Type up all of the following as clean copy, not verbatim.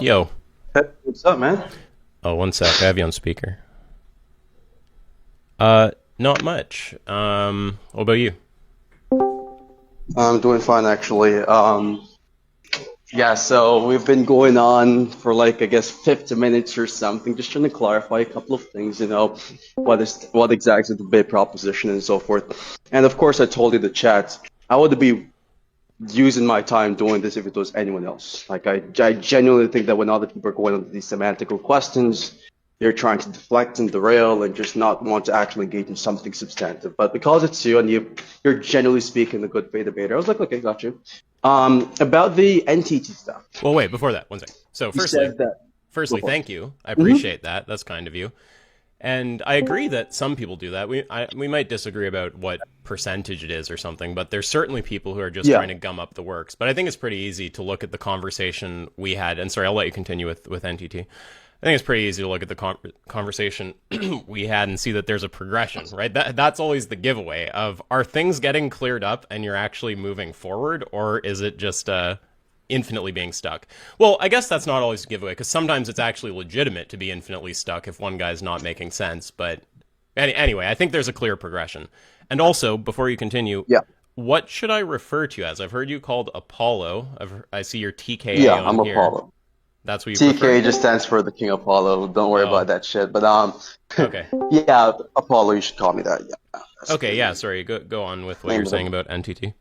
Yo. Hey, what's up, man? Oh, one sec. I have you on speaker. Not much. What about you? I'm doing fine, actually. Yeah, so we've been going on for like, I guess, 50 minutes or something, just trying to clarify a couple of things, what exactly is the debate proposition and so forth. And of course, I told you in the chat, I would be using my time doing this if it was anyone else. Like, I genuinely think that when other people are going on these semantical questions, they're trying to deflect and derail and just not want to actually engage in something substantive. But because it's you and you're generally speaking a good faith debater, I was like, okay, got you. About the NTT stuff. Well, wait, before that, one sec. So, You firstly, said that. firstly, Go for it. thank you. I appreciate that. That's kind of you. And I agree that some people do that. We might disagree about what percentage it is or something, but there's certainly people who are just Yeah. trying to gum up the works. But I think it's pretty easy to look at the conversation we had. And sorry, I'll let you continue with NTT. I think it's pretty easy to look at the conversation we had and see that there's a progression, right? That's always the giveaway of, are things getting cleared up and you're actually moving forward, or is it just infinitely being stuck? Well, I guess that's not always a giveaway, because sometimes it's actually legitimate to be infinitely stuck if one guy's not making sense. But anyway, I think there's a clear progression. And also, before you continue, Yeah. what should I refer to you as? I've heard you called Apollo. I see your TKA Yeah, on I'm here. Apollo. That's what you prefer? TK just stands for the King Apollo. Don't worry Oh. about that shit. But Okay. yeah, Apollo, you should call me that. Yeah. That's Okay, yeah, sorry. Go on with what name you're of saying the- about NTT.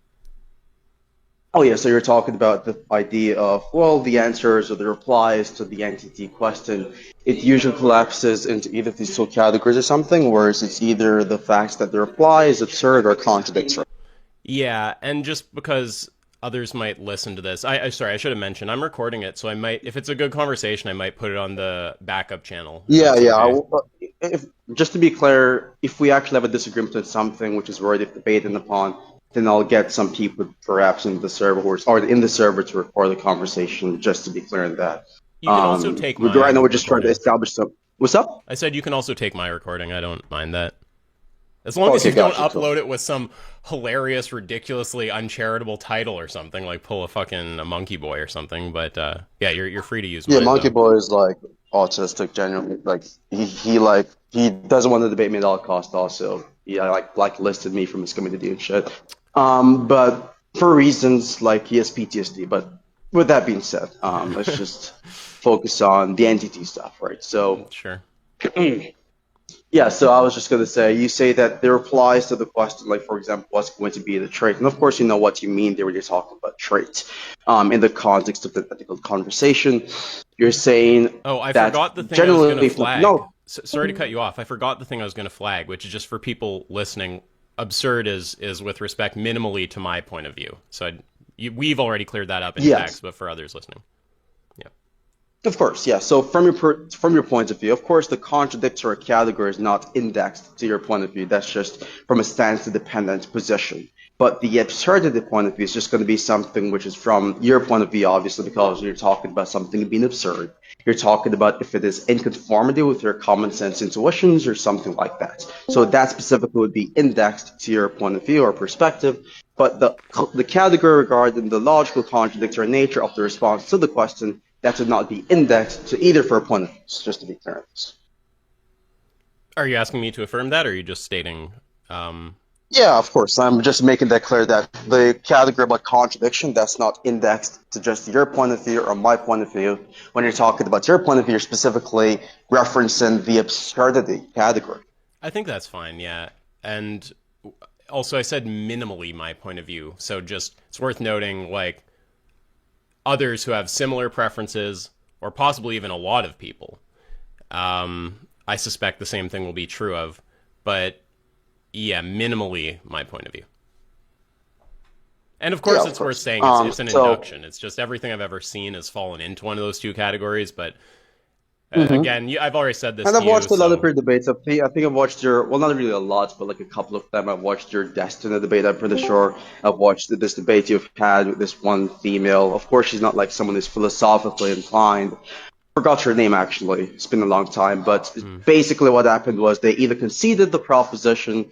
Oh yeah, so you're talking about the idea of, well, the answers or the replies to the NTT question. It usually collapses into either of these two categories or something, whereas it's either the facts that the reply is absurd or contradictory. Yeah, and just because others might listen to this, I sorry, I should have mentioned I'm recording it, so I might, if it's a good conversation, I might put it on the backup channel. If Yeah, that's yeah. okay. If, just to be clear, if we actually have a disagreement on something which is worthy of debating upon, then I'll get some people perhaps in the server or in the server to record the conversation. Just to be clear on that. You can also take my Right now we're just trying to recording. establish some. What's up? I said you can also take my recording. I don't mind that. As long as Okay, you don't gotcha, upload it with some hilarious, ridiculously uncharitable title or something, like pull a Monkey Boy or something. But yeah, you're free to use Yeah, mine. Monkey though. Boy is like autistic, genuinely. Like he doesn't want to debate me at all cost. Also, he like listed me from his community and shit. But for reasons like he has PTSD. But with that being said, let's just focus on the entity stuff, right? So Sure. yeah, so I was just gonna say, you say that there replies to the question, like for example, what's going to be the trait, and of course you know what you mean there when you're talking about traits. In the context of the ethical conversation, you're saying Oh, I that forgot the thing I was going to generally, flag. no, Sorry to cut you off. I forgot the thing I was going to flag, which is just for people listening. Absurd is with respect minimally to my point of view. So we've already cleared that up in yes. text, but for others listening. Yeah. Of course, yeah. So from your point of view, of course, the contradictory category is not indexed to your point of view. That's just from a stance-dependent position. But the absurdity point of view is just going to be something which is from your point of view, obviously, because you're talking about something being absurd. You're talking about if it is in conformity with your common sense intuitions or something like that. So that specifically would be indexed to your point of view or perspective. But the category regarding the logical contradictory nature of the response to the question, that would not be indexed to either for opponents, just to be clear on this. Are you asking me to affirm that, or are you just stating? Yeah, of course. I'm just making that clear that the category about contradiction, that's not indexed to just your point of view or my point of view. When you're talking about your point of view, you're specifically referencing the absurdity category. I think that's fine. Yeah, and also I said minimally my point of view. So just it's worth noting, like others who have similar preferences, or possibly even a lot of people. I suspect the same thing will be true of, but yeah, minimally my point of view. And of course, Yeah, of it's worth course. saying it's an So induction. It's just everything I've ever seen has fallen into one of those two categories. But Mhm. again, I've already said this And to I've you. watched a lot of So your debates. I think I've watched your, well, not really a lot, but like a couple of them. I've watched your Destiny debate, I'm pretty sure. I've watched this debate you've had with this one female. Of course, she's not like someone who's philosophically inclined. Forgot her name actually. It's been a long time. But basically, what happened was they either conceded the proposition,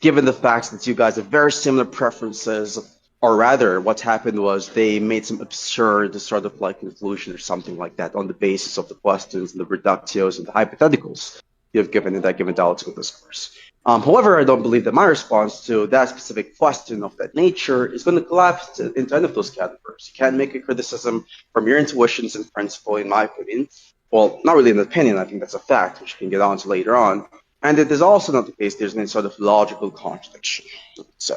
given the facts that you guys have very similar preferences or rather, what happened was they made some absurd sort of like conclusion or something like that on the basis of the questions and the reductios and the hypotheticals you have given in that given dialectical discourse. However, I don't believe that my response to that specific question of that nature is going to collapse into any of those categories. You can't make a criticism from your intuitions in principle, in my opinion. Well, not really an opinion, I think that's a fact, which we can get on to later on. And it is also not the case there's any sort of logical contradiction. So,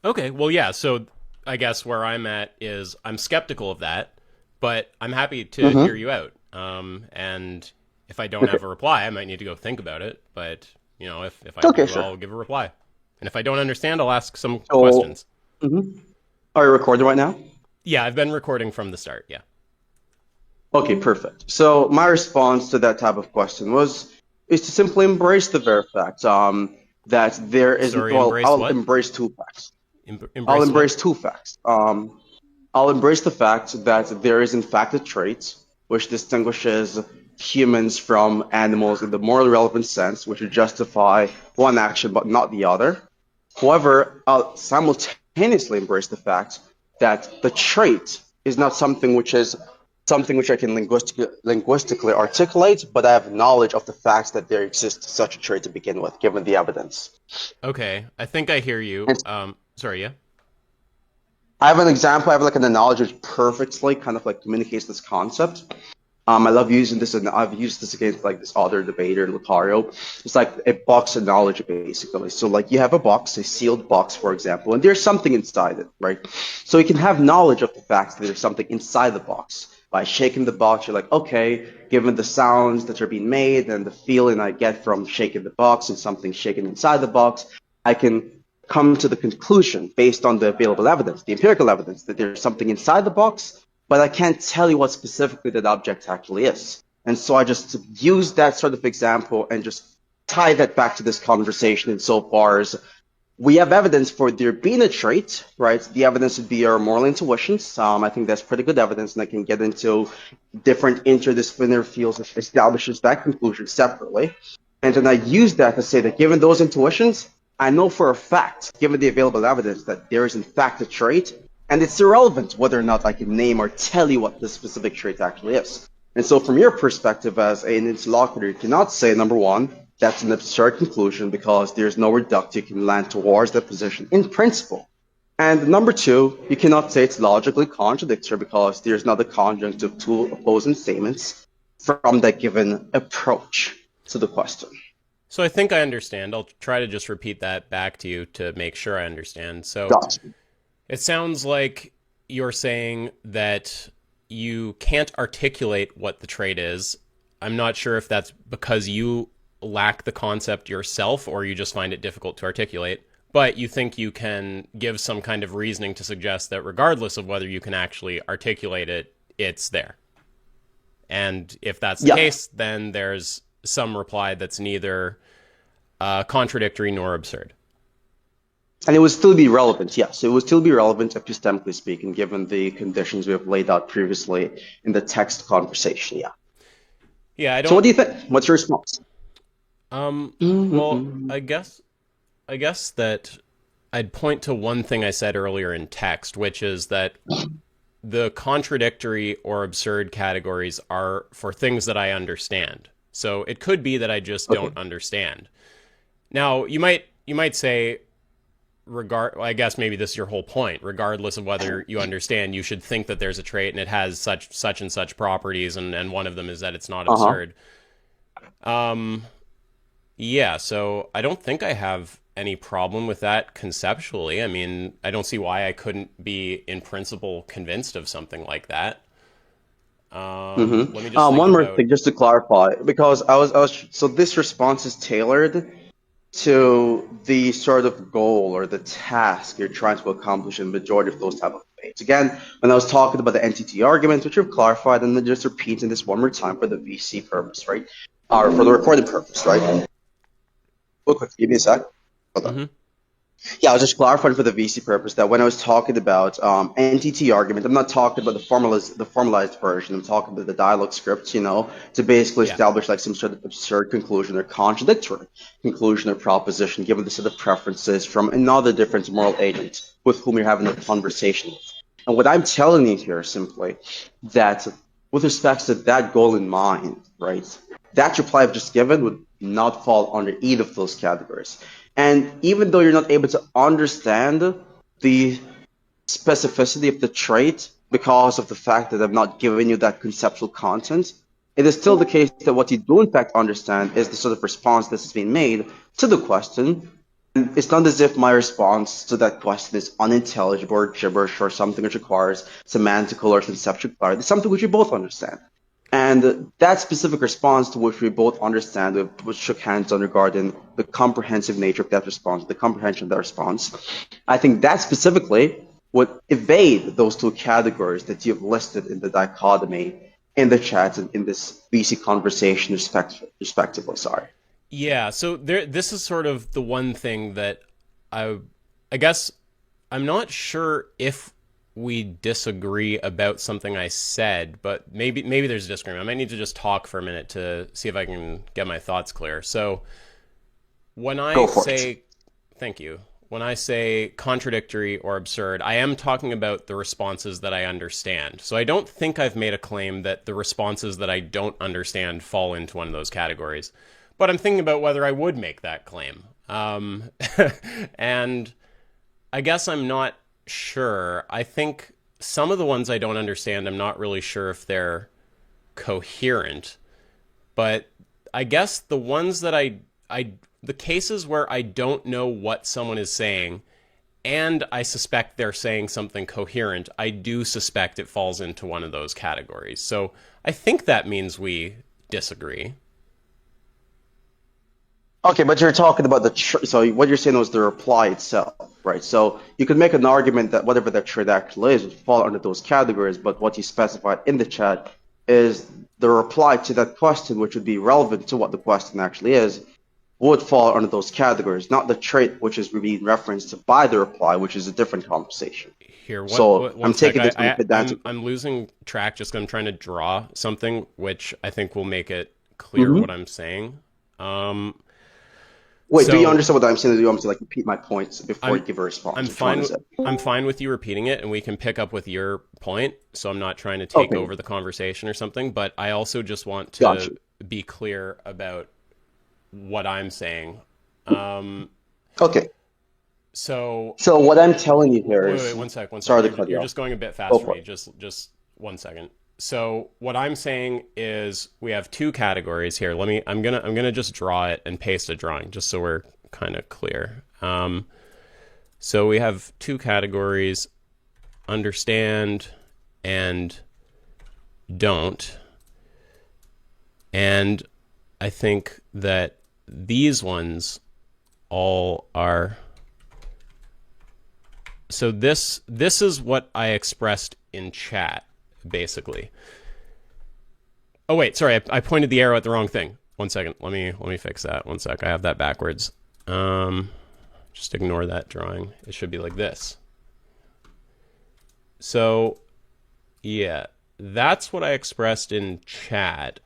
Okay, well, yeah. So I guess where I'm at is I'm skeptical of that, but I'm happy to hear you out. And if I don't have a reply, I might need to go think about it. But if I okay, do, sure. I'll give a reply. And if I don't understand, I'll ask some So, questions. are you recording right now? Yeah, I've been recording from the start. Yeah. Okay, perfect. So my response to that type of question is to simply embrace the very fact that there is Sorry, well, embrace I'll what? embrace two facts. I'll Embrace embrace what? two facts. I'll embrace the fact that there is in fact a trait which distinguishes humans from animals in the morally relevant sense, which would justify one action but not the other. However, I'll simultaneously embrace the fact that the trait is not something which I can linguistically articulate, but I have knowledge of the facts that there exists such a trait to begin with, given the evidence. Okay, I think I hear you. And Sorry, yeah. I have an example. I have like an analogy which perfectly kind of like communicates this concept. I love using this, and I've used this against like this other debater, Lucario. It's like a box analogy, basically. So like you have a box, a sealed box, for example, and there's something inside it, right? So you can have knowledge of the fact that there's something inside the box. By shaking the box, you're like, okay, given the sounds that are being made and the feeling I get from shaking the box and something shaking inside the box, I can come to the conclusion based on the available evidence, the empirical evidence, that there's something inside the box, but I can't tell you what specifically that object actually is. And so I just use that sort of example and just tie that back to this conversation insofar as we have evidence for there being a trait, right? The evidence would be our moral intuitions. I think that's pretty good evidence, and I can get into different interdisciplinary fields that establishes that conclusion separately. And then I use that to say that given those intuitions, I know for a fact, given the available evidence, that there is in fact a trait, and it's irrelevant whether or not I can name or tell you what this specific trait actually is. And so from your perspective as an interlocutor, you cannot say, number one, that's an absurd conclusion because there's no reductio you can land towards that position in principle. And number two, you cannot say it's logically contradictory because there's not a conjunct of two opposing statements from that given approach to the question. So I think I understand. I'll try to just repeat that back to you to make sure I understand. So Gotcha. it sounds like you're saying that you can't articulate what the trait is. I'm not sure if that's because you lack the concept yourself or you just find it difficult to articulate, but you think you can give some kind of reasoning to suggest that regardless of whether you can actually articulate it, it's there. And if that's the case, then there's some reply that's neither contradictory nor absurd. And it would still be relevant, yes. It would still be relevant epistemically speaking, given the conditions we have laid out previously in the text conversation, yeah. Yeah, I don't. So what do you think? What's your response? Well, I guess that I'd point to one thing I said earlier in text, which is that the contradictory or absurd categories are for things that I understand. So it could be that I just don't understand. Now, you might say, I guess maybe this is your whole point. Regardless of whether you understand, you should think that there's a trait and it has such and such properties, and one of them is that it's not absurd. Yeah, so I don't think I have any problem with that conceptually. I mean, I don't see why I couldn't be in principle convinced of something like that. Let me just One more about. thing, just to clarify, because so this response is tailored to the sort of goal or the task you're trying to accomplish in the majority of those type of debates. Again, when I was talking about the NTT argument, which you've clarified, and then just repeating this one more time for the VC purpose, right? Or for the recorded purpose, right? Real quick, give me a sec. Hold on. Yeah, I was just clarifying for the VC purpose that when I was talking about NTT argument, I'm not talking about the formalized version. I'm talking about the dialogue scripts, to basically Yeah. establish like some sort of absurd conclusion or contradictory conclusion or proposition, given the set of preferences from another different moral agent with whom you're having a conversation with. And what I'm telling you here is simply that with respect to that goal in mind, right, that reply I've just given would not fall under either of those categories. And even though you're not able to understand the specificity of the trait because of the fact that I've not given you that conceptual content, it is still the case that what you do in fact understand is the sort of response that has been made to the question. And it's not as if my response to that question is unintelligible or gibberish or something which requires semantical or conceptual clarity. It's something which we both understand. And that specific response to which we both understand, which shook hands on regarding the comprehensive nature of that response, the comprehension of that response, I think that specifically would evade those two categories that you've listed in the dichotomy in the chat and in this VC conversation, respectively. Sorry. Yeah, so this is sort of the one thing that I I guess I'm not sure if we disagree about something I said, but maybe there's a disagreement. I might need to just talk for a minute to see if I can get my thoughts clear. So when I Go for it. say thank you, when I say contradictory or absurd, I am talking about the responses that I understand. So I don't think I've made a claim that the responses that I don't understand fall into one of those categories. But I'm thinking about whether I would make that claim. And I guess I'm not sure. I think some of the ones I don't understand, I'm not really sure if they're coherent. But I guess the ones that the cases where I don't know what someone is saying and I suspect they're saying something coherent, I do suspect it falls into one of those categories. So I think that means we disagree. Okay, but you're talking about so what you're saying was the reply itself, right? So you could make an argument that whatever that trait actually is would fall under those categories, but what you specified in the chat is the reply to that question, which would be relevant to what the question actually is, would fall under those categories, not the trait which is being referenced by the reply, which is a different conversation. Here, So one I'm sec. taking this from a pedantic. I'm losing track just 'cause I'm trying to draw something, which I think will make it clear Mhm. what I'm saying. Um, Wait, do you so understand what I'm saying? Or do you want me to like repeat my points before you I'm give a I'm response? Which one fine. is it? I'm fine with you repeating it, and we can pick up with your point. So I'm not trying to take Okay, over the conversation or something, but I also just want to gotcha. be clear about what I'm saying. Um, Okay. so So what I'm telling you here wait, is, one sec, one sec. sorry to cut you You're off. just going a bit Go fast for for me. it. Just 1 second. So what I'm saying is we have two categories here. I'm gonna just draw it and paste a drawing just so we're kind of clear. So we have two categories: understand and don't. And I think that these ones all are. So this is what I expressed in chat, basically. Oh wait, sorry, I pointed the arrow at the wrong thing. 1 second, let me fix that. 1 sec, I have that backwards. Just ignore that drawing. It should be like this. So yeah, that's what I expressed in chat.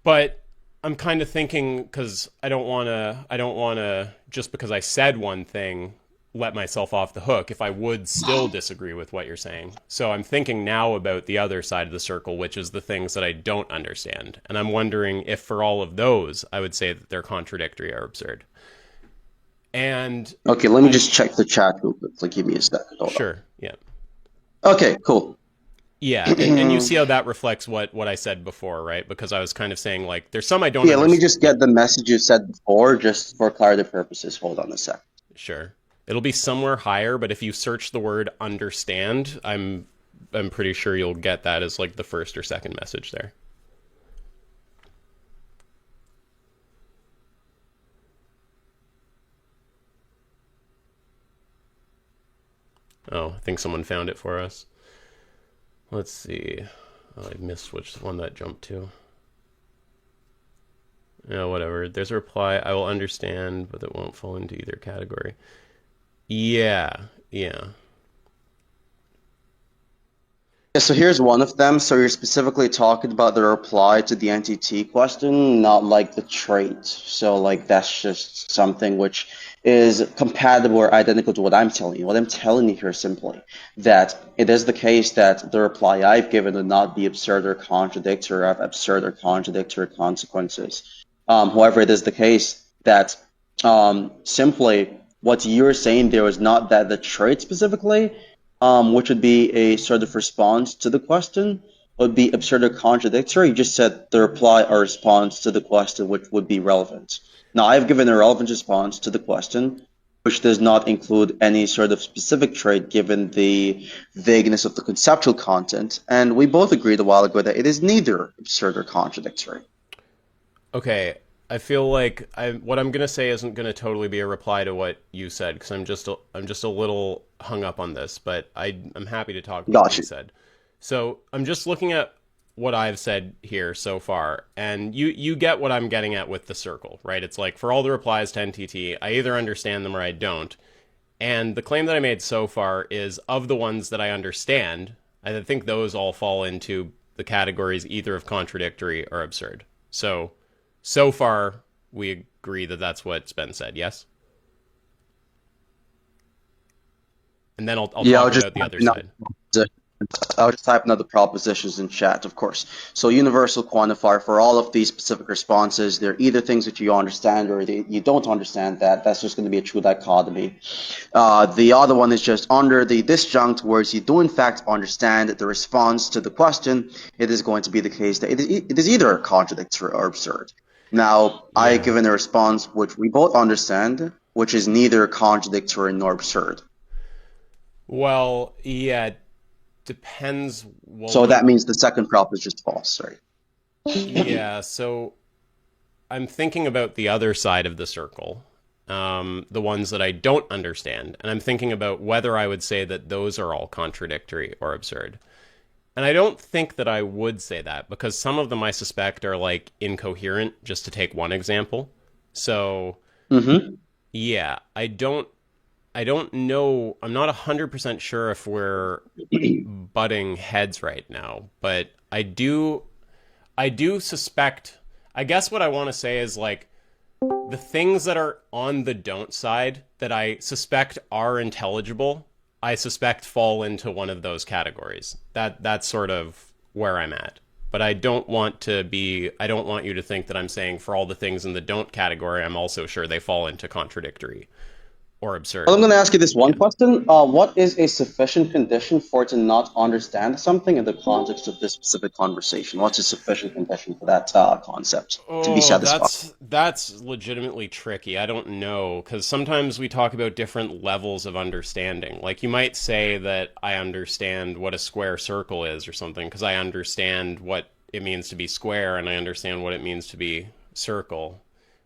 But I'm kind of thinking because I don't want to just because I said one thing let myself off the hook if I would still disagree with what you're saying. So I'm thinking now about the other side of the circle, which is the things that I don't understand. And I'm wondering if for all of those, I would say that they're contradictory or absurd. And Okay, let me I'm just check the chat real quick. Like, give me a second. Hold on. sure, yeah. Okay, cool. Yeah, and you see how that reflects what I said before, right? Because I was kind of saying like there's some I don't Yeah, let me understand. just Yeah, get the message you said before, just for clarity purposes. Hold on a sec. sure. It'll be somewhere higher, but if you search the word understand, I'm pretty sure you'll get that as like the first or second message there. Oh, I think someone found it for us. Let's see. Oh, I missed which one that jumped to. Yeah, whatever. There's a reply. I will understand, but it won't fall into either category. Yeah, yeah. Yeah, so here's one of them. So you're specifically talking about the reply to the NTT question, not like the trait. So like that's just something which is compatible or identical to what I'm telling you. What I'm telling you here is simply that it is the case that the reply I've given would not be absurd or contradictory or have absurd or contradictory consequences. However, it is the case that simply what you're saying there is not that the trait specifically, which would be a sort of response to the question, would be absurd or contradictory. You just said the reply or response to the question, which would be relevant. Now, I've given a relevant response to the question, which does not include any sort of specific trait given the vagueness of the conceptual content, and we both agreed a while ago that it is neither absurd or contradictory. Okay, I feel like what I'm gonna say isn't gonna totally be a reply to what you said because I'm just a little hung up on this, but I'm happy to talk about what you Gotcha. said. So I'm just looking at what I've said here so far, and you get what I'm getting at with the circle, right? It's like for all the replies to NTT, I either understand them or I don't. And the claim that I made so far is of the ones that I understand, I think those all fall into the categories either of contradictory or absurd. So far, we agree that that's what's been said, yes? And then I'll Yeah, talk about the other side. I'll just type another propositions in chat, of course. So universal quantifier for all of these specific responses, they're either things that you understand or you don't understand that. That's just going to be a true dichotomy. The other one is just under the disjunct words you do in fact understand the response to the question. It is going to be the case that it is either contradictory or absurd. Now, I Yeah. given a response which we both understand, which is neither contradictory nor absurd. Well, yeah, it depends. Well, So that means the second prop is just false, right? yeah, so I'm thinking about the other side of the circle, the ones that I don't understand, and I'm thinking about whether I would say that those are all contradictory or absurd. And I don't think that I would say that because some of them I suspect are like incoherent, just to take one example. So, Mm-hmm. yeah, I don't know. I'm not 100% sure if we're butting heads right now, but I do suspect. I guess what I want to say is like the things that are on the don't side that I suspect are intelligible, I suspect fall into one of those categories. That's sort of where I'm at. But I don't want you to think that I'm saying for all the things in the don't category, I'm also sure they fall into contradictory or Well, I'm absurd. going to ask you this one Yeah. question. What is a sufficient condition for it to not understand something in the context of this specific conversation? What's a sufficient condition for that concept to be Oh, satisfied? that's legitimately tricky. I don't know because sometimes we talk about different levels of understanding. Like you might say that I understand what a square circle is or something because I understand what it means to be square and I understand what it means to be circle.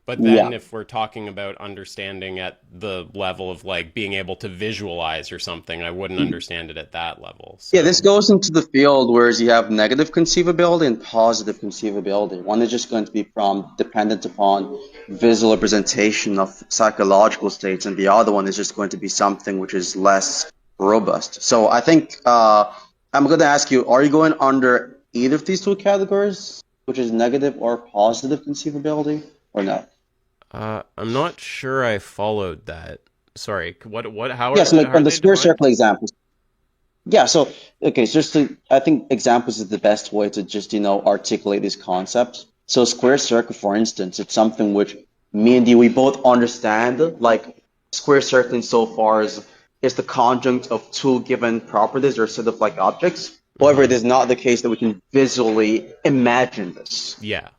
But then Yeah. if we're talking about understanding at the level of like being able to visualize or something, I wouldn't understand it at that level. Yeah, this So, goes into the field where you have negative conceivability and positive conceivability. One is just going to be from dependent upon visual representation of psychological states, and the other one is just going to be something which is less robust. So I think I'm going to ask you, are you going under either of these two categories, which is negative or positive conceivability, or no? I'm not sure I followed that. Sorry. Yes, like How are on the they square defined? circle example. Yeah, so okay, so just to, I think examples is the best way to just, articulate these concepts. So square circle, for instance, it's something which me and you we both understand, like square circle insofar as is the conjunct of two given properties or set of like objects. However, it Uh-huh. is not the case that we can visually imagine this. Yeah.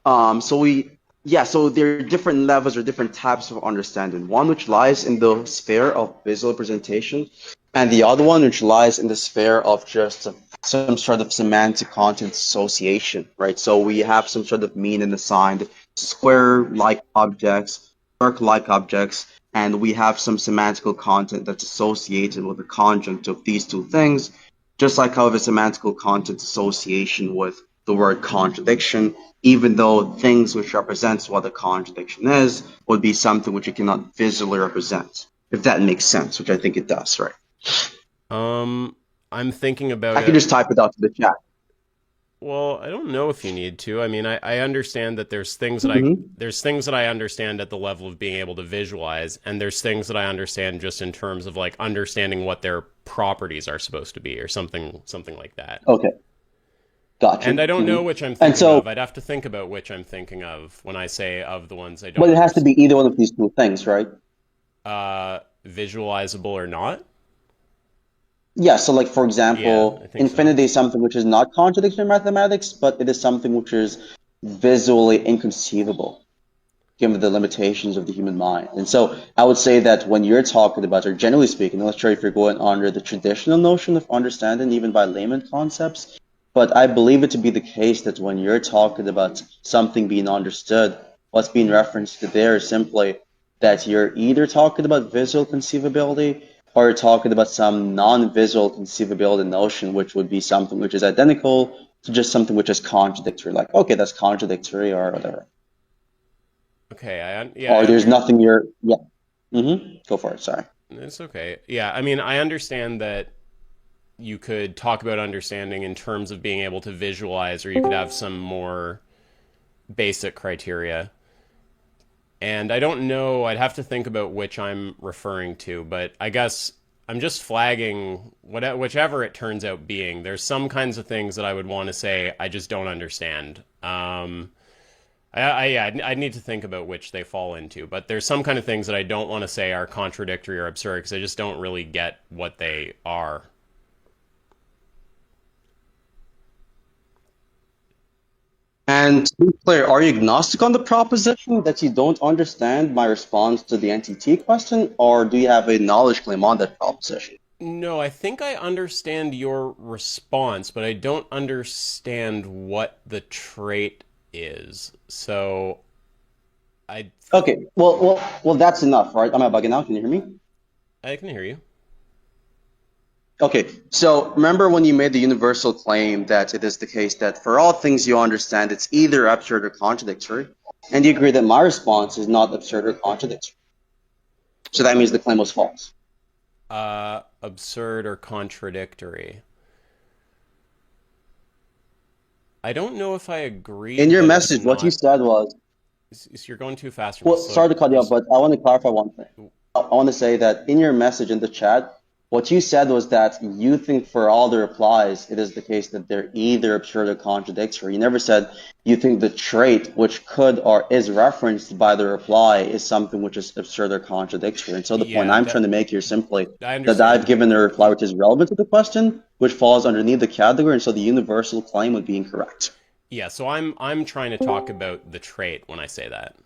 So there are different levels or different types of understanding. One which lies in the sphere of visual representation, and the other one which lies in the sphere of just some sort of semantic content association, right? So we have some sort of meaning assigned square-like objects, circle-like objects, and we have some semantical content that's associated with the conjunct of these two things, just like how we have a semantical content association with the word contradiction, even though things which represents what a contradiction is would be something which you cannot visually represent. if that makes sense, which I think it does, right? Um, I'm thinking about I can it. just type it out to the chat. Well, I don't know if you need to. I mean, I understand that Hmm. there's things that I understand at the level of being able to visualize, and there's things that I understand just in terms of like understanding what their properties are supposed to be, or something like that. Okay, got And you. I don't Hmm. know which I'm And thinking so, of. I'd have to think about which I'm thinking of when I say of the ones I but don't it has to understand. be either one of these two things, right? Visualizable or not? Yeah, so like for Yeah, I example, think so. infinity is something which is not contradictory in mathematics, but it is something which is visually inconceivable given the limitations of the human mind. And so I would say that when you're talking about, or generally speaking, I'm not sure if you're going under the traditional notion of understanding, even by layman concepts, but I believe it to be the case that when you're talking about something being understood, what's being referenced to there is simply that you're either talking about visual conceivability or you're talking about some non-visual conceivability notion, which would be something which is identical to just something which is contradictory, like, okay, that's contradictory or whatever. Okay, yeah, Or there's nothing you're, yeah. Go for it. Sorry. it's okay. Yeah, I mean, I understand that you could talk about understanding in terms of being able to visualize, or you could have some more basic criteria. And I don't know, I'd have to think about which I'm referring to, but I guess I'm just flagging whichever it turns out being. There's some kinds of things that I would want to say I just don't understand. Yeah, I need to think about which they fall into, but there's some kind of things that I don't want to say are contradictory or absurd because I just don't really get what they are. And to be clear, are you agnostic on the proposition that you don't understand my response to the NTT question, or do you have a knowledge claim on that proposition? No, I think I understand your response, but I don't understand what the trait is. So I Okay, well, that's enough, right? Am I bugging out? Can you hear me? I can hear you. Okay, so remember when you made the universal claim that it is the case that for all things you understand, it's either absurd or contradictory, and you agree that my response is not absurd or contradictory. So that means the claim was false. Absurd or contradictory. I don't know if I agree In your that it's message, what you not. said was, You're going too fast for me. well, Slow. sorry to cut you off, Just but I want to clarify one thing. I want to say that in your message in the chat, what you said was that you think for all the replies, it is the case that they're either absurd or contradictory. You never said you think the trait which could or is referenced by the reply is something which is absurd or contradictory. And so the point yeah, I'm trying that to make here is simply I that I've understand. given a reply which is relevant to the question, which falls underneath the category, and so the universal claim would be incorrect. Yeah, so I'm trying to talk about the trait when I say that.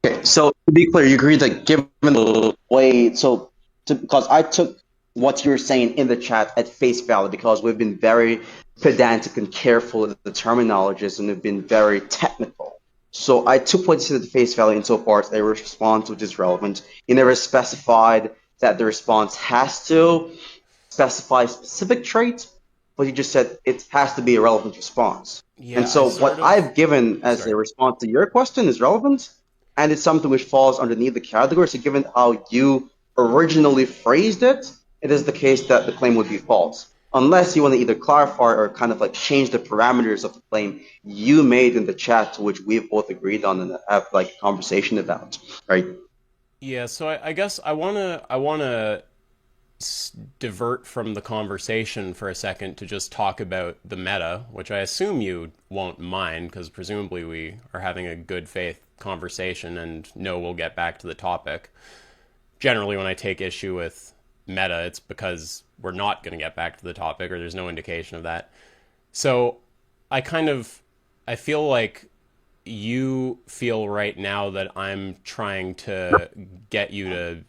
Okay, so to be clear, you agree that given the way, because I took what you were saying in the chat at face value because we've been very pedantic and careful with the terminologies and we've been very technical. So I took what you said at face value insofar as a response which is relevant. You never specified that the response has to specify specific traits, but you just said it has to be a relevant response. And Yeah, I so sort what of. I've given as a Sorry. response to your question is relevant, and it's something which falls underneath the category. So given how you originally phrased it, it is the case that the claim would be false. Unless you want to either clarify or kind of like change the parameters of the claim you made in the chat, to which we've both agreed on and have like a conversation about, right? Yeah, so I guess I wanna divert from the conversation for a second to just talk about the meta, which I assume you won't mind because presumably we are having a good faith conversation and know we'll get back to the topic. Generally, when I take issue with meta, it's because we're not going to get back to the topic or there's no indication of that. So I kind of I feel like you feel right now that I'm trying to get you to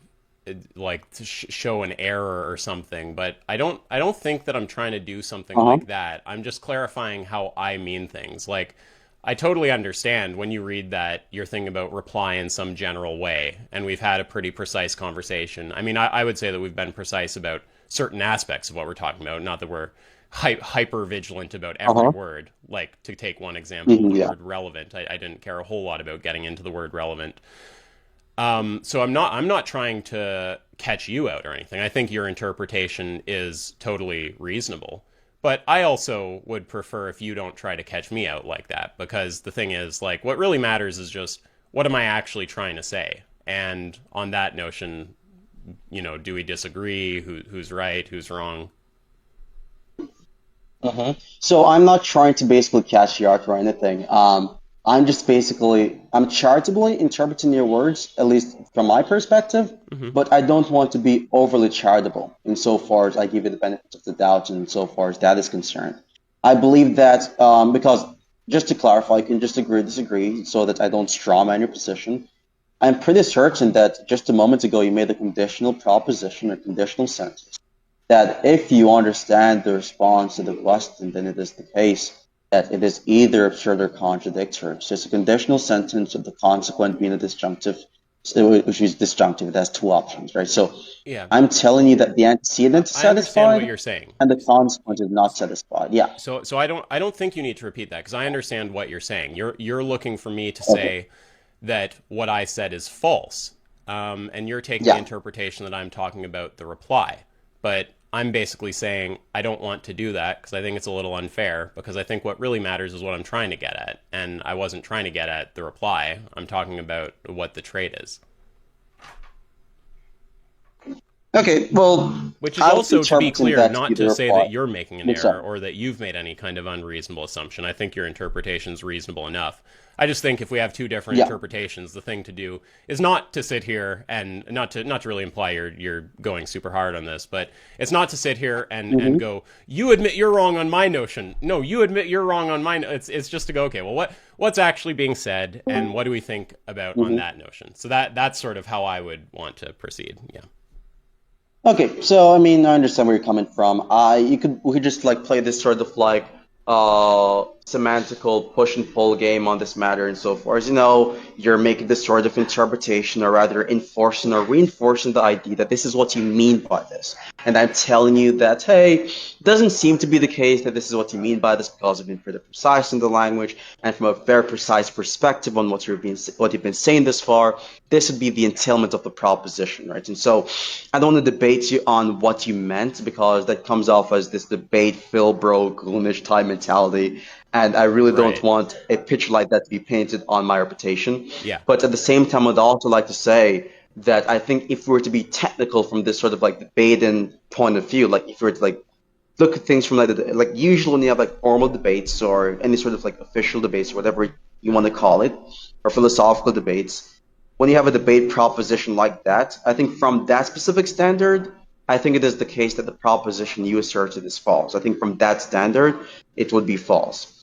like to show an error or something, but I don't think that I'm trying to do something Uh-huh. like that. I'm just clarifying how I mean things. Like I totally understand when you read that you're thinking about reply in some general way, and we've had a pretty precise conversation. I mean, I would say that we've been precise about certain aspects of what we're talking about, not that we're hyper vigilant about every Uh-huh. word. Like, to take one example, the Yeah. word relevant. I didn't care a whole lot about getting into the word relevant. So I'm not trying to catch you out or anything. I think your interpretation is totally reasonable. But I also would prefer if you don't try to catch me out like that, because the thing is, like, what really matters is just what am I actually trying to say? And on that notion, do we disagree? Who's right? Who's wrong? So I'm not trying to basically catch you out or anything. I'm just basically I'm charitably interpreting your words, at least from my perspective, Hmm. but I don't want to be overly charitable insofar as I give you the benefit of the doubt and so far as that is concerned. I believe that because just to clarify, you can just agree or disagree so that I don't strawman your position. I'm pretty certain that just a moment ago you made a conditional proposition or conditional sentence that if you understand the response to the question, then it is the case that it is either absurd or contradictory. So it's a conditional sentence of the consequent being a disjunctive, which is disjunctive. It has two options, right? So Yeah, I'm telling you that the antecedent is I understand what satisfied you're saying. and the consequent is not satisfied. Yeah. So I don't think you need to repeat that because I understand what you're saying. You're looking for me to Okay. say that what I said is false, and you're taking the Yeah. interpretation that I'm talking about the reply. But I'm basically saying I don't want to do that because I think it's a little unfair. Because I think what really matters is what I'm trying to get at, and I wasn't trying to get at the reply. I'm talking about what the trait is. Okay. Well, Which is I'm also, to be interpreting clear, that to be not the to say reply. that you're making an What's error up? or that you've made any kind of unreasonable assumption. I think your interpretation's reasonable enough. I just think if we have two different Yeah. interpretations, the thing to do is not to sit here and not to really imply you're going super hard on this, but it's not to sit here and Hmm. go, you admit you're wrong on my notion. No, you admit you're wrong on mine. It's just to go, okay, well, what's actually being said and what do we think about on Hmm. that notion? So that's sort of how I would want to proceed. Yeah. Okay, so I mean, I understand where you're coming from. We could just like play this sort of like semantical push and pull game on this matter and so forth. You're making this sort of interpretation, or rather enforcing or reinforcing the idea that this is what you mean by this. And I'm telling you that, hey, it doesn't seem to be the case that this is what you mean by this because you've been pretty precise in the language and from a very precise perspective on what you've been saying this far. This would be the entailment of the proposition, right? And so I don't want to debate you on what you meant because that comes off as this debate, Phil Bro, Goonish type mentality. And I really don't Right. want a picture like that to be painted on my reputation. Yeah. But at the same time, I'd also like to say that I think if we were to be technical from this sort of like debate and point of view, like if we were to like look at things from like usually when you have like formal debates or any sort of like official debates or whatever you want to call it, or philosophical debates, when you have a debate proposition like that, I think from that specific standard, I think it is the case that the proposition you asserted is false. I think from that standard, it would be false.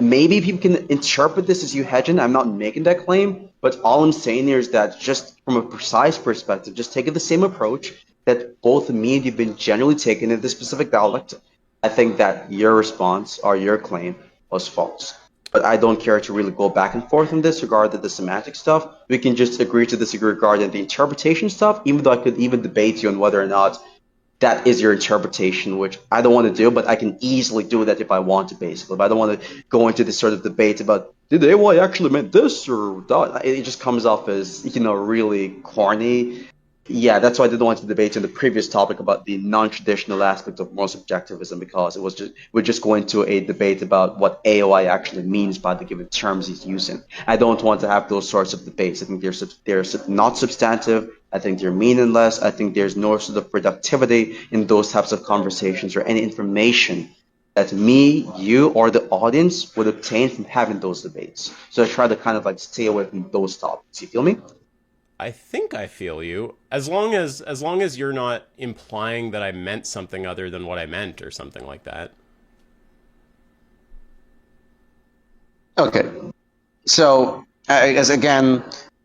Maybe people can interpret this as you hedging. I'm not making that claim, but all I'm saying here is that just from a precise perspective, just taking the same approach that both me and you've been generally taking in this specific dialect, I think that your response or your claim was false. But I don't care to really go back and forth on this regarding the semantic stuff. We can just agree to disagree regarding the interpretation stuff, even though I could even debate you on whether or not that is your interpretation, which I don't want to do, but I can easily do that if I want to, basically. But I don't want to go into this sort of debate about did AY actually meant this or that. It just comes off as, really corny. Yeah, that's why I didn't want to debate in the previous topic about the non-traditional aspect of moral subjectivism because we're just going to a debate about what AOI actually means by the given terms he's using. I don't want to have those sorts of debates. I think they're not substantive. I think they're meaningless. I think there's no sort of productivity in those types of conversations or any information that me, you, or the audience would obtain from having those debates. So I try to kind of like stay away from those topics. You feel me? I think I feel you. As long as you're not implying that I meant something other than what I meant or something like that. Okay. So, as again,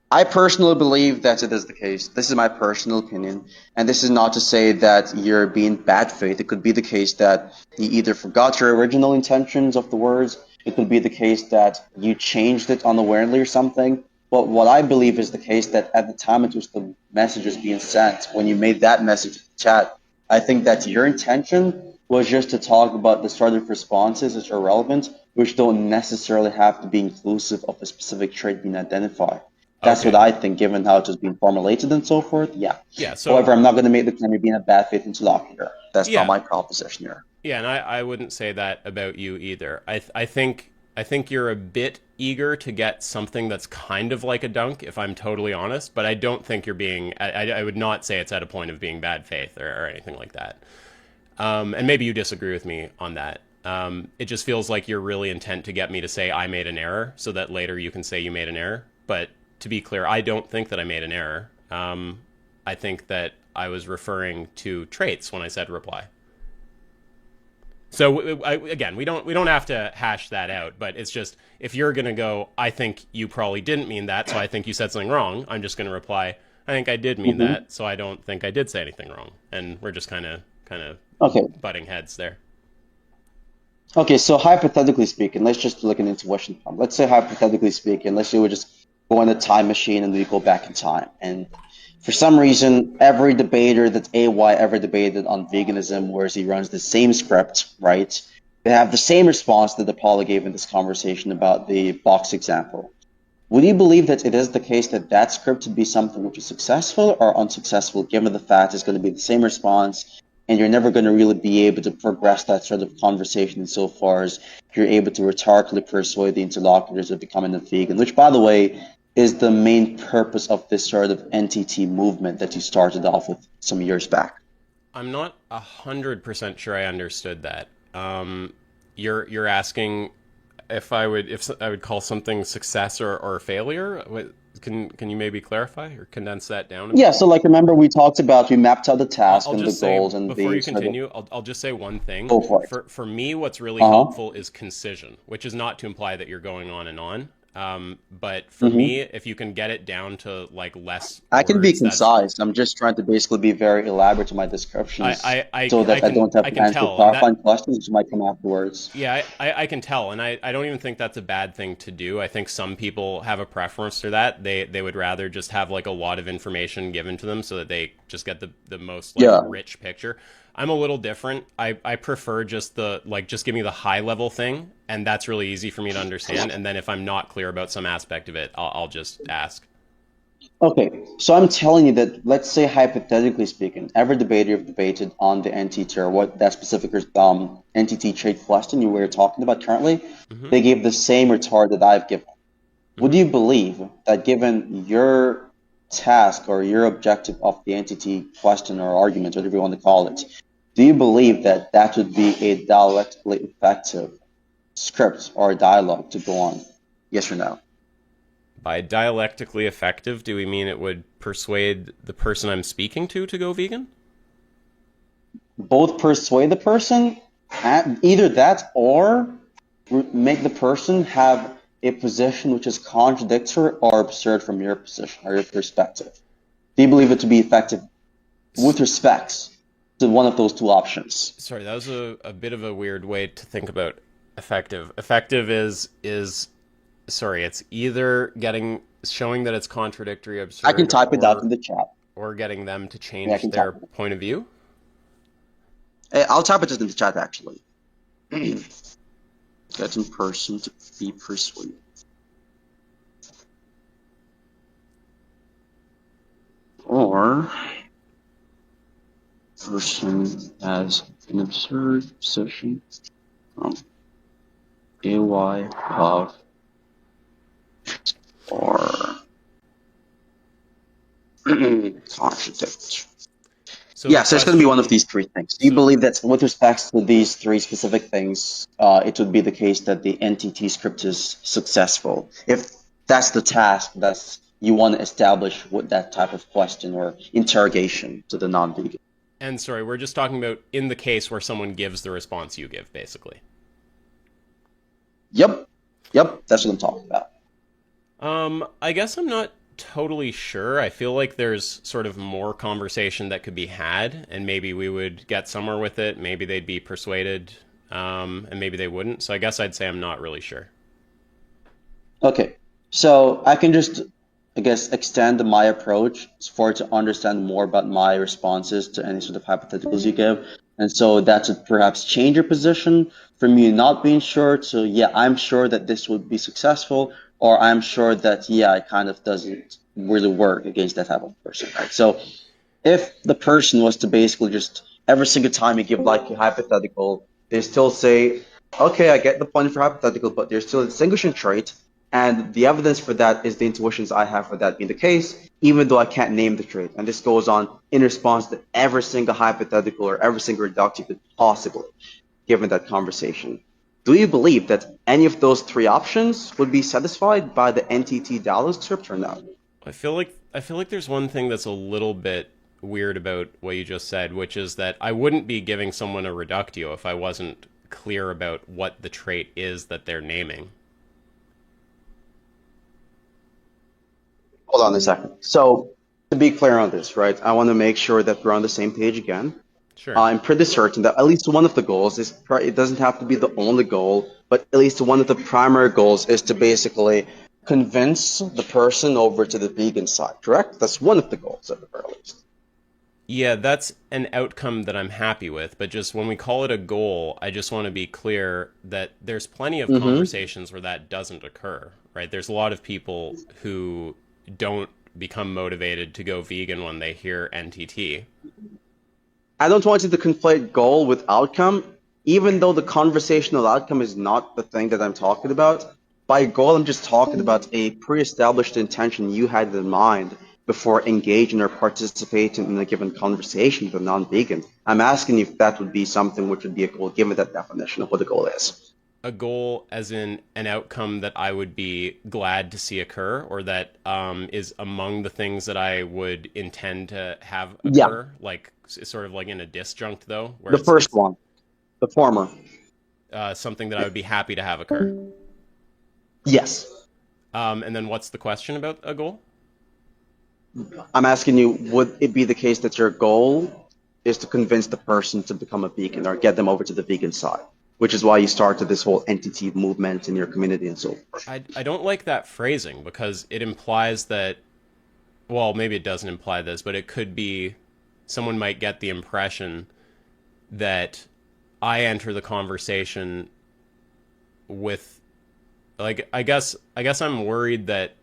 I personally believe that it is the case. This is my personal opinion, and this is not to say that you're being bad faith. It could be the case that you either forgot your original intentions of the words. It could be the case that you changed it unawarely or something. But what I believe is the case that at the time it was the message was being sent, when you made that message to the chat, I think that your intention was just to talk about the sort of responses which are relevant, which don't necessarily have to be inclusive of a specific trait being identified. That's what Okay. I think, given how it has been formulated and so forth. Yeah. Yeah. So However, I'm not going to make the claim you're being a bad faith interlocutor. That's not yeah, my proposition here. yeah, and I wouldn't say that about you either. I think you're a bit eager to get something that's kind of like a dunk, if I'm totally honest. But I don't think you're being. I would not say it's at a point of being bad faith or anything like that. And maybe you disagree with me on that. It just feels like you're really intent to get me to say I made an error, so that later you can say you made an error. But to be clear, I don't think that I made an error. I think that I was referring to traits when I said reply. So again, we don't have to hash that out, but it's just if you're gonna go, I think you probably didn't mean that, so I think you said something wrong. I'm just gonna reply, I think I did mean Hmm. that, so I don't think I did say anything wrong, and we're just kind of Okay. butting heads there. Okay, so hypothetically speaking, let's just look at an intuition problem. Let's say hypothetically speaking, let's say we just go in a time machine and we go back in time. And for some reason, every debater that AY ever debated on veganism, whereas he runs the same script, right? They have the same response that Apollo gave in this conversation about the box example. Would you believe that it is the case that that script would be something which is successful or unsuccessful, given the fact it's going to be the same response, and you're never going to really be able to progress that sort of conversation insofar as you're able to rhetorically persuade the interlocutors of becoming a vegan, which, by the way, is the main purpose of this sort of NTT movement that you started off with some years back? I'm not 100% sure I understood that. You're asking if I would call something success or failure. Can you maybe clarify or condense that down a Yeah, bit? so like remember we talked about we mapped out the task I'll and the just say goals and before the you sort of continue, I'll just say one thing. go for it. For me, what's really Uh-huh. helpful is concision, which is not to imply that you're going on and on. But for Hmm. me, if you can get it down to like less I can be words, that's concise. I'm just trying to basically be very elaborate in my descriptions so I that I don't have I to can answer tell, and that clarifying questions which might come afterwards. yeah, I can tell, and I don't even think that's a bad thing to do. I think some people have a preference for that. They would rather just have like a lot of information given to them so that they just get the most like Yeah. rich picture. I'm a little different. I prefer just the like just give me the high level thing, and that's really easy for me to understand. And then if I'm not clear about some aspect of it, I'll just ask. Okay, so I'm telling you that, let's say hypothetically speaking, every debater you've debated on the NTT or what that specific NTT trait question you were talking about currently, Hmm. they gave the same retort that I've given. Would Hmm. you believe that given your task or your objective of the entity question or argument, whatever you want to call it, do you believe that that would be a dialectically effective script or dialogue to go on? Yes or no? By dialectically effective, do we mean it would persuade the person I'm speaking to go vegan? Both persuade the person, and either that or make the person have a position which is contradictory or absurd from your position or your perspective. Do you believe it to be effective with respect to one of those two options? Sorry, that was a bit of a weird way to think about effective. Effective is sorry, it's either getting showing that it's contradictory, I can absurd, type it out in the chat. or getting them to Yeah, I change can type their it. point of view. I'll type it just in the chat actually. Get in person to be persuaded. Or person has an absurd position from AY of or contradict. So the Yeah, so it's going to be one of question, these three things. Do you so believe that with respect to these three specific things, it would be the case that the NTT script is successful? If that's the task that's you want to establish with that type of question or interrogation to the non-vegan. and sorry, we're just talking about in the case where someone gives the response you give, basically. Yep, yep, that's what I'm talking about. I guess I'm not totally sure. I feel like there's sort of more conversation that could be had, and maybe we would get somewhere with it. Maybe they'd be persuaded, and maybe they wouldn't. So I guess I'd say I'm not really sure. Okay, so I can just, I guess, extend my approach for to understand more about my responses to any sort of hypotheticals you give. And so that would perhaps change your position from you not being sure to, yeah, I'm sure that this would be successful, or I'm sure that, yeah, it kind of doesn't really work against that type of person, right? So if the person was to basically just every single time you give like a hypothetical, they still say, okay, I get the point for hypothetical, but there's still a distinguishing trait, and the evidence for that is the intuitions I have for that being the case, even though I can't name the trait. And this goes on in response to every single hypothetical or every single reduction you could possibly given that conversation. Do you believe that any of those three options would be satisfied by the NTT Dallas script or not? I feel like there's one thing that's a little bit weird about what you just said, which is that I wouldn't be giving someone a reductio if I wasn't clear about what the trait is that they're naming. Hold on a second. So, to be clear on this, right, I want to make sure that we're on the same page again. Sure. I'm pretty certain that at least one of the goals is, it doesn't have to be the only goal, but at least one of the primary goals is to basically convince the person over to the vegan side, correct? That's one of the goals at the very least. Yeah, that's an outcome that I'm happy with, but just when we call it a goal, I just want to be clear that there's plenty of Mm-hmm. conversations where that doesn't occur, right? There's a lot of people who don't become motivated to go vegan when they hear NTT. I don't want you to conflate goal with outcome, even though the conversational outcome is not the thing that I'm talking about. By goal, I'm just talking about a pre-established intention you had in mind before engaging or participating in a given conversation with a non-vegan. I'm asking you if that would be something which would be a goal, given that definition of what the goal is. A goal as in an outcome that I would be glad to see occur, or that is among the things that I would intend to have Yeah, occur, like sort of like in a disjunct though, where the first it's one, the former. something that I would be happy to have occur. Yes. And then what's the question about a goal? I'm asking you, would it be the case that your goal is to convince the person to become a vegan or get them over to the vegan side, which is why you started this whole entity movement in your community and so forth? I don't like that phrasing because it implies that, well, maybe it doesn't imply this, but it could be someone might get the impression that I enter the conversation with, like, I guess I'm worried that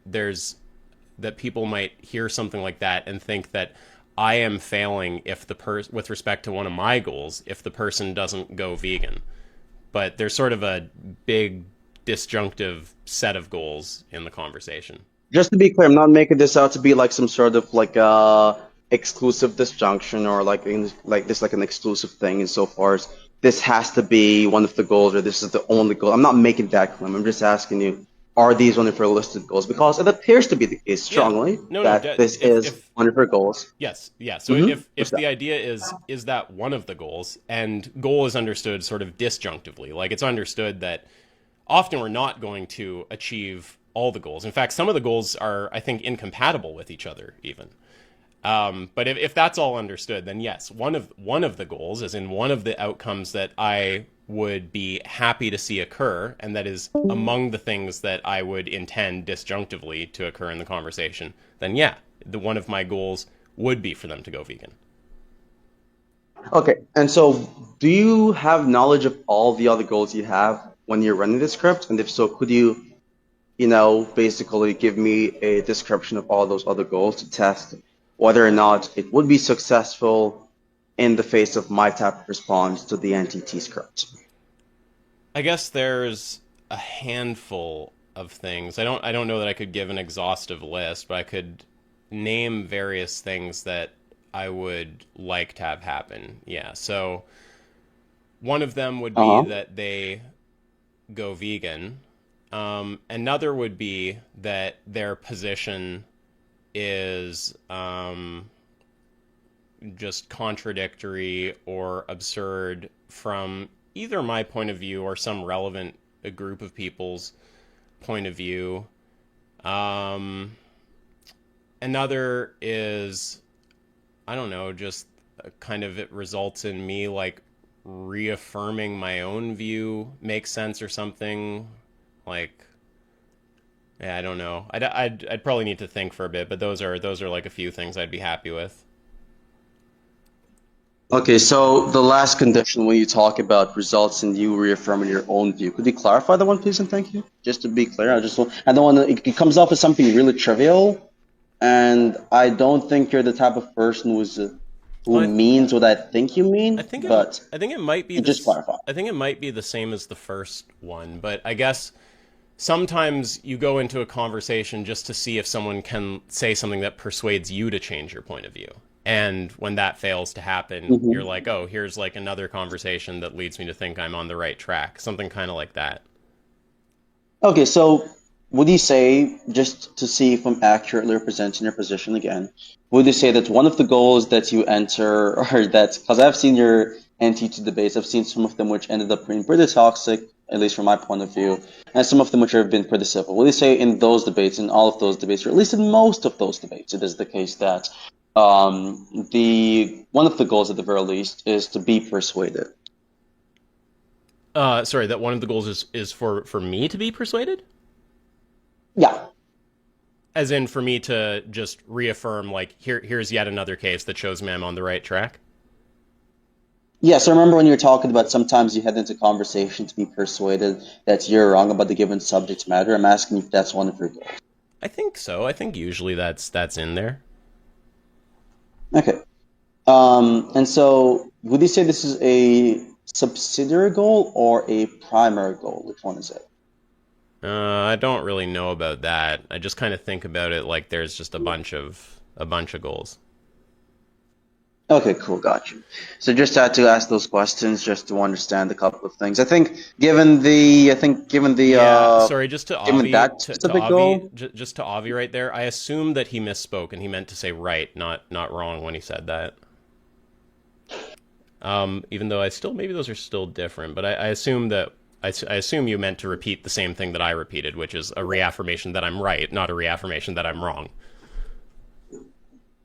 people might hear something like that and think that I am failing if with respect to one of my goals if the person doesn't go vegan. But there's sort of a big disjunctive set of goals in the conversation. Just to be clear, I'm not making this out to be like some sort of like exclusive disjunction or like like this like an exclusive thing insofar as this has to be one of the goals or this is the only goal. I'm not making that claim. I'm just asking you, are these one of your listed goals? Because it appears to be the case Yeah. strongly No, no. that this is If one of your goals. yes, yeah. So Mm-hmm. if What's that? the idea is that one of the goals, and goal is understood sort of disjunctively, like it's understood that often we're not going to achieve all the goals. In fact, some of the goals are, I think, incompatible with each other, even. But if that's all understood, then yes, one of the goals, as in one of the outcomes that I would be happy to see occur, and that is among the things that I would intend disjunctively to occur in the conversation, then yeah, the one of my goals would be for them to go vegan. Okay, and so do you have knowledge of all the other goals you have when you're running the script? And if so, could you, basically give me a description of all those other goals to test whether or not it would be successful in the face of my type of response to the NTT script? I guess there's a handful of things. I don't know that I could give an exhaustive list, but I could name various things that I would like to have happen. Yeah. So one of them would be Uh-huh. that they go vegan. Another would be that their position is just contradictory or absurd from either my point of view or some relevant group of people's point of view. Um, Another is, I don't know, just kind of it results in me like reaffirming my own view makes sense or something. Like, yeah, I don't know. I'd probably need to think for a bit, but those are like a few things I'd be happy with. Okay, so the last condition when you talk about results and you reaffirming your own view, could you clarify that one, please, and thank you? Just to be clear, I don't want to. It comes off as something really trivial, and I don't think you're the type of person who Well, means what I think you mean. But I think it might be you just this. clarify. I think it might be the same as the first one, but I guess sometimes you go into a conversation just to see if someone can say something that persuades you to change your point of view. And when that fails to happen, you're Hmm. like, oh, here's like another conversation that leads me to think I'm on the right track. Something kind of like that. Okay, so would you say, just to see if I'm accurately representing your position again, would you say that one of the goals that you enter, or that, because I've seen your NT2 debates, I've seen some of them which ended up being pretty toxic, at least from my point of view, and some of them which have been pretty civil. Would you say in those debates, in all of those debates, or at least in most of those debates, it is the case that the one of the goals at the very least is to be persuaded? Sorry, that one of the goals is for me to be persuaded, Yeah. as in for me to just reaffirm like here's yet another case that shows me I'm on the right track. Yeah, so remember when you were talking about sometimes you head into conversation to be persuaded that you're wrong about the given subject matter. I'm asking if that's one of your goals. I think so. I think usually that's in there. Okay. And so would you say this is a subsidiary goal or a primary goal? Which one is it? I don't really know about that. I just kind of think about it like there's just a bunch of goals. Okay, cool, got you. So just had to ask those questions just to understand a couple of things. Yeah, sorry, just to given Avi, that to specific Avi, goal. just to Avi right there. I assume that he misspoke and he meant to say right, not wrong when he said that. Even though I still maybe those are still different, but I assume that I assume you meant to repeat the same thing that I repeated, which is a reaffirmation that I'm right, not a reaffirmation that I'm wrong.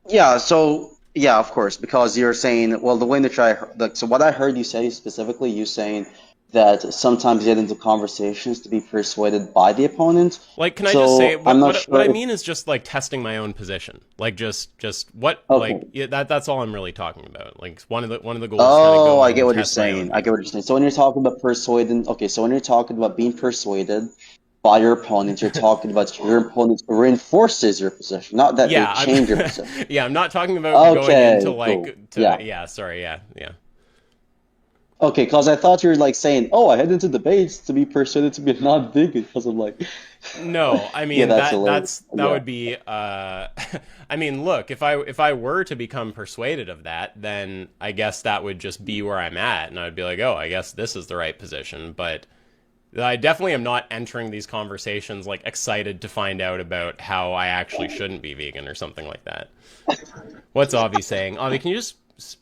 Yeah, so yeah, of course, because you're saying, well, the way in which like, so what I heard you say specifically, you saying that sometimes you get into conversations to be persuaded by the opponent. Like, can I just say So I'm not what sure I if, mean is just like testing my own position. Like just what like okay. yeah, that's all I'm really talking about. Like one of the goals is kind of Oh, go I in get and what you're test my own saying. I get view. what you're saying. So when you're talking about persuading, okay, so when you're talking about being persuaded by your opponent, you're talking about your opponent reinforces your position, not that they Yeah, change your position. yeah, I'm not talking about going into Okay, cool. like to Yeah. yeah, sorry, yeah, yeah. Okay, because I thought you were like saying, "Oh, I head into debates to be persuaded to be a non-bigot." Because I'm like, No, I yeah, mean that's hilarious. that Yeah. would be I mean, look, if I were to become persuaded of that, then I guess that would just be where I'm at and I'd be like, "Oh, I guess this is the right position." But I definitely am not entering these conversations like excited to find out about how I actually shouldn't be vegan or something like that. What's Avi saying? Avi, can you just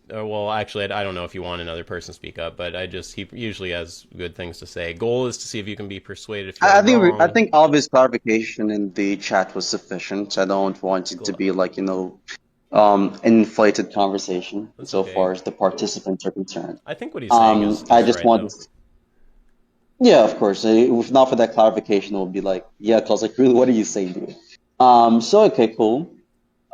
well, actually, I don't know if you want another person to speak up, but he usually has good things to say. Goal is to see if you can be persuaded if you are I wrong. think Alvis' clarification in the chat was sufficient. I don't want it to Gl- be like, inflated conversation That's so okay. far as the participants are concerned. I think what he's saying I is just right want, though. yeah, of course. If not for that clarification, it would be like, yeah, cause like, really, what are you saying, dude? So okay, cool.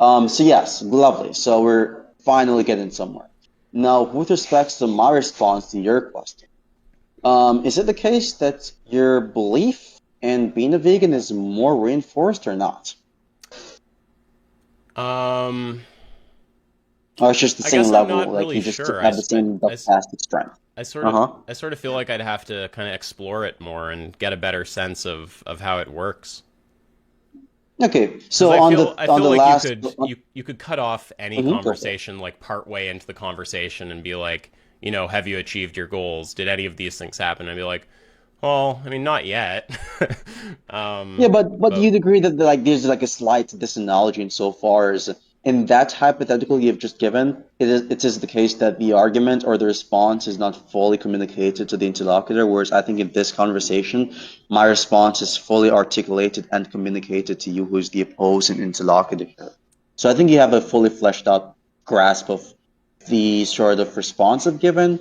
So yes, lovely. So we're finally getting somewhere. Now, with respects to my response to your question, is it the case that your belief in being a vegan is more reinforced or not? Um, Or it's just the I same guess I'm level, not like really you just sure. have the same stochastic strength? I sort of Uh-huh. I sort of feel like I'd have to kind of explore it more and get a better sense of how it works. Okay, Because so I on feel the like last, you could cut off any go for it. conversation like part way into the conversation and be like, have you achieved your goals? Did any of these things happen? I'd be like, well, I mean, not yet. Yeah, um, but but you'd agree that like there's like a slight disanalogy insofar as in that hypothetical you've just given, it is the case that the argument or the response is not fully communicated to the interlocutor, whereas I think in this conversation, my response is fully articulated and communicated to you, who's the opposing interlocutor here. So I think you have a fully fleshed out grasp of the sort of response I've given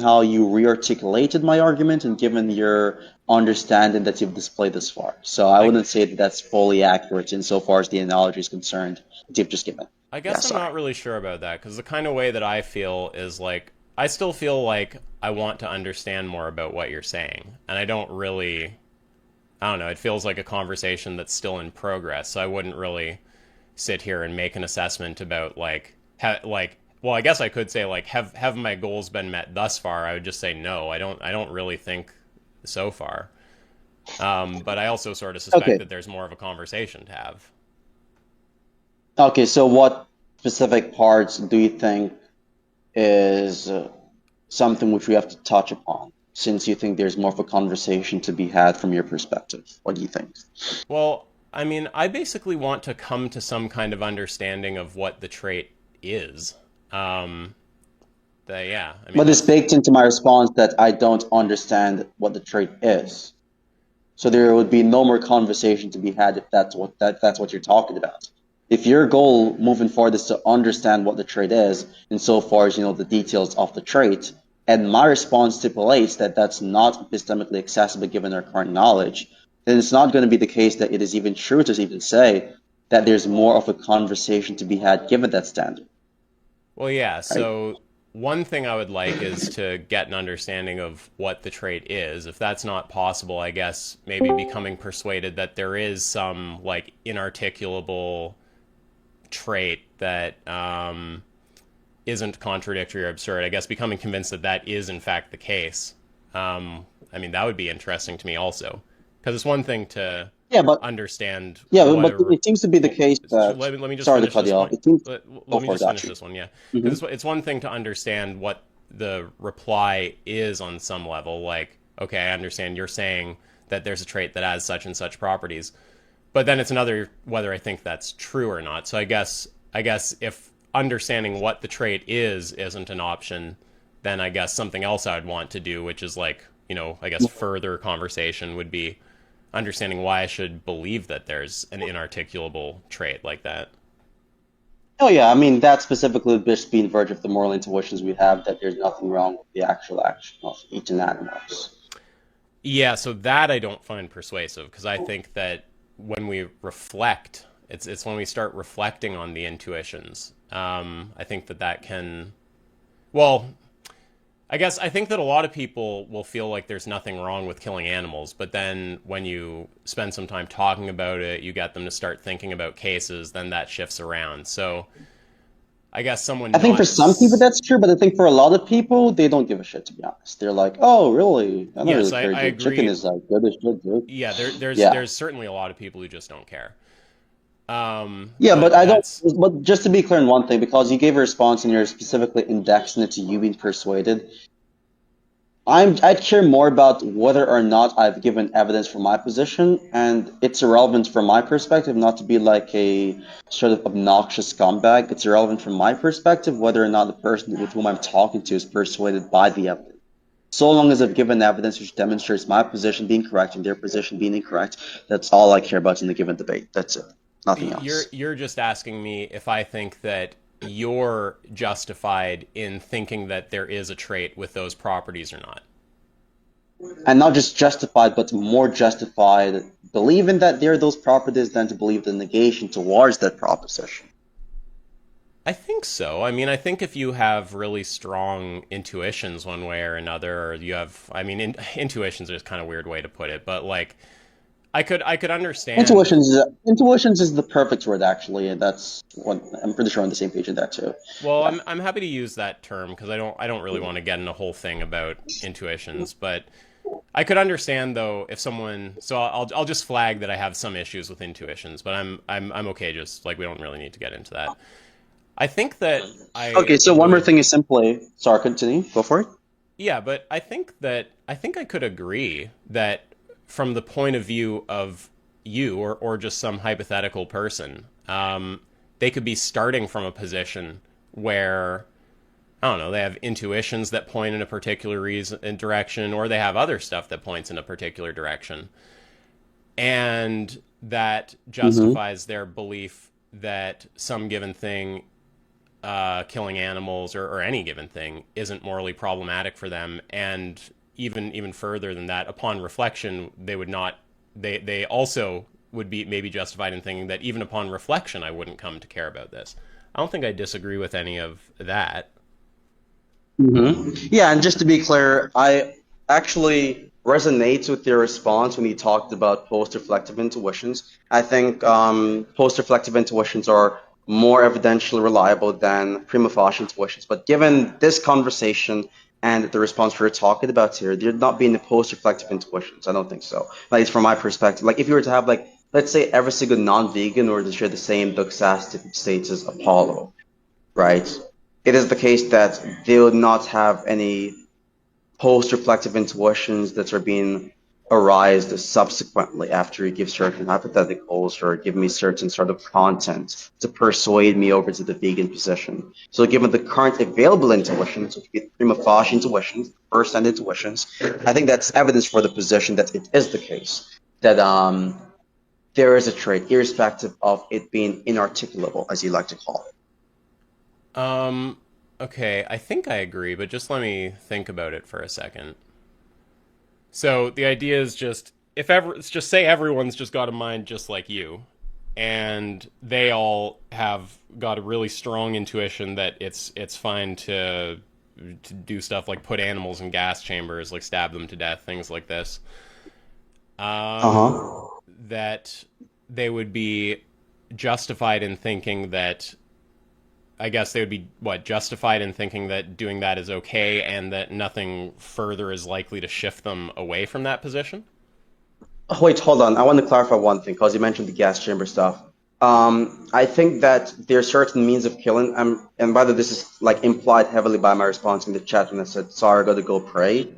how you re-articulated my argument, and given your understanding that you've displayed this far. So I I wouldn't say that that's fully accurate insofar as the analogy is concerned that you've just given. I Yeah, guess I'm sorry. not really sure about that because the kind of way that I feel is like I still feel like I want to understand more about what you're saying, and I don't really. I don't know. It feels like a conversation that's still in progress, so I wouldn't really sit here and make an assessment about well, I guess I could say like have my goals been met thus far? I would just say no. I don't really think so far. But I also sort of suspect Okay. that there's more of a conversation to have. Okay, so what specific parts do you think is something which we have to touch upon, since you think there's more of a conversation to be had from your perspective? What do you think? Well, I mean, I basically want to come to some kind of understanding of what the trait is. Um, yeah, I mean But it's that's baked into my response that I don't understand what the trait is. So there would be no more conversation to be had if that's what you're talking about. If your goal moving forward is to understand what the trait is, insofar as you know the details of the trait, and my response stipulates that that's not epistemically accessible given our current knowledge, then it's not going to be the case that it is even true to even say that there's more of a conversation to be had given that standard, well, yeah. right? So one thing I would like is to get an understanding of what the trait is. If that's not possible, I guess maybe becoming persuaded that there is some like inarticulable trait that isn't contradictory or absurd. I guess becoming convinced that that is in fact the case. I mean, that would be interesting to me also, because it's one thing to Yeah, but understand yeah, what but a. it seems to be the case that. Let me just Sorry to finish cut this you off. point. It seems. Let Go me for it, just got finish you. this one, yeah. Hmm. Because it's one thing to understand what the reply is on some level. Like, okay, I understand you're saying that there's a trait that has such and such properties, but then it's another whether I think that's true or not. So I guess if understanding what the trait is isn't an option, then I guess something else I'd want to do, which is like, I guess further conversation would be understanding why I should believe that there's an inarticulable trait like that. Oh yeah, I mean that specifically would just be in verge of the moral intuitions we have that there's nothing wrong with the actual action of each and animals. Yeah, so that I don't find persuasive because I think that when we reflect, it's when we start reflecting on the intuitions. I think that that can, well, I think that a lot of people will feel like there's nothing wrong with killing animals, but then when you spend some time talking about it, you get them to start thinking about cases, then that shifts around. So I guess I someone think for not. some people that's true, but I think for a lot of people they don't give a shit to be honest. They're like, oh really? I don't Yes, really I, care, I dude. Chicken agree. is like good as good, dude. Yeah, Yeah. there's certainly a lot of people who just don't care. Yeah, but But I don't. that's But just to be clear on one thing, because you gave a response and you're specifically indexing it to you being persuaded, I'd care more about whether or not I've given evidence for my position, and it's irrelevant from my perspective, not to be like a sort of obnoxious scumbag. It's irrelevant from my perspective whether or not the person with whom I'm talking to is persuaded by the evidence. So long as I've given evidence which demonstrates my position being correct and their position being incorrect, that's all I care about in the given debate. That's it. Nothing else. you're just asking me if I think that you're justified in thinking that there is a trait with those properties or not. And not just justified, but more justified believing that there are those properties than to believe the negation towards that proposition. I think so. I mean, I think if you have really strong intuitions one way or another, or you have, I mean, intuitions is kind of a weird way to put it, but like, I could understand. Intuitions is the perfect word actually, and that's what I'm pretty sure on the same page in that too. Well, Yeah. I'm happy to use that term because I don't really want to get in a whole thing about intuitions, but I could understand though if someone. So I'll just flag that I have some issues with intuitions, but I'm okay. Just like we don't really need to get into that. I think that I Okay, so one more would. thing is simply sorry, continue. Go for it. Yeah, but I think I could agree that from the point of view of you or just some hypothetical person, they could be starting from a position where I don't know, they have intuitions that point in a particular reason in direction, or they have other stuff that points in a particular direction, and that Mm-hmm. justifies their belief that some given thing, killing animals or any given thing, isn't morally problematic for them, and even further than that, upon reflection, they would not. They also would be maybe justified in thinking that even upon reflection, I wouldn't come to care about this. I don't think I disagree with any of that. Yeah, and just to be clear, I actually resonate with your response when you talked about post-reflective intuitions. I think post-reflective intuitions are more evidentially reliable than prima facie intuitions. But given this conversation and the response we're talking about here, there not being the post-reflective intuitions. I don't think so. Like from my perspective, like if you were to have like, let's say every single non-vegan or to share the same doxastic states as Apollo, right? It is the case that they would not have any post-reflective intuitions that are being arised subsequently after you give certain hypotheticals or give me certain sort of content to persuade me over to the vegan position. So given the current available intuitions, which be prima facie intuitions, first-hand intuitions, I think that's evidence for the position that it is the case that there is a trait, irrespective of it being inarticulable, as you like to call it. Um, okay, I think I agree, but just let me think about it for a second. So the idea is just if ever it's just say everyone's just got a mind just like you, and they all have got a really strong intuition that it's fine to do stuff like put animals in gas chambers, like stab them to death, things like this. Um, Uh-huh. that they would be justified in thinking that I guess they would be what justified in thinking that doing that is okay and that nothing further is likely to shift them away from that position. Oh, wait, hold on. I want to clarify one thing because you mentioned the gas chamber stuff. I think that there are certain means of killing. And by the way, this is like implied heavily by my response in the chat when I said, sorry, I gotta go pray.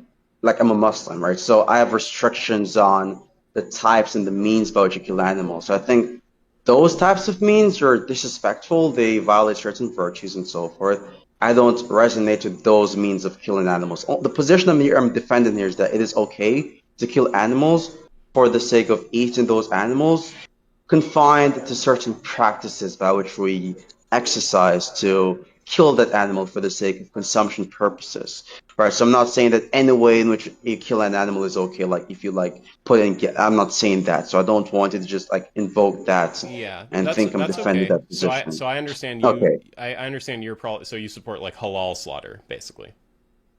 Like I'm a Muslim, right? So I have restrictions on the types and the means by which you kill animals. So I think those types of means are disrespectful. They violate certain virtues and so forth. I don't resonate with those means of killing animals. The position I'm defending here is that it is okay to kill animals for the sake of eating those animals, confined to certain practices by which we exercise to kill that animal for the sake of consumption purposes. Right. So I'm not saying that any way in which you kill an animal is okay. Like if you like put in, I'm not saying that. So I don't want you to just like invoke that Yeah, and that's think I'm that's defending okay. that position. So I understand you. Okay. I understand your pro. So you support like halal slaughter, basically.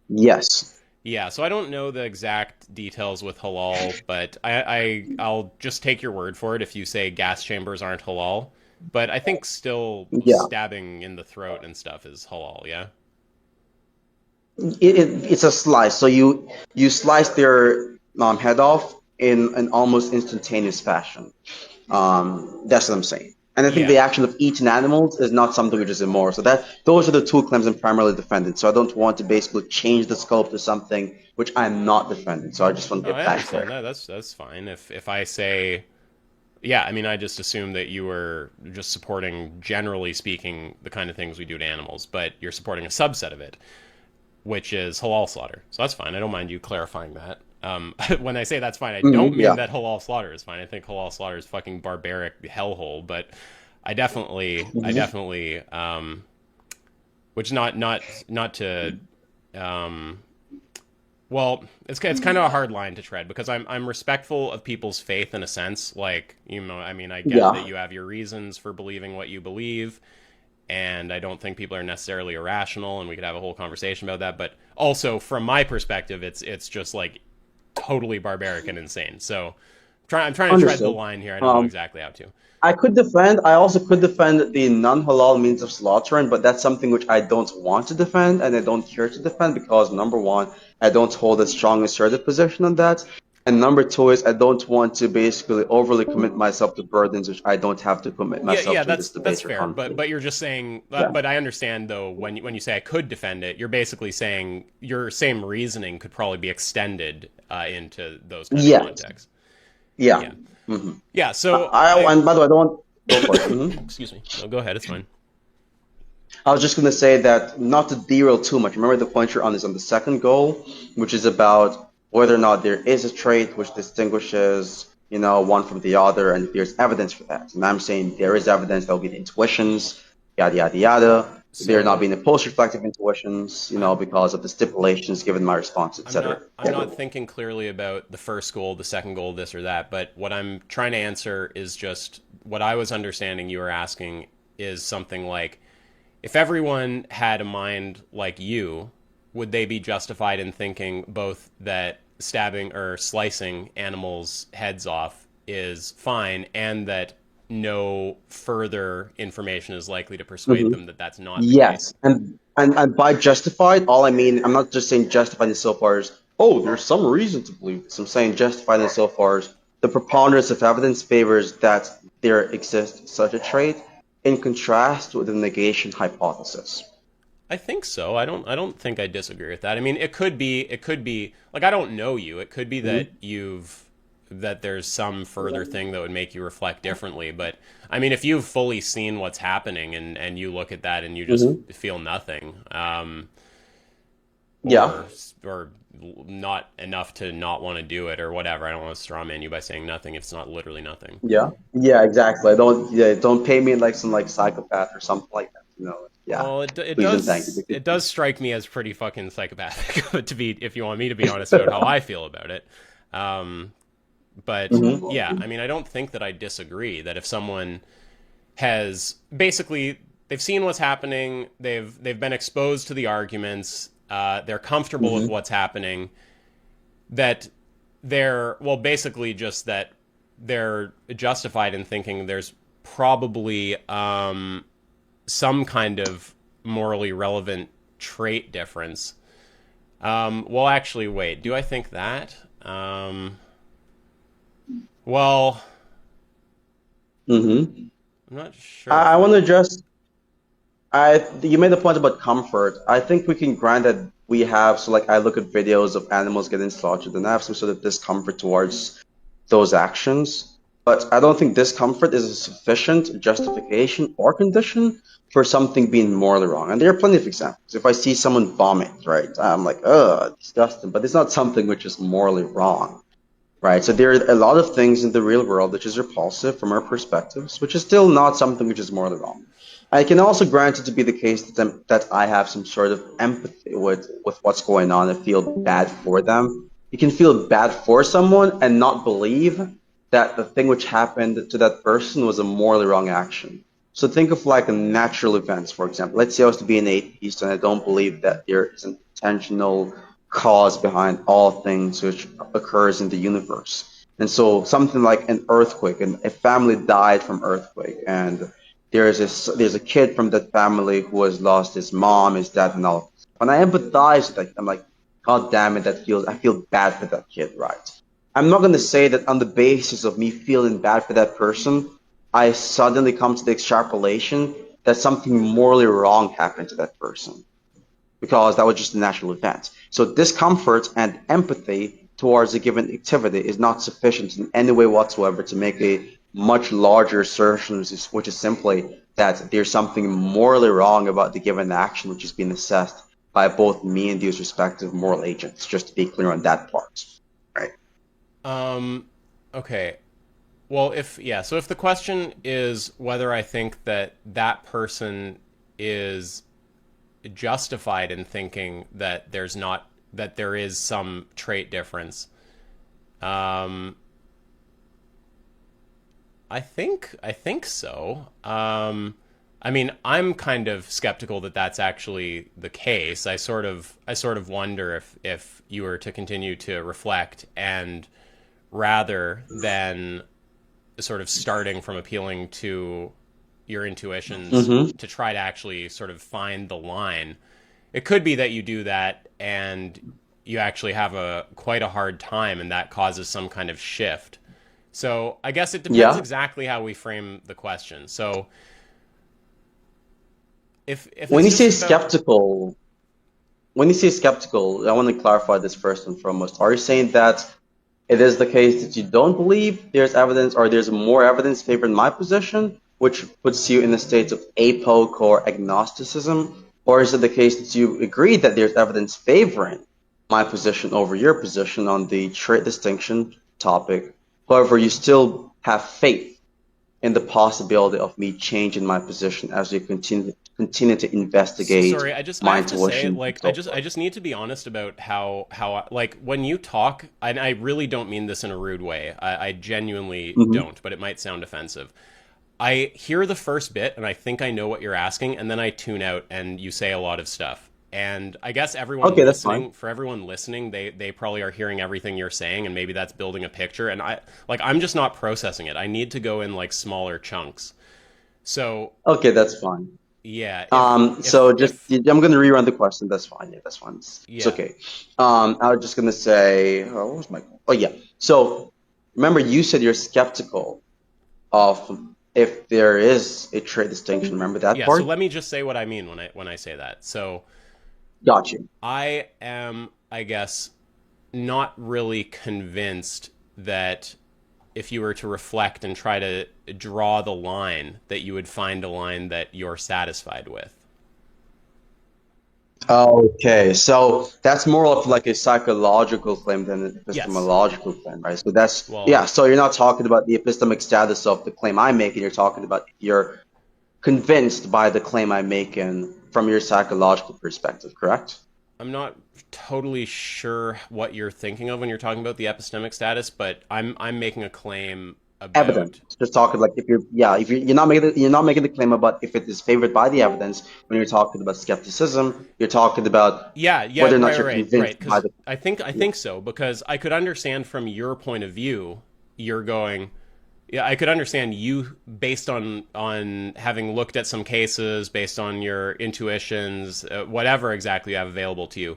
Yes. Yeah. So I don't know the exact details with halal, but I'll just take your word for it if you say gas chambers aren't halal. But I think still Yeah. stabbing in the throat and stuff is halal. Yeah. It's a slice. So you slice their head off in an almost instantaneous fashion. That's what I'm saying. And I think Yeah. the action of eating animals is not something which is immoral. So that those are the two claims I'm primarily defending. So I don't want to basically change the scope to something which I'm not defending. So I just want No, to get I that understand clear. that. That's fine. If I say yeah, I mean, I just assumed that you were just supporting, generally speaking, the kind of things we do to animals, but you're supporting a subset of it, which is halal slaughter. So that's fine. I don't mind you clarifying that. When I say that's fine, I don't mean Yeah. that halal slaughter is fine. I think halal slaughter is fucking barbaric hellhole, but I definitely, which not to, um, well, it's kind of a hard line to tread because I'm respectful of people's faith in a sense. Like, I mean, I get that Yeah. you have your reasons for believing what you believe, and I don't think people are necessarily irrational, and we could have a whole conversation about that. But also, from my perspective, it's just like totally barbaric and insane. So, I'm trying to tread the Understood. line here. I don't know Um, exactly how to. I also could defend the non-halal means of slaughtering, but that's something which I don't want to defend and I don't care to defend because number one, I don't hold a strong assertive position on that. And number two is I don't want to basically overly commit myself to burdens which I don't have to commit Yeah, myself yeah, to in this that's debate or fair. But conflict. you're just saying. Yeah. But I understand though when you say I could defend it, you're basically saying your same reasoning could probably be extended into those kind of Yes. contexts. Yeah. Yeah, hmm yeah. So and by the way, I don't want go for it. excuse me. No, go ahead. It's fine. I was just going to say that not to derail too much. Remember the point you're on is on the second goal, which is about whether or not there is a trait which distinguishes, one from the other, and if there's evidence for that. And I'm saying there is evidence. There'll be the intuitions, yada yada yada. There are not So being the post-reflective intuitions, I'm because of the stipulations given my response, etc. I'm not thinking clearly about the first goal, the second goal, this or that. But what I'm trying to answer is just what I was understanding you were asking is something like if everyone had a mind like you, would they be justified in thinking both that stabbing or slicing animals' heads off is fine, and that no further information is likely to persuade Hmm. them that that's not the case? Yes, and by justified, all I mean, I'm not just saying justified in so far as, oh, there's some reason to believe this. I'm saying justified in so far as the preponderance of evidence favors that there exists such a trait, in contrast with the negation hypothesis. I think so. I don't think I disagree with that. I mean, it could be like, I don't know you. It could be that Hmm. that there's some further thing that would make you reflect differently, but I mean, if you've fully seen what's happening and you look at that and you just Hmm. feel nothing, Yeah. or not enough to not want to do it or whatever. I don't want to straw man you by saying nothing if it's not literally nothing. Yeah. Yeah, exactly. Don't pay me like some like psychopath or something like that. Yeah. Well, it Please and thank does you. it does strike me as pretty fucking psychopathic to be, if you want me to be honest about how I feel about it. Um, but Hmm. yeah, I mean, I don't think that I disagree that if someone has basically, they've seen what's happening, they've been exposed to the arguments, they're comfortable with Hmm. what's happening, that they're, well, basically just that they're justified in thinking there's probably some kind of morally relevant trait difference. Well, actually, wait. Do I think that? Well, Hmm. I'm not sure I if want I. to address. You made a point about comfort. I think we can grant that we have. So, like, I look at videos of animals getting slaughtered, and I have some sort of discomfort towards those actions. But I don't think discomfort is a sufficient justification or condition for something being morally wrong. And there are plenty of examples. If I see someone vomit, right, I'm like, ugh, disgusting. But it's not something which is morally wrong, right? So there are a lot of things in the real world which is repulsive from our perspectives, which is still not something which is morally wrong. I can also grant it to be the case that I have some sort of empathy with what's going on and feel bad for them. You can feel bad for someone and not believe that the thing which happened to that person was a morally wrong action. So think of like a natural events, for example. Let's say I was to be an atheist and I don't believe that there is an intentional cause behind all things which occurs in the universe. And so something like an earthquake, and a family died from earthquake, and there's a kid from that family who has lost his mom, his dad, and all. When I empathize with that, I'm like, God damn it, I feel bad for that kid, right? I'm not gonna say that on the basis of me feeling bad for that person, I suddenly come to the extrapolation that something morally wrong happened to that person because that was just a natural event. So discomfort and empathy towards a given activity is not sufficient in any way whatsoever to make a much larger assertion, which is simply that there's something morally wrong about the given action which is being assessed by both me and these respective moral agents, just to be clear on that part. Right. Um, okay. Well, if yeah, so if the question is whether I think that that person is justified in thinking that there is some trait difference, um, I think so. I mean, I'm kind of skeptical that that's actually the case. I sort of wonder if you were to continue to reflect, and rather than sort of starting from appealing to your intuitions Mm-hmm. to try to actually sort of find the line, it could be that you do that and you actually have a quite a hard time, and that causes some kind of shift. So I guess it depends Yeah. exactly how we frame the question. So if When it's you say just about, skeptical, when you say skeptical, I want to clarify this first and foremost. Are you saying that it is the case that you don't believe there's evidence or there's more evidence favoring my position, which puts you in a state of apoc or agnosticism? Or is it the case that you agree that there's evidence favoring my position over your position on the trait distinction topic? However, you still have faith in the possibility of me changing my position as we continue to investigate sorry, I my have to say, intuition and like, so I forth. just need to be honest about like, when you talk, and I really don't mean this in a rude way. I genuinely Hmm. don't, but it might sound offensive. I hear the first bit and I think I know what you're asking, and then I tune out and you say a lot of stuff. And I guess Okay, that's fine. for everyone listening, they probably are hearing everything you're saying, and maybe that's building a picture. And I'm just not processing it. I need to go in like smaller chunks. So Okay, that's fine. yeah, So just if I'm gonna rerun the question. That's fine. Yeah, that's fine. It's yeah, okay. I was just gonna say, oh, what was my? Oh yeah. So remember, you said you're skeptical of if there is a trade distinction. Remember that yeah. So part? let me just say what I mean when I say that. So Got you. I am, I guess, not really convinced that if you were to reflect and try to draw the line, that you would find a line that you're satisfied with. Okay, so that's more of like a psychological claim than an Yes. epistemological claim, right? So that's, Well, yeah, so you're not talking about the epistemic status of the claim I'm making, you're talking about if you're convinced by the claim I'm making from your psychological perspective, correct? I'm not totally sure what you're thinking of when you're talking about the epistemic status, but I'm making a claim Evidence. about Just talking like if you're, yeah, if you're not making the claim about if it is favored by the evidence. When you're talking about skepticism, you're talking about yeah, yeah, whether or not right, you're right. convinced by Because the, I yeah. think so because I could understand from your point of view, you're going. Yeah, I could understand you based on having looked at some cases, based on your intuitions, whatever exactly you have available to you,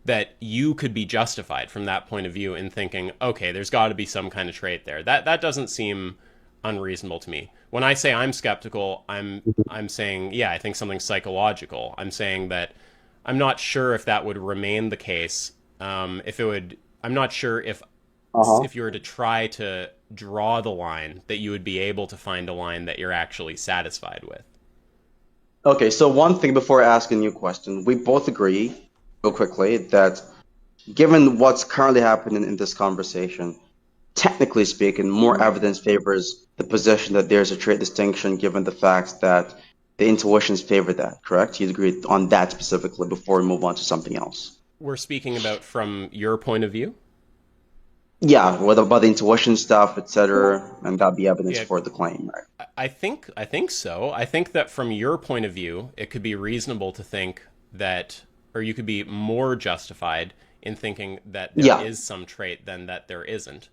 that you could be justified from that point of view in thinking, okay, there's got to be some kind of trait there. That doesn't seem unreasonable to me. When I say I'm skeptical, I'm saying, yeah, I think something's psychological. I'm saying that I'm not sure if that would remain the case. If it would, I'm not sure Uh-huh. if you were to try to draw the line that you would be able to find a line that you're actually satisfied with. Okay, so one thing before asking you a question, we both agree, real quickly, that given what's currently happening in this conversation, technically speaking, more evidence favors the position that there's a trait distinction given the fact that the intuitions favor that, correct? You'd agree on that specifically before we move on to something else. We're speaking about from your point of view. Yeah, what about the intuition stuff, etc., and that be evidence Yeah, for the claim, right? I think so. I think that from your point of view, it could be reasonable to think that, or you could be more justified in thinking that there Yeah. is some trait than that there isn't.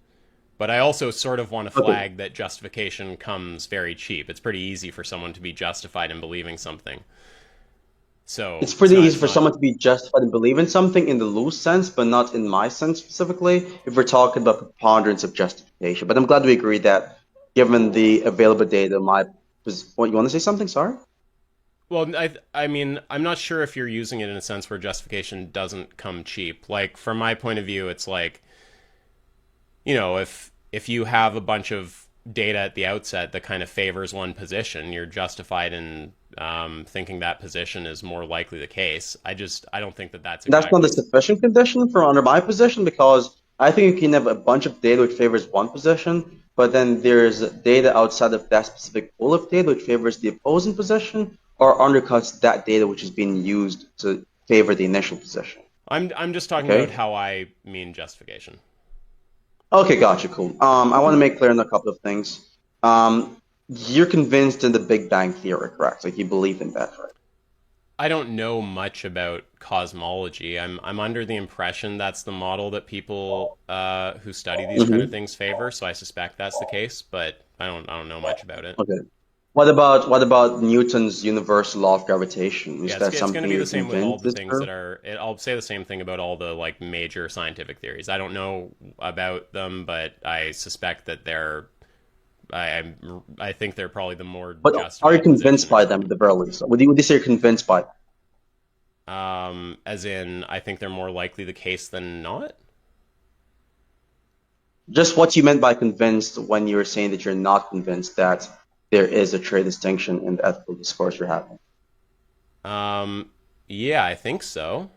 But I also sort of want to Okay. flag that justification comes very cheap. It's pretty easy for someone to be justified in believing something. So It's pretty easy it's for not. someone to be justified in believing something in the loose sense, but not in my sense specifically, if we're talking about preponderance of justification. But I'm glad we agree that given the available data, my what you want to say something? Sorry? Well, I mean, I'm not sure if you're using it in a sense where justification doesn't come cheap. Like from my point of view, it's like, you know, if you have a bunch of data at the outset that kind of favors one position, you're justified in thinking that position is more likely the case. I don't think that that's That's not a exactly. sufficient condition for under my position because I think you can have a bunch of data which favors one position, but then there's data outside of that specific pool of data which favors the opposing position or undercuts that data which is being used to favor the initial position. I'm just talking about Okay? how I mean justification. Okay, gotcha, cool. I want to make clear on a couple of things. You're convinced in the Big Bang Theory, correct? Like you believe in that, right? I don't know much about cosmology. I'm under the impression that's the model that people who study these kind of Mm-hmm. things favor. So I suspect that's the case, but I don't know much about it. Okay. What about Newton's universal law of gravitation? Is Yeah, that it's going to something be you're the same with all convinced the is things true? that are. I'll say the same thing about all the like major scientific theories. I don't know about them, but I suspect that they're. I think they're probably the more But are you justified convinced position or by them something. at the very least? Would you say you're convinced by them? As in, I think they're more likely the case than not. Just what you meant by convinced when you were saying that you're not convinced that there is a trade distinction in the ethical discourse you're having. Um, yeah, I think so.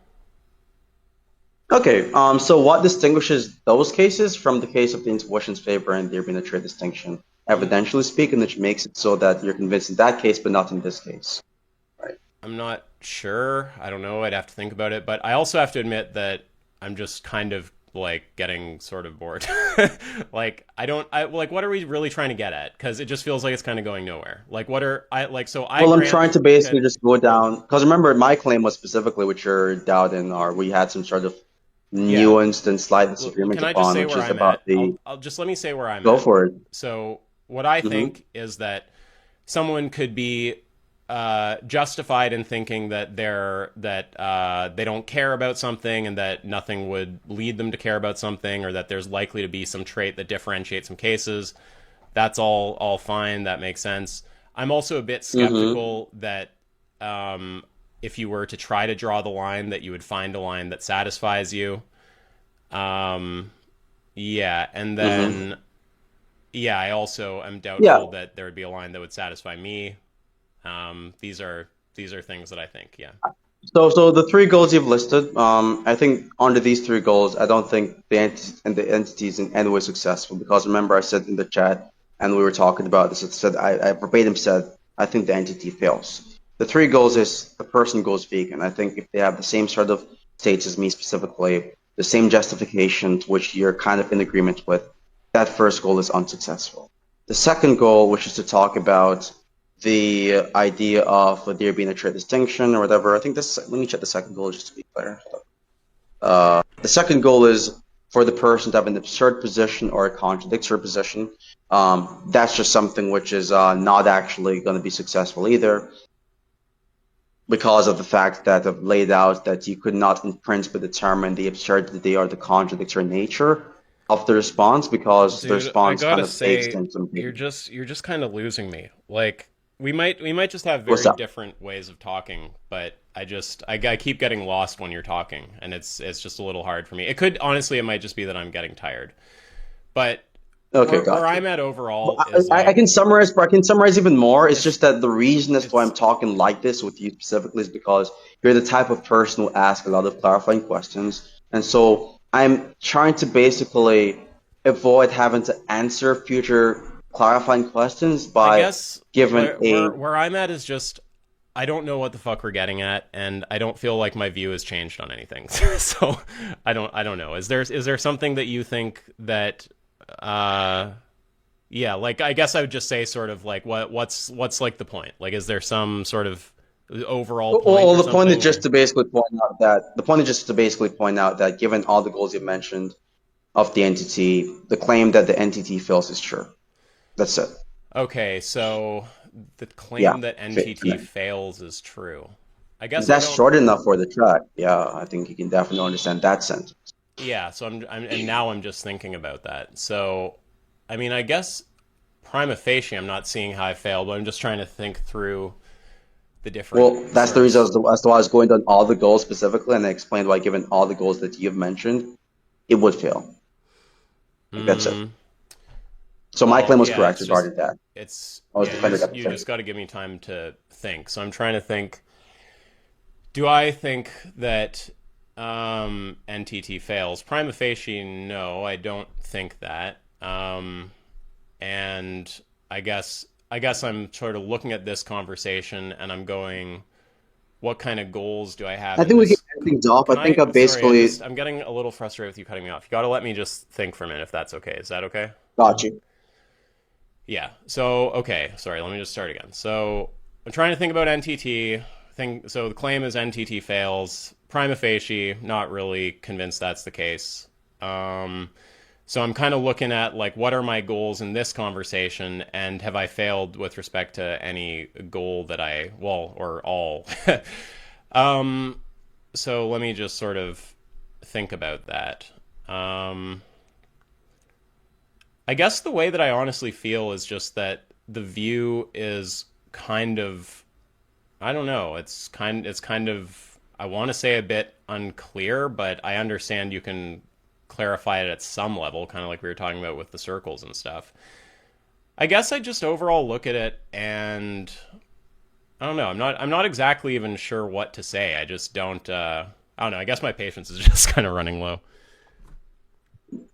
Okay, so what distinguishes those cases from the case of the intuition's favor and there being a trade distinction, I'm evidentially speaking, which makes it so that you're convinced in that case, but not in this case, right? I'm not sure. I don't know. I'd have to think about it. But I also have to admit that I'm just kind of like getting sort of bored. Like like what are we really trying to get at? Because it just feels like it's kind of going nowhere. Like what are I like? So I Well, I'm grant. trying to Okay, basically just go down because remember my claim was specifically which you're doubting, or we had some sort of yeah. nuanced and slight Well, disagreement can I just upon, say which where is I'm about at? the I'll just let me say where I'm go at. for it. So what I Hmm. think is that someone could be justified in thinking that they don't care about something and that nothing would lead them to care about something, or that there's likely to be some trait that differentiates some cases. That's all fine. That makes sense. I'm also a bit Hmm. skeptical that um, if you were to try to draw the line, that you would find a line that satisfies you. Um, yeah, and Hmm. then yeah, I also am Yeah. doubtful that there would be a line that would satisfy me. These are things that I think. Yeah. So the three goals you've listed, I think under these three goals, I don't think the entities in any way successful because remember I said in the chat and we were talking about this. It said I verbatim said I think the entity fails. The three goals is the person goes vegan. I think if they have the same sort of states as me specifically, the same justification to which you're kind of in agreement with, that first goal is unsuccessful. The second goal, which is to talk about the idea of there being a trade distinction or whatever. I think this. Let me check the second goal just to be clear. The second goal is for the person to have an absurd position or a contradictory position. That's just something which is not actually going to be successful either because of the fact that I've laid out that you could not in principle determine the absurdity or the contradictory nature of the response because the Dude, I response kind gotta of bakes say, in something. you're just kind of losing me. Like we might just have What's very up? different ways of talking, but I keep getting lost when you're talking, and it's just a little hard for me. It could honestly, it might just be that I'm getting tired. But Okay, where got I'm you. at Well, overall is I like can summarize, but I can summarize even more. It's it's just that the reason as to why I'm it's talking like this with you specifically is because you're the type of person who asks a lot of clarifying questions. And so I'm trying to basically avoid having to answer future clarifying questions I by guess giving where a where where I'm at is just I don't know what the fuck we're getting at, and I don't feel like my view has changed on anything. So I don't know. Is there something that you think that uh yeah, like I guess I would just say sort of like what's like the point? Like is there some sort of overall point well, or the point is something just or to basically point out that the point is just to basically point out that given all the goals you mentioned of the entity, the claim that the entity fails is true. That's it. okay, so the Yeah. claim that NTT fails is true. I guess I That's don't short enough for the track. Yeah, I think you can definitely understand that sense. yeah, so and now I'm just thinking about that. So I mean, I guess prima facie, I'm not seeing how I failed, but I'm just trying to think through the different Well, that's sort the of. reason as to why I was going down all the goals specifically, and I explained why, given all the goals that you've mentioned, it would fail. Like that's it. Mm, So my well, claim was yeah, correct it's just regarding that. it's I was yeah. defending that You position. just got to give me time to think. So I'm trying to think. Do I think that NTT fails? Prima facie, no, I don't think that. And I guess I'm sort of looking at this conversation and I'm going, what kind of goals do I have I in think we can this? end things off. I Can think I? I Sorry, basically I'm getting a little frustrated with you cutting me off. You got to let me just think for a minute if that's okay. Is that okay? got you. Yeah. So okay. Sorry. Let me just start again. So I'm trying to think about NTT. So the claim is NTT fails. Prima facie, not really convinced that's the case. Um, so I'm kind of looking at like what are my goals in this conversation, and have I failed with respect to any goal that or all. um, so let me just sort of think about that. Um, I guess the way that I honestly feel is just that the view is kind of I don't know. It's kind of I want to say a bit unclear, but I understand you can clarify it at some level, kind of like we were talking about with the circles and stuff. I guess I just overall look at it and I don't know. I'm not exactly even sure what to say. I just don't I don't know. I guess my patience is just kind of running low.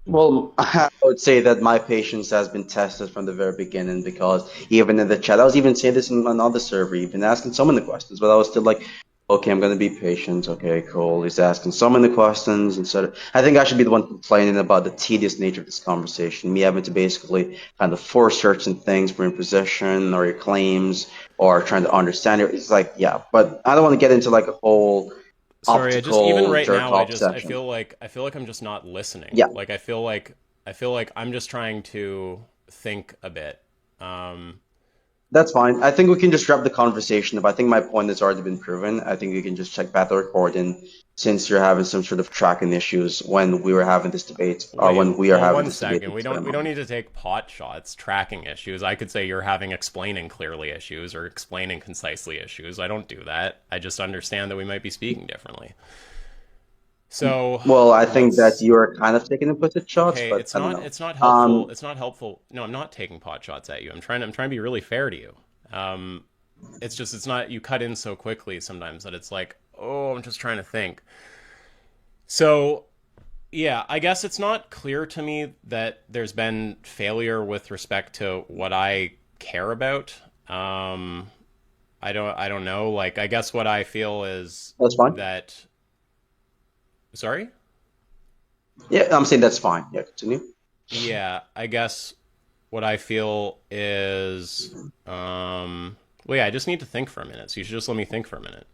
Well, I would say that my patience has been tested from the very beginning because even in the chat, I was even saying this in another server, even asking so many questions, but I was still like, Okay, I'm gonna be patient. Okay, cool. He's asking so many questions instead of. I think I should be the one complaining about the tedious nature of this conversation. Me having to basically kind of force certain things for your position or your claims or trying to understand it. It's like, yeah, but I don't want to get into like a whole Sorry, I just even optical right jerk now off I session. feel like I'm just not listening. Yeah, Like I feel like I'm just trying to think a bit. Um that's fine. I think we can just wrap the conversation up. I think my point has already been proven. I think we can just check back the recording since you're having some sort of tracking issues when we were having this debate, or Wait, when we are well, having one this debate second. at this very We don't moment. need to take pot shots, tracking issues. I could say you're having explaining clearly issues or explaining concisely issues. I don't do that. I just understand that we might be speaking differently. So, Well, I think that let's you are kind of taking implicit shots, okay, but I don't know. it's not helpful. Um, It's not helpful. No, I'm not taking pot shots at you. I'm trying to be really fair to you. Um it's just it's not you cut in so quickly sometimes that it's like, "Oh, I'm just trying to think." So, yeah, I guess it's not clear to me that there's been failure with respect to what I care about. Um, I don't know. Like, I guess what I feel is that's fine. that. Sorry. Yeah, I'm saying that's fine. Yeah, continue. Yeah, I guess what I feel is. Well, yeah, I just need to think for a minute. So you should just let me think for a minute.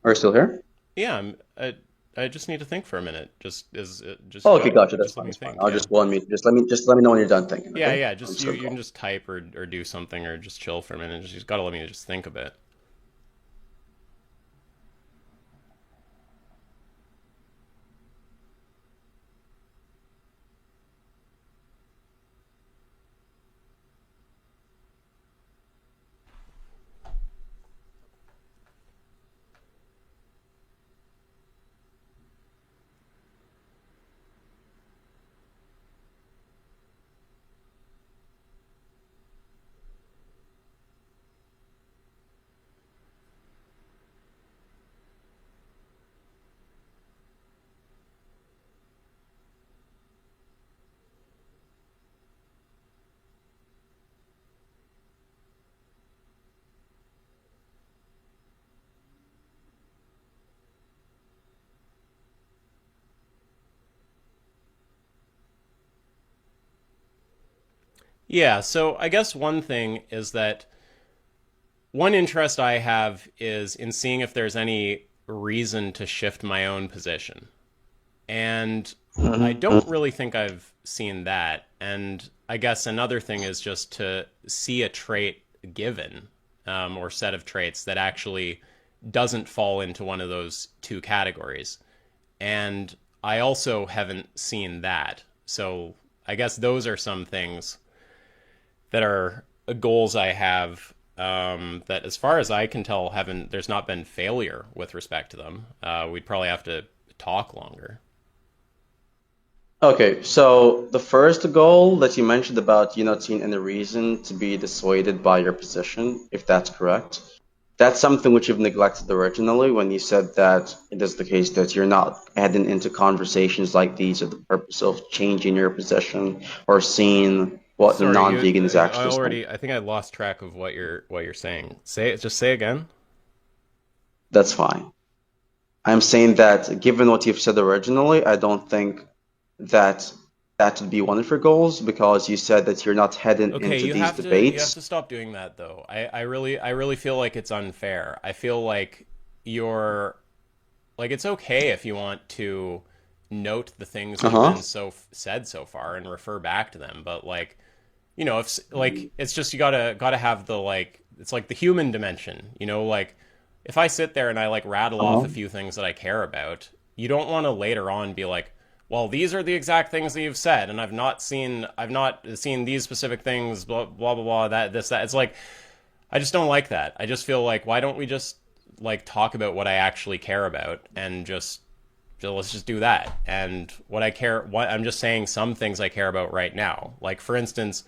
Are you still here? Yeah, I just need to think for a minute. Oh, okay, gotcha. That's just let fine. me That's fine. think. I'll Yeah. just one minute. Just let me know when you're done thinking. Yeah, Okay. yeah. I'm Just just gonna you can go. just type or do something or just chill for a minute. Just gotta let me just think a bit. Yeah, so I guess one thing is that one interest I have is in seeing if there's any reason to shift my own position. And I don't Hmm. really think I've seen that. And I guess another thing is just to see a trait given, or set of traits that actually doesn't fall into one of those two categories. And I also haven't seen that. So I guess those are some things that are goals I have, that, as far as I can tell, haven't there's not been failure with respect to them. We'd probably have to talk longer. Okay, so the first goal that you mentioned about you not seeing any reason to be dissuaded by your position, if that's correct, that's something which you've neglected originally when you said that it is the case that you're not heading into conversations like these for the purpose of changing your position or seeing what the Sorry, you. non-vegan is I actually saying. already. I think I lost track of what you're saying. Say it. Just say again. That's fine. I'm saying that given what you've said originally, I don't think that that would be one of your goals because you said that you're not heading Okay, into these debates. you have to stop doing that though. I really feel like it's unfair. I feel like you're like it's okay if you want to note the things that have Uh-huh. been said so far and refer back to them, but like if like it's just you gotta have the like it's like the human dimension. Like if I sit there and I like rattle off Uh-huh. a few things that I care about, you don't want to later on be like, well, these are the exact things that you've said, and I've not seen these specific things, blah blah blah blah, that this that. It's like I just don't like that. I just feel like why don't we just like talk about what I actually care about and just so let's just do that. And what I'm just saying some things I care about right now. Like for instance,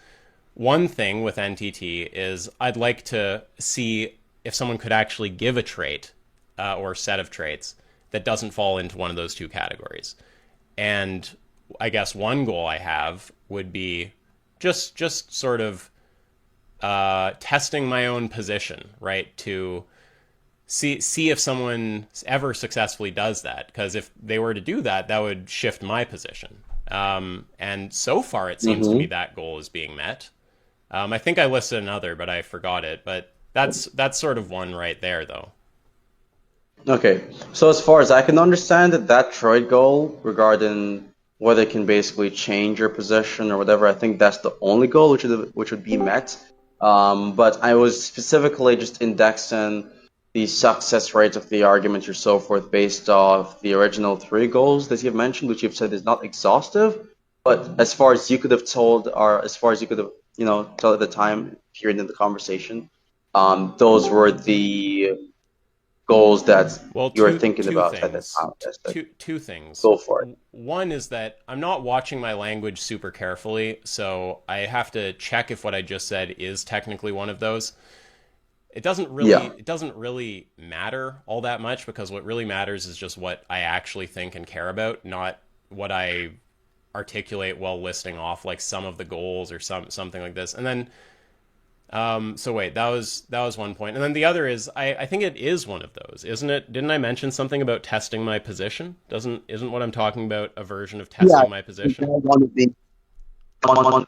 one thing with NTT is I'd like to see if someone could actually give a trait or set of traits that doesn't fall into one of those two categories. And I guess one goal I have would be just sort of testing my own position, right? To see if someone ever successfully does that. Because if they were to do that, that would shift my position. And so far, it seems to me that goal is being met. I think I listed another, but I forgot it. But that's sort of one right there, though. Okay, so as far as I can understand it, that Troid goal regarding whether it can basically change your position or whatever, I think that's the only goal which would be met. But I was specifically just indexing the success rates of the arguments or so forth based off the original three goals that you've mentioned, which you've said is not exhaustive. But as far as you could have told, or as far as you could have, told at the time period in the conversation, those were the goals that Well, you were two thinking two about at that things. time. Yes, that- Two things. Go for it. One is that I'm not watching my language super carefully, so I have to check if what I just said is technically one of those. Yeah. It doesn't really matter all that much because what really matters is just what I actually think and care about, not what I articulate while listing off like some of the goals or something like this. And then so wait, that was one point. And then the other is I think it is one of those, isn't it? Didn't I mention something about testing my position? Isn't what I'm talking about a version of Yeah, testing my that position? one would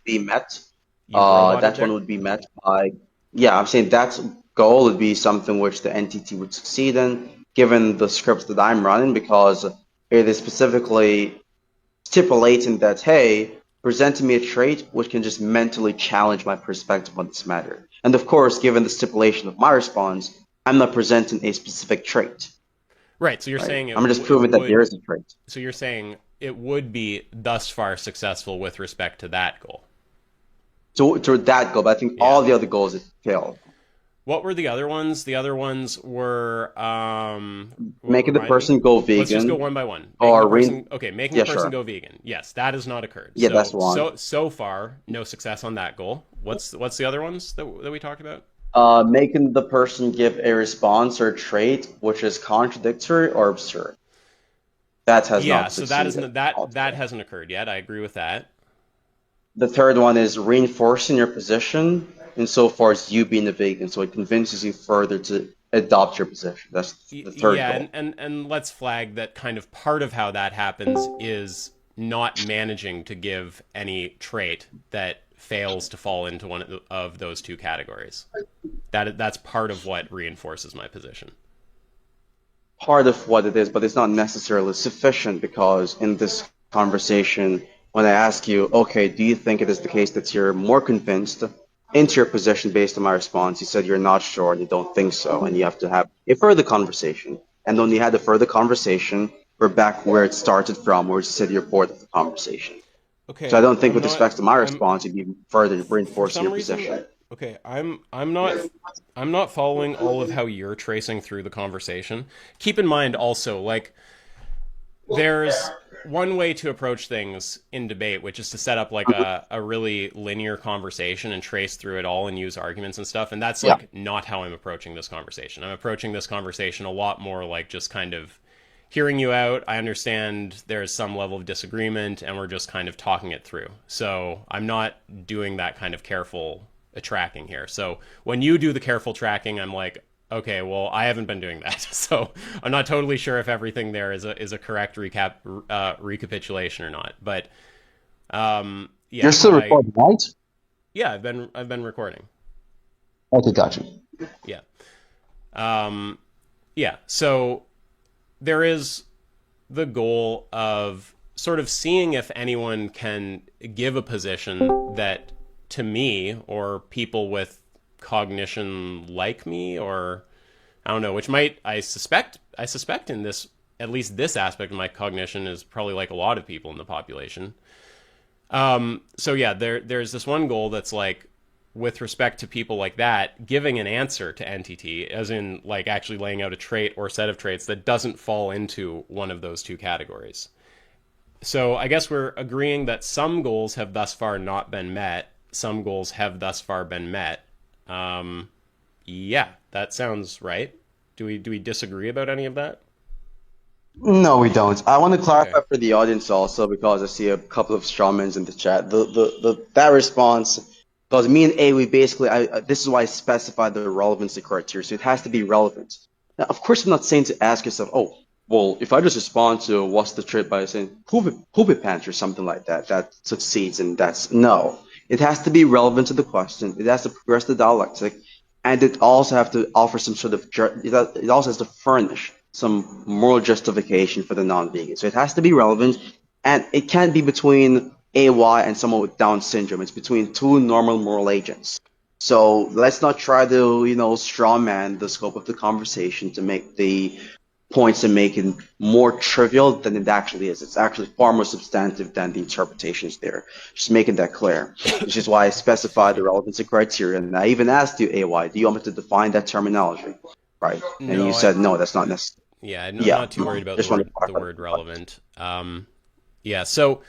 be met. You roboted That one there? would be met by, yeah, I'm saying that goal would be something which the entity would succeed in, given the scripts that I'm running, because it is specifically stipulating that, hey, presenting me a trait which can just mentally challenge my perspective on this matter. And of course, given the stipulation of my response, I'm not presenting a specific trait, Right, so you're right? saying I'm just it proving that there would is a trait. so you're saying it would be thus far successful with respect to that goal. To that goal, but I think Yeah. all the other goals it failed. What were the other ones? The other ones were Making the remind me. person go Let's just go vegan one by one. or re Making the yeah, person sure. go vegan. Yes, that has not occurred. Yeah, that's one. So far, no success on that goal. What's the other ones that we talked about? Making the person give a response or trait which is contradictory or absurd. That has Yeah, not so that succeeded isn't that altogether. hasn't occurred yet. I agree with that. The third one is reinforcing your position insofar as you being a vegan, so it convinces you further to adopt your position. That's the third Yeah, goal. and let's flag that kind of part of how that happens is not managing to give any trait that fails to fall into one of those two categories. That's part of what reinforces my position. Part of what it is, but it's not necessarily sufficient because in this conversation, when I ask you, okay, do you think it is the case that you're more convinced into your position based on my response, you said you're not sure and you don't think so, and you have to have a further conversation. And when you had a further conversation, we're back where it started from, where you said you're bored of the conversation. So I Okay, don't think I'm with not. respect to my I'm response, you'd be further for reinforcing some your reason. position. Okay, I'm not following all of how you're tracing through the conversation. Keep in mind also, like there's one way to approach things in debate, which is to set up like a really linear conversation and trace through it all and use arguments and stuff. And that's Yeah. like not how I'm approaching this conversation. I'm approaching this conversation a lot more like just kind of hearing you out. I understand there's some level of disagreement and we're just kind of talking it through. So I'm not doing that kind of careful tracking here. So when you do the careful tracking, I'm like, okay, well, I haven't been doing that. So I'm not totally sure if everything there is a correct recapitulation or not. But You're yeah, still recording, right? yeah, I've been recording. Okay, gotcha. Yeah. Yeah. So there is the goal of sort of seeing if anyone can give a position that to me or people with cognition like me or I don't know, which might I suspect in this at least this aspect of my cognition is probably like a lot of people in the population. So yeah, there's this one goal that's like with respect to people like that, giving an answer to NTT, as in like actually laying out a trait or set of traits that doesn't fall into one of those two categories. So I guess we're agreeing that some goals have thus far not been met, some goals have thus far been met. Um, yeah, that sounds right. Do we disagree about any of that? No, we don't. I want to Okay. clarify for the audience also because I see a couple of strawmans in the chat. The that response, because me and A, we basically, this is why I specified the relevancy criteria. So it has to be relevant. Now, of course, I'm not saying to ask yourself, oh, well, if I just respond to what's the trip by saying poopy pants or something like that, that succeeds, and that's no. It has to be relevant to the question. It has to progress the dialectic, and it also have to offer some sort of it also has to furnish some moral justification for the non-vegan. So it has to be relevant, and it can't be between AY and someone with Down syndrome. It's between two normal moral agents. So let's not try to, straw man the scope of the conversation to make the points and make it more trivial than it actually is. It's actually far more substantive than the interpretations there. Just making that clear. Which is why I specified the relevancy criteria. And I even asked you, AY, do you want me to define that terminology? Right. And you No, said, no, that's not necessary. yeah, I'm Yeah. not too worried about Just want to the clarify. word relevant. Yeah, so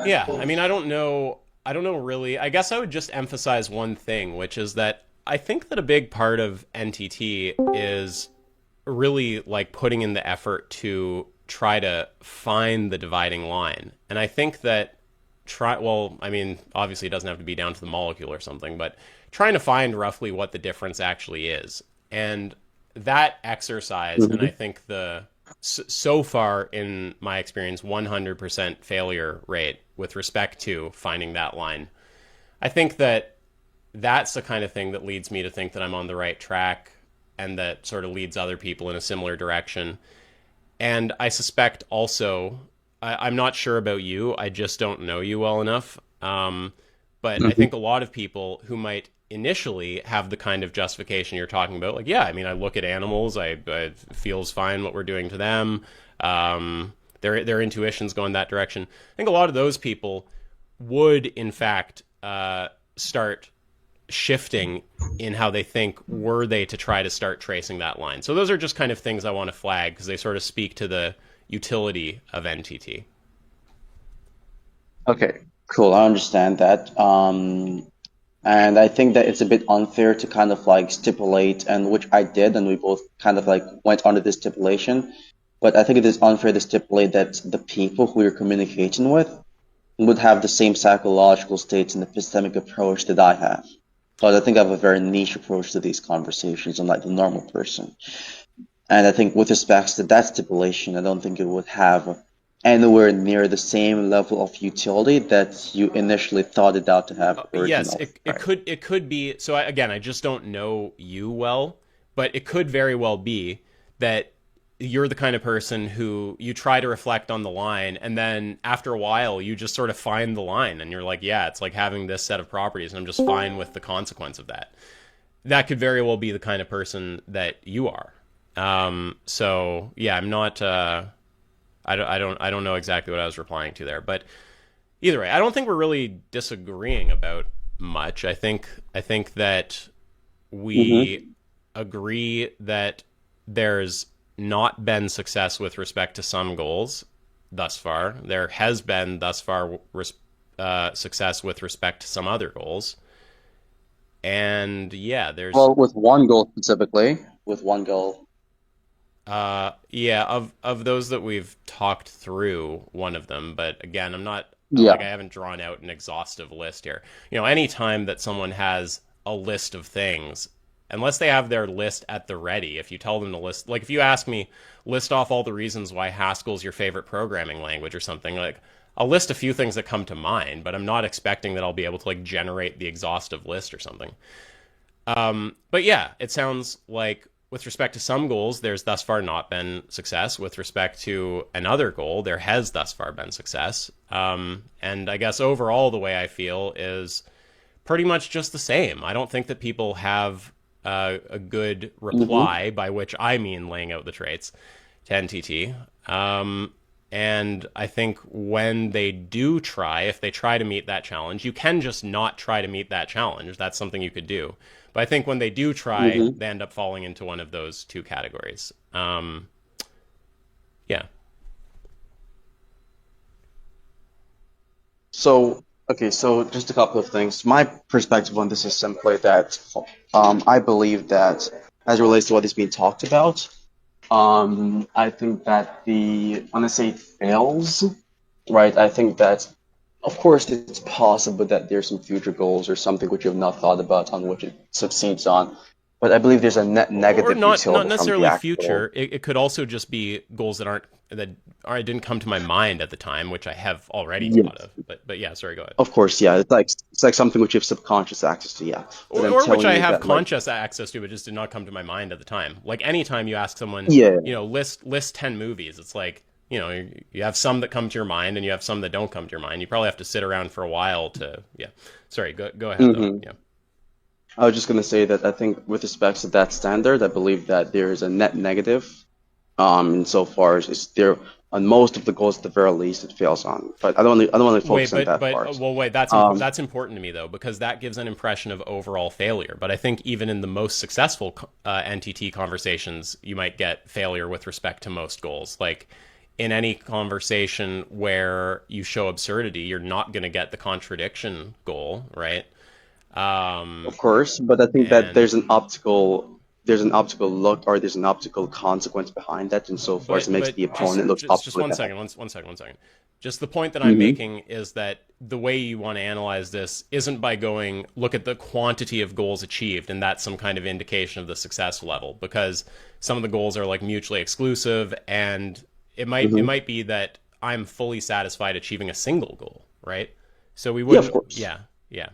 yeah, I mean, I don't know really. I guess I would just emphasize one thing, which is that I think that a big part of NTT is really like putting in the effort to try to find the dividing line. And I think that well, I mean, obviously it doesn't have to be down to the molecule or something, but trying to find roughly what the difference actually is. And that exercise, and I Mhm. think so far in my experience, 100% failure rate with respect to finding that line. I think that that's the kind of thing that leads me to think that I'm on the right track and that sort of leads other people in a similar direction. And I suspect also, I'm not sure about you, I just don't know you well enough. But I think a lot of people who might initially have the kind of justification you're talking about, like, yeah, I mean, I look at animals, I feels fine what we're doing to them. Their intuitions go in that direction. I think a lot of those people would, in fact, start shifting in how they think were they to try to start tracing that line. So those are just kind of things I want to flag because they sort of speak to the utility of NTT. Okay, cool. I understand that. And I think that it's a bit unfair to kind of like stipulate, and which I did, and we both kind of like went under this stipulation. But I think it is unfair to stipulate that the people who you're communicating with would have the same psychological states and epistemic approach that I have. Because I think I have a very niche approach to these conversations, unlike the normal person. And I think with respects to that stipulation, I don't think it would have anywhere near the same level of utility that you initially thought it out to have Yes, originally, it right? could be. So again, I just don't know you well, but it could very well be that you're the kind of person who you try to reflect on the line, and then after a while, you just sort of find the line, and you're like, yeah, it's like having this set of properties, and I'm just fine with the consequence of that. That could very well be the kind of person that you are. So yeah, I'm not. I don't know exactly what I was replying to there, but either way, I don't think we're really disagreeing about much. I think that we Mm-hmm. agree that there's not been success with respect to some goals thus far. There has been thus far success with respect to some other goals, and yeah, there's Well, with one goal specifically, with one goal. yeah, of those that we've talked through, one of them, but again, I'm not like I Yeah. haven't drawn out an exhaustive list here. Any time that someone has a list of things, unless they have their list at the ready, if you tell them to list, like if you ask me, list off all the reasons why Haskell's your favorite programming language or something, like I'll list a few things that come to mind, but I'm not expecting that I'll be able to like generate the exhaustive list or something. But yeah, it sounds like with respect to some goals, there's thus far not been success. With respect to another goal, there has thus far been success. And I guess overall, the way I feel is pretty much just the same. I don't think that people have a good Mm-hmm. reply, by which I mean laying out the traits, to NTT. And I think when they do try, if they try to meet that challenge, you can just not try to meet that challenge. That's something you could do. But I think when they do try, Mm-hmm. they end up falling into one of those two categories. Yeah. So Okay, so just a couple of things. My perspective on this is simply that I believe that as it relates to what is being talked about, I think that when I say fails, right, I think that of course it's possible that there's some future goals or something which you have not thought about on which it succeeds on, but I believe there's a net Or negative not utility from the necessarily actual. future. It could also just be goals that didn't come to my mind at the time, which I have already thought Yes, of. But yeah, sorry, go ahead. of course, yeah. It's like something which you have subconscious access to, yeah. But I'm Or which telling I you have that like conscious access to, but just did not come to my mind at the time. Like anytime you ask someone, yeah. list 10 movies, it's like you have some that come to your mind and you have some that don't come to your mind. You probably have to sit around for a while to yeah. Sorry, go ahead though. hmm Yeah. I was just going to say that I think with respect to that standard, I believe that there is a net negative, insofar as it's there on most of the goals at the very least it fails on. But I don't want to Wait, focus on but that but part. well, wait. Um, That's important to me though because that gives an impression of overall failure. But I think even in the most successful NTT conversations, you might get failure with respect to most goals. Like in any conversation where you show absurdity, you're not going to get the contradiction goal, right? Um, of course, but I think that and there's an optical look or there's an optical consequence behind that insofar as it makes but the opponent look just optically one bad. second, one second. Just the point that I'm hmm making is that the way you want to analyze this isn't by going look at the quantity of goals achieved and that's some kind of indication of the success level because some of the goals are like mutually exclusive and it hmm might be that I'm fully satisfied achieving a single goal, right? So we Yeah, of wouldn't course. yeah.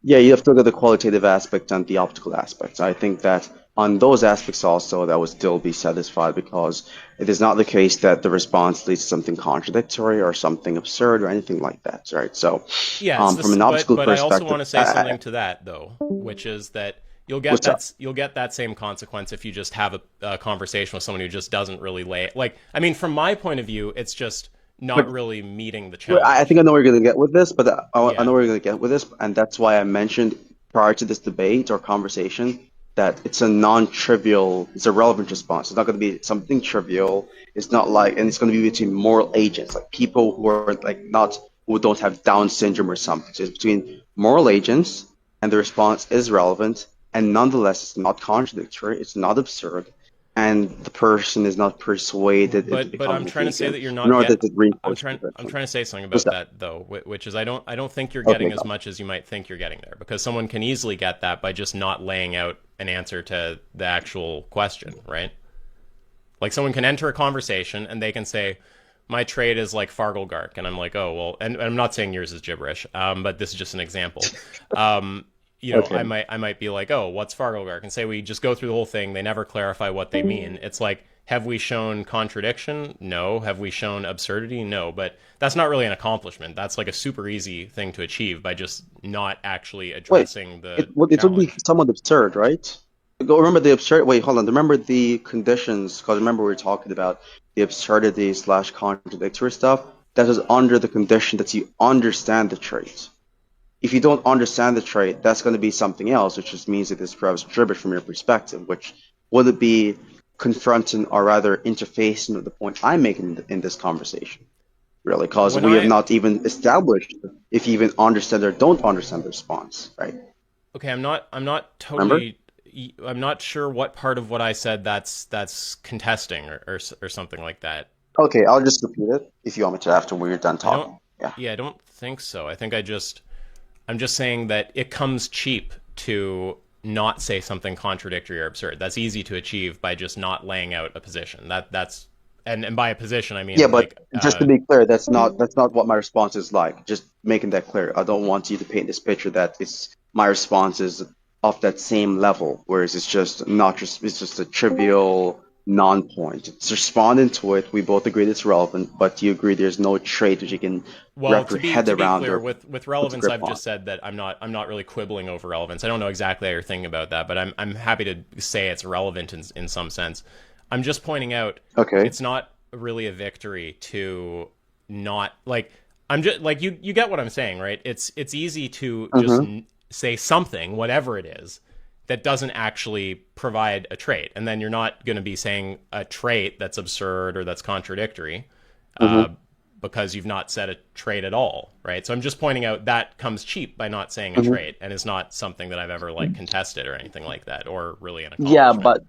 Yeah, you have to look at the qualitative aspect and the optical aspects. I think that on those aspects also, that would still be satisfied because it is not the case that the response leads to something contradictory or something absurd or anything like that, right? So, Yeah, it's from this, an optical but I also perspective, want to say something to that though, which is that what's up? you'll get that same consequence if you just have a conversation with someone who just doesn't really lay like I mean from my point of view, it's just But not really meeting the well, I think challenge. I know where you're going to get with this, but I Yeah. know where you're going to get with this, and that's why I mentioned prior to this debate or conversation that it's a non-trivial, it's a relevant response. It's not going to be something trivial. It's not like, and it's going to be between moral agents, like people who are like not, who don't have Down syndrome or something. So it's between moral agents, and the response is relevant, and nonetheless, it's not contradictory, it's not absurd, and the person is not persuaded into But I'm becoming trying to say vegan, that you're not nor does get it reinforce I'm conviction. trying to say something What's about that? that though, which is I don't think you're Okay, getting as go. much as you might think you're getting there because someone can easily get that by just not laying out an answer to the actual question, right? Like someone can enter a conversation and they can say, "My trade is like Farglegark," and I'm like, "Oh well," and I'm not saying yours is gibberish, but this is just an example. Um, Okay. I might be like, "Oh, what's Farglegark?" and say we just go through the whole thing. They never clarify what they mean. It's like, have we shown contradiction? No. Have we shown absurdity? No. But that's not really an accomplishment. That's like a super easy thing to achieve by just not actually Wait, addressing the it would be challenge. somewhat absurd, right? Go remember the absurd. Wait, hold on. Remember the conditions, because remember we were talking about the absurdity slash contradictory stuff. That is under the condition that you understand the trait. If you don't understand the trait, that's going to be something else, which just means it is perhaps gibberish from your perspective. Which would it be confronting or rather interfacing with the point I'm making in this conversation? Really, because When we have I not even established if you even understand or don't understand the response, right? okay, Remember? I'm not sure what part of what I said that's contesting or something like that. Okay, I'll just repeat it if you want me to after we're done I don't talking. Yeah. yeah, I don't think so. I think I'm just saying that it comes cheap to not say something contradictory or absurd. That's easy to achieve by just not laying out a position. That's and by a position I Yeah, mean but like just to be clear, that's not what my response is like. Just making that clear. I don't want you to paint this picture that it's my response is of that same level, whereas it's just a trivial non-point. It's responding to it. We both agree it's relevant, but you agree there's no trait which you can well, wrap your head to be around clear, or with put a relevance, grip I've on. just said that I'm not really quibbling over relevance. I don't know exactly how you're thinking about that, but I'm happy to say it's relevant in some sense. I'm just pointing out Okay. it's not really a victory to not like I'm just like you get what I'm saying, right? It's easy to just Mm-hmm. say something, whatever it is, that doesn't actually provide a trait, and then you're not going to be saying a trait that's absurd or that's contradictory. Uh, Mm-hmm. because you've not said a trait at all, right? So I'm just pointing out that comes cheap by not saying a Mhm. trait, and is not something that I've ever like contested or anything like that, or really an Yeah, accomplishment. but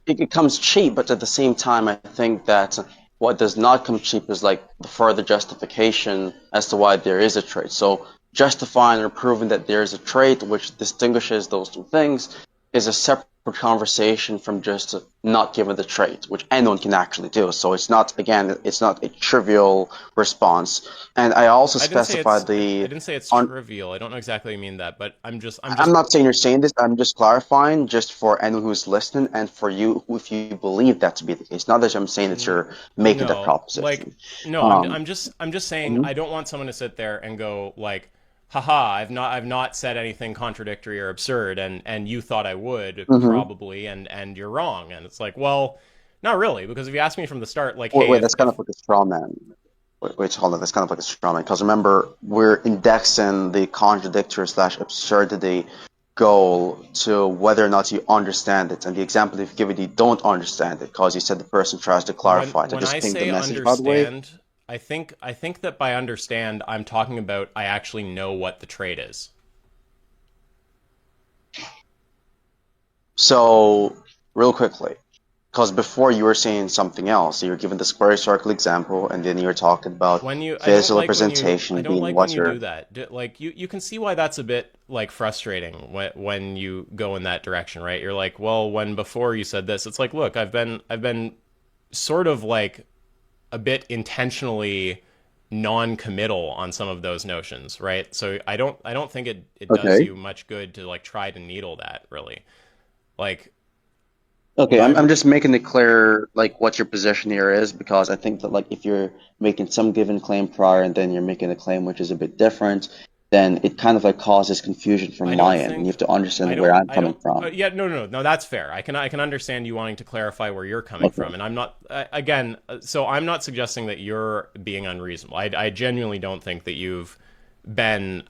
it comes cheap. But at the same time, I think that what does not come cheap is like the further justification as to why there is a trait. So justifying or proving that there is a trait which distinguishes those two things is a separate conversation from just not giving the trait, which anyone can actually do. So it's not, again, it's not a trivial response. And I also I didn't say specified it's I the didn't say it's on. trivial. I don't know exactly what you mean that, but I'm I'm just not saying you're saying this. I'm just clarifying, just for anyone who's listening, and for you, if you believe that to be the case. Not that I'm saying that you're making that no, like proposition. no, Um, I'm just saying mhm. I don't want someone to sit there and go like, haha, I've not said anything contradictory or absurd, and you thought I would Mhm. probably, and you're wrong. And it's like, well, not really, because if you asked me from the start, like, Wait, hey, wait, that's kind if of like a straw man. Wait, hold on. That's kind of like a straw man. Because remember, we're indexing the contradictory slash absurdity goal to whether or not you understand it. And the example you've given, you don't understand it because you said the person tries to clarify. To when just I ping the say message, by the way. understand, I think that by understand, I'm talking about I actually know what the trait is. So, real quickly, because before you were saying something else, you were giving the square circle example, and then you were talking about When you physical I representation don't being like when what you do you're. that. Like you can see why that's a bit like frustrating when you go in that direction, right? You're like, well, when before you said this, it's like, look, I've been sort of like a bit intentionally non-committal on some of those notions, right? So I don't think it does Okay. you much good to like try to needle that really. Like what Okay, I'm I'm just making it clear like what your position here is because I think that like if you're making some given claim prior and then you're making a claim which is a bit different, then it kind of like causes confusion from I my don't end, and you have think to understand where I'm I coming don't from. yeah, no, that's fair. I can understand you wanting to clarify where you're coming Okay. from, and I'm not again, so I'm not suggesting that you're being unreasonable. I genuinely don't think that you've been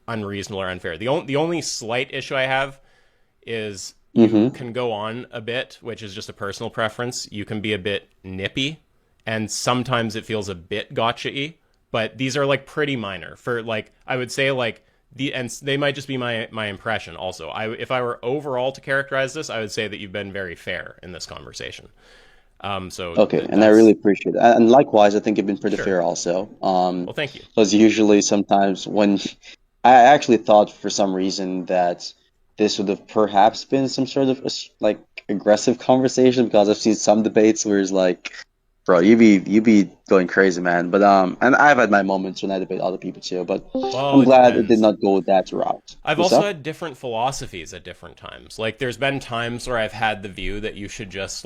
unreasonable or unfair. The only slight issue I have is you Mm-hmm. can go on a bit, which is just a personal preference. You can be a bit nippy, and sometimes it feels a bit gotcha-y, but these are like pretty minor. For like, I would say like and they might just be my impression. Also, if I were overall to characterize this, I would say that you've been very fair in this conversation. So Okay, and I really that's appreciate it. And likewise, I think you've been pretty sure. fair also. Well, thank you. Because usually sometimes when I actually thought for some reason that this would have perhaps been some sort of like aggressive conversation because I've seen some debates where it's like, bro, you be going crazy, man. But and I've had my moments when I debate other people too, but Well, I'm it glad it did depends. not go that route. I've What's also up? had different philosophies at different times. Like there's been times where I've had the view that you should just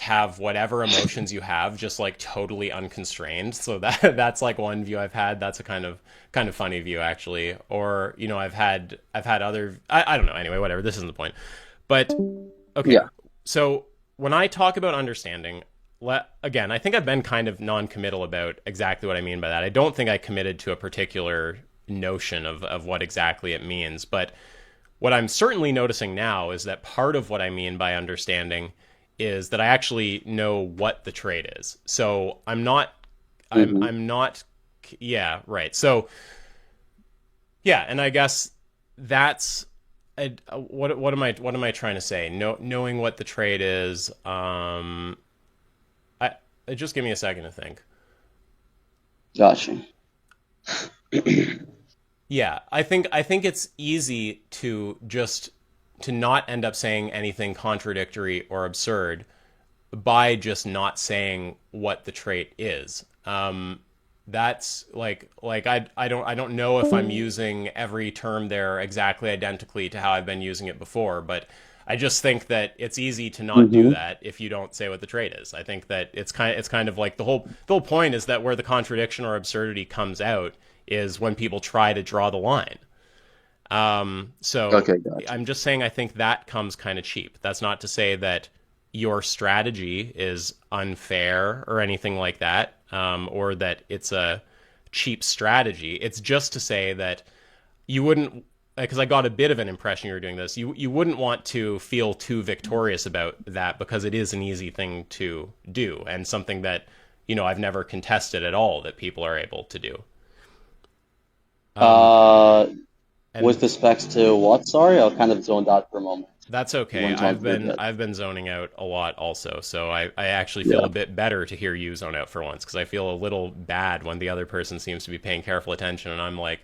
have whatever emotions you have just like totally unconstrained. So that that's like one view I've had. That's a kind of funny view actually. Or, you know, I've had other I don't know. Anyway, whatever. This isn't the point. But okay. Yeah. So when I talk about understanding, again, I think I've been kind of non-committal about exactly what I mean by that. I don't think I committed to a particular notion of what exactly it means. But what I'm certainly noticing now is that part of what I mean by understanding is that I actually know what the trait is. So Mm-hmm. I'm not yeah, right. So yeah, and I guess that's what am I trying to say? Knowing what the trait is. I just give me a second to think. Gotcha. Yeah, I think it's easy to just to not end up saying anything contradictory or absurd by just not saying what the trait is. That's I don't know if I'm using every term there exactly identically to how I've been using it before, but I just think that it's easy to not do Mm-hmm. that if you don't say what the trait is. I think that it's kind of like the whole point is that where the contradiction or absurdity comes out is when people try to draw the line. So Okay, gotcha. I'm just saying I think that comes kind of cheap. That's not to say that your strategy is unfair or anything like that, or that it's a cheap strategy. It's just to say that you wouldn't, because I got a bit of an impression you were doing this. You wouldn't want to feel too victorious about that because it is an easy thing to do and something that I've never contested at all that people are able to do. Uh, with And respects to what? Sorry, I kind of zoned out for a moment. that's You okay. went on for a bit. I've been zoning out a lot also, so I actually feel Yeah. a bit better to hear you zone out for once because I feel a little bad when the other person seems to be paying careful attention and I'm like,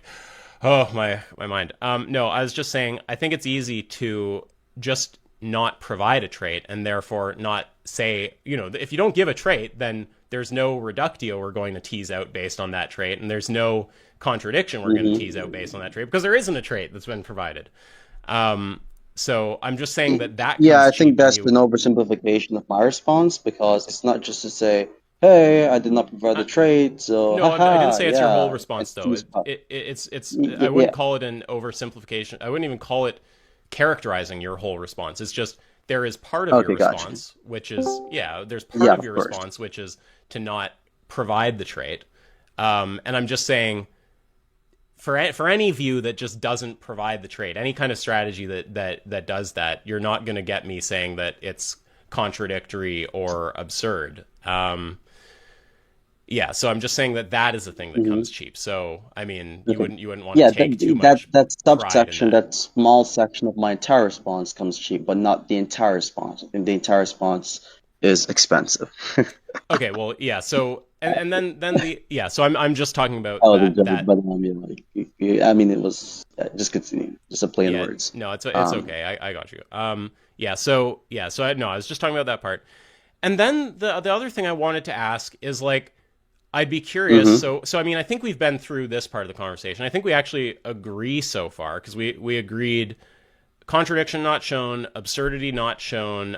oh my mind. No, I was just saying I think it's easy to just not provide a trait and therefore not say, if you don't give a trait, then there's no reductio we're going to tease out based on that trait, and there's no contradiction we're going to tease out based on that trait because there isn't a trait that's been provided. So I'm just saying that Yeah, comes I think cheap when that's you. an oversimplification of my response because it's not just to say, "Hey, I did not provide the Uh, trait, so no, I didn't haha, say it's your whole yeah." response It though. seems fun. It's. I Yeah. wouldn't call it an oversimplification. I wouldn't even call it characterizing your whole response. It's just there is part of your Okay, gotcha. response which is there's part Yeah, of of your course. response which is to not provide the trait. And I'm just saying for any view that just doesn't provide the trait, any kind of strategy that does that, you're not going to get me saying that it's contradictory or absurd. Yeah, so I'm just saying that is the thing that hmm comes cheap. So I mean, you Okay. wouldn't want Yeah, to take too that much that pride in subsection, that. that small section of my entire response comes cheap, but not the entire response. And the entire response is expensive. Okay, well, yeah. So and then the yeah. So I'm just talking about Oh, the that joke, that but I mean, like, I mean, it was just continue, just a play in yeah. words. No, it's Um, okay. I got you. Yeah. So I no, I was just talking about that part. And then the other thing I wanted to ask is like I'd be curious. mhm, So I mean, I think we've been through this part of the conversation. I think we actually agree so far because we agreed contradiction not shown, absurdity not shown,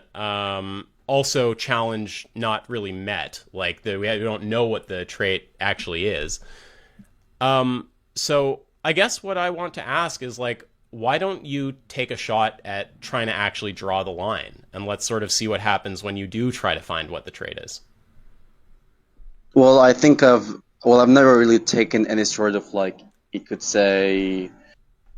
also challenge not really met. Like we don't know what the trait actually is. So I guess what I want to ask is like, why don't you take a shot at trying to actually draw the line, and let's sort of see what happens when you do try to find what the trait is. well, I think of, well, I've never really taken any sort of like, you could say,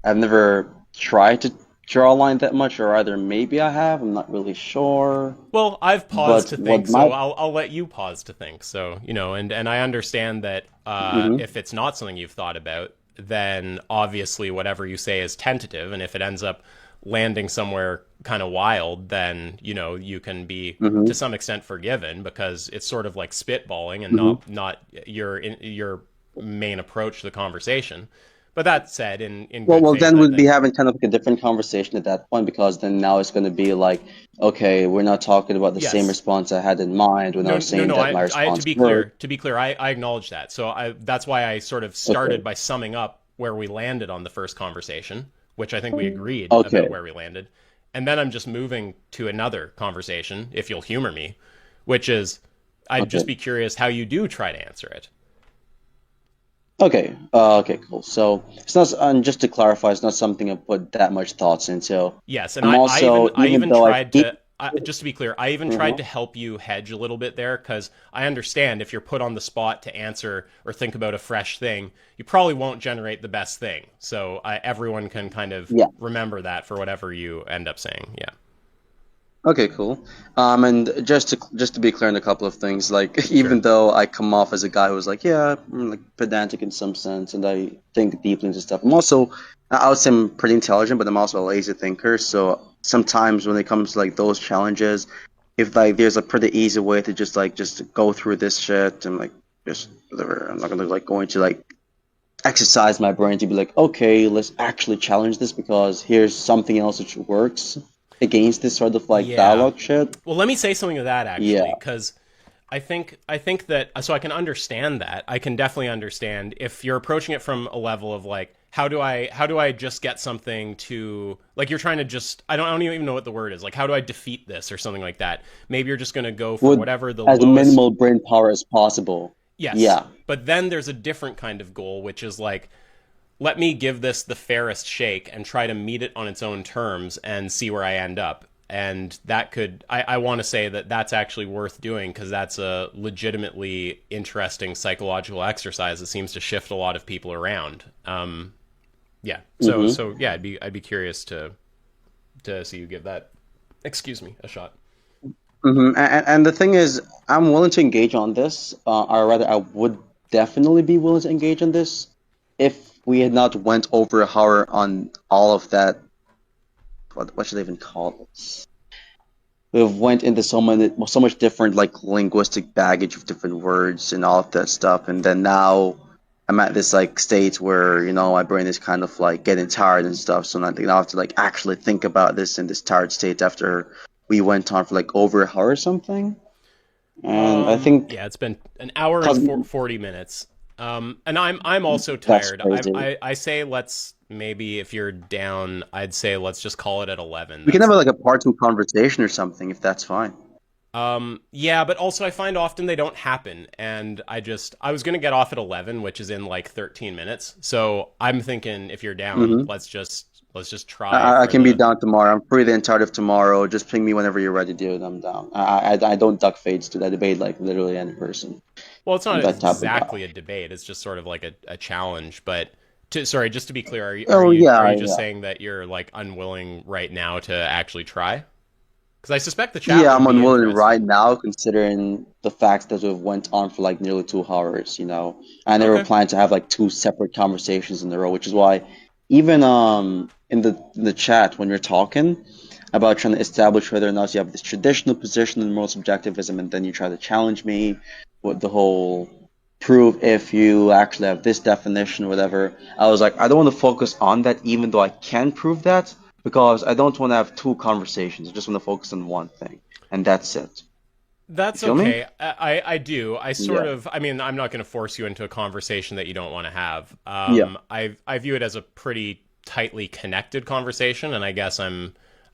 I've never tried to draw a line that much, or either maybe I have, I'm not really sure. Well, I've paused But to what think, so my, I'll let you pause to think. So and I understand that mhm, if it's not something you've thought about, then obviously whatever you say is tentative, and if it ends up landing somewhere kind of wild, then you can be to mhm, some extent forgiven because it's sort of like spitballing and mhm. not your main approach to the conversation. But that said, in Well, good well, faith, then I we'd be think having kind of like a different conversation at that point because then now it's going to be like, okay, we're not talking about the same yes. response I had in mind when I No, was no, saying no. that my I to response be worked. clear, I acknowledge that. So that's why I sort of started Okay, by summing up where we landed on the first conversation, which I think we agreed about okay, where we landed, and then I'm just moving to another conversation, if you'll humor me, which is I'd just okay. be curious how you do try to answer it. Okay, okay, cool. So it's not, and just to clarify, it's not something I put that much thoughts into. Yes, and I'm also, I even even though I tried keep, to just to be clear, I even tried mhm, to help you hedge a little bit there because I understand if you're put on the spot to answer or think about a fresh thing, you probably won't generate the best thing. So everyone can kind of yeah, remember that for whatever you end up saying. Yeah, okay, cool. And just to be clear on a couple of things, like sure. even though I come off as a guy who's like, yeah, like pedantic in some sense, and I think deeply into stuff, I'm also, I would say I'm pretty intelligent, but I'm also a lazy thinker. So sometimes when it comes to like those challenges, if like there's a pretty easy way to just go through this shit and like just whatever, I'm not gonna like go into like exercise my brain to be like, okay, let's actually challenge this because here's something else which works against this sort of like Yeah. dialogue shit. Well, let me say something to that Yeah, actually, because I think that so I can understand that. I can definitely understand if you're approaching it from a level of like how do I just get something to like you're trying to just I don't even know what the word is. Like how do I defeat this or something like that. Maybe you're just going to go for with whatever the as lowest. minimal brain power as possible. Yes. Yeah. But then there's a different kind of goal which is like let me give this the fairest shake and try to meet it on its own terms and see where I end up. And that could, I want to say that that's actually worth doing because that's a legitimately interesting psychological exercise that seems to shift a lot of people around. Yeah. Mm-hmm. So yeah, I'd be curious to see you give that, excuse me, a shot. And the thing is, I'm willing to engage on this, or rather, I would definitely be willing to engage on this if we had not went over how on all of that. What should I even call it? We've went into so much different like linguistic baggage of different words and all of that stuff, and then now I'm at this like state where my brain is kind of like getting tired and stuff. So now I have to like actually think about this in this tired state after we went on for like over an hour or something. And I think Yeah, it's been an hour and 'cause 40 minutes. And I'm also that's tired. crazy. I say let's maybe if you're down, I'd say let's just call it at 11. We can have That's like a part two conversation or something if that's fine. yeah, but also I find often they don't happen, and I was gonna get off at 11, which is in like 13 minutes. So I'm thinking if you're down, hmm let's just try I for can be the. down tomorrow. I'm free the entirety of tomorrow. Just ping me whenever you're ready, dude. I'm down. I don't duck fades to that debate like literally any person. Well, it's I'm not that type of guy. exactly a debate. It's just sort of like a challenge. But sorry, just to be clear, Oh are yeah, you just yeah. saying that you're like unwilling right now to actually try? Because I suspect the chat Yeah, would I'm be unwilling right interested. now considering the fact that we went on for like nearly 2 hours, and they were Okay. planning to have like two separate conversations in a row, which is why even in the chat when you're talking about trying to establish whether or not you have this traditional position in moral subjectivism, and then you try to challenge me with the whole prove if you actually have this definition or whatever. I was like, I don't want to focus on that, even though I can prove that, because I don't want to have two conversations. I just want to focus on one thing, and that's it. You That's feel me? okay. I do. Yeah. I mean, I'm not going to force you into a conversation that you don't want to have. Yeah. I view it as a pretty tightly connected conversation, and I guess I'm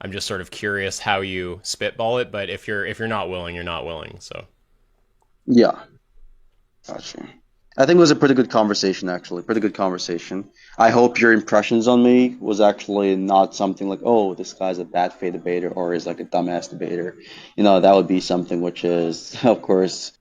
just sort of curious how you spitball it. But if you're not willing, you're not willing. So Yeah. Gotcha. I think it was a pretty good conversation, actually. Pretty good conversation. I hope your impressions on me was actually not something like, oh, this guy's a bad faith debater or is like a dumbass debater. That would be something which is, of course,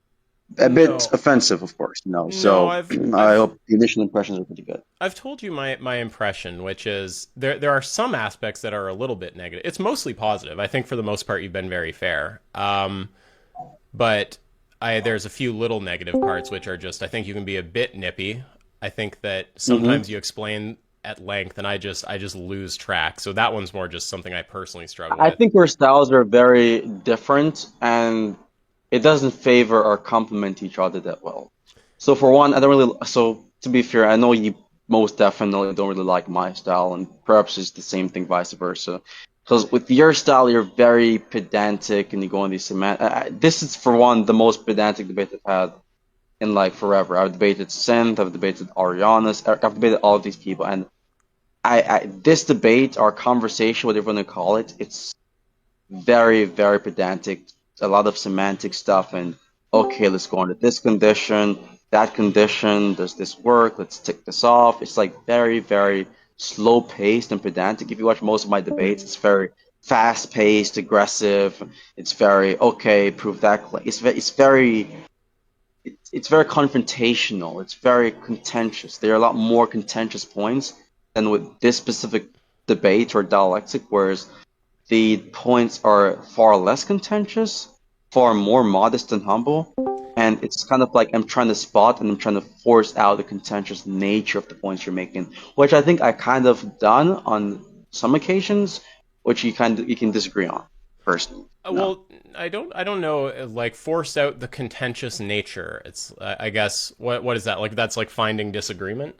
a bit no, offensive, of course. no, So I've I I've hope the initial impressions are pretty good. I've told you my impression, which is there are some aspects that are a little bit negative. It's mostly positive. I think for the most part you've been very fair. But there's a few little negative parts which are just I think you can be a bit nippy. I think that hmm sometimes you explain at length and I just lose track. So that one's more just something I personally struggle I with. think our styles are very different, and it doesn't favor or complement each other that well. So for one, I don't really. So to be fair, I know you most definitely don't really like my style, and perhaps it's the same thing, vice versa. Because with your style, you're very pedantic, and you go on these this is for one the most pedantic debate I've had in like forever. I've debated Synth, I've debated Arianas, I've debated all of these people, and this debate or conversation, whatever you want to call it, it's very, very pedantic. A lot of semantic stuff, and okay, let's go on to this condition, that condition. Does this work? Let's tick this off. It's like very, very slow paced and pedantic. If you watch most of my debates, it's very fast paced, aggressive. It's very okay. Prove that. It's very confrontational. It's very contentious. There are a lot more contentious points than with this specific debate or dialectic, whereas the points are far less contentious, far more modest and humble, and it's kind of like I'm trying to spot and I'm trying to force out the contentious nature of the points you're making, which I think I kind of done on some occasions, which you can disagree on, personally. No. Well, I don't know. Like force out the contentious nature. It's I guess what is that like? That's like finding disagreement.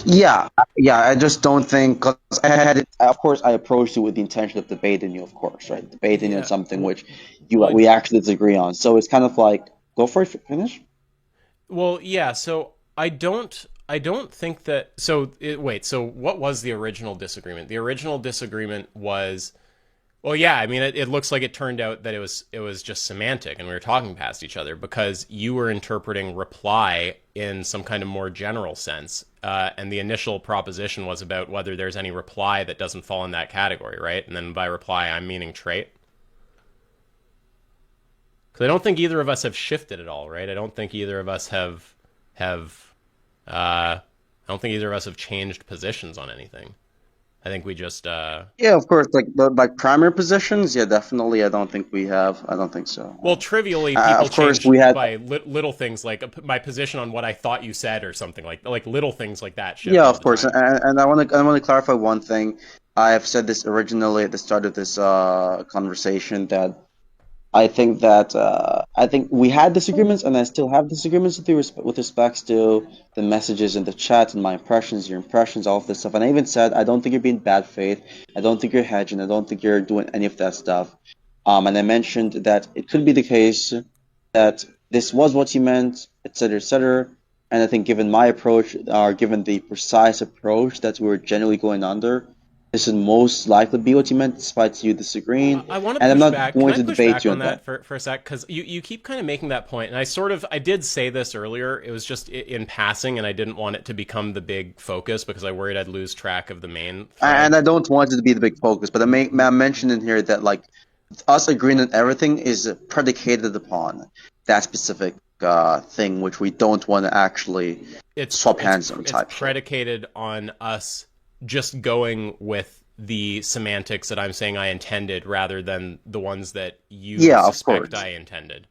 Yeah, yeah. I just don't think because I had it. Of course, I approached it with the intention of debating you, of course, right? Debating you on Yeah. something which Well, we actually disagree on. So it's kind of like go for it, finish. well, yeah. So I don't think that. Wait. So what was the original disagreement? The original disagreement was. Well, yeah. I mean, it looks like it turned out that it was just semantic, and we were talking past each other because you were interpreting reply in some kind of more general sense, and the initial proposition was about whether there's any reply that doesn't fall in that category, right? And then by reply, I'm meaning trait. Because I don't think either of us have shifted at all, right? I don't think either of us have. I don't think either of us have changed positions on anything. I think we just Yeah, of course. Like primary positions, yeah, definitely. I don't think we have. I don't think so. well, trivially, people Of course, change we had. by little things like my position on what I thought you said or something like little things like that shift Yeah, all of the course, time. and I want to clarify one thing. I have said this originally at the start of this conversation that I think we had disagreements, and I still have disagreements with respects to the messages in the chat and my impressions, your impressions, all of this stuff. And I even said I don't think you're being bad faith. I don't think you're hedging. I don't think you're doing any of that stuff. And I mentioned that it could be the case that this was what you meant, etc., etc. And I think given my approach, or given the precise approach that we're generally going under, this would most likely be what you meant, despite you disagreeing. I want to And I'm push not back. Can going I to push debate back you on on that. that for a sec? Because you keep kind of making that point, and I did say this earlier. It was just in passing, and I didn't want it to become the big focus because I worried I'd lose track of the main And thread. I don't want it to be the big focus, but I mentioned in here that like us agreeing on everything is predicated upon that specific thing, which we don't want to actually swap hands on It's type shit. predicated on us just going with the semantics that I'm saying I intended rather than the ones that you Yeah, of suspect course. I intended.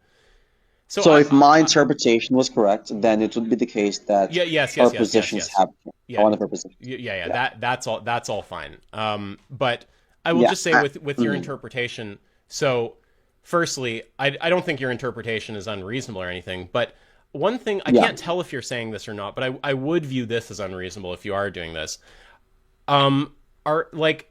So So if my interpretation was correct, then it would be the case that yeah, yes, our yes, yes, yes, positions yes. have Yeah, one of our positions. yeah. Yeah. That's all fine. But I will Yeah. just say with your interpretation. So, firstly, I don't think your interpretation is unreasonable or anything. But one thing I Yeah. can't tell if you're saying this or not, but I would view this as unreasonable if you are doing this. Are like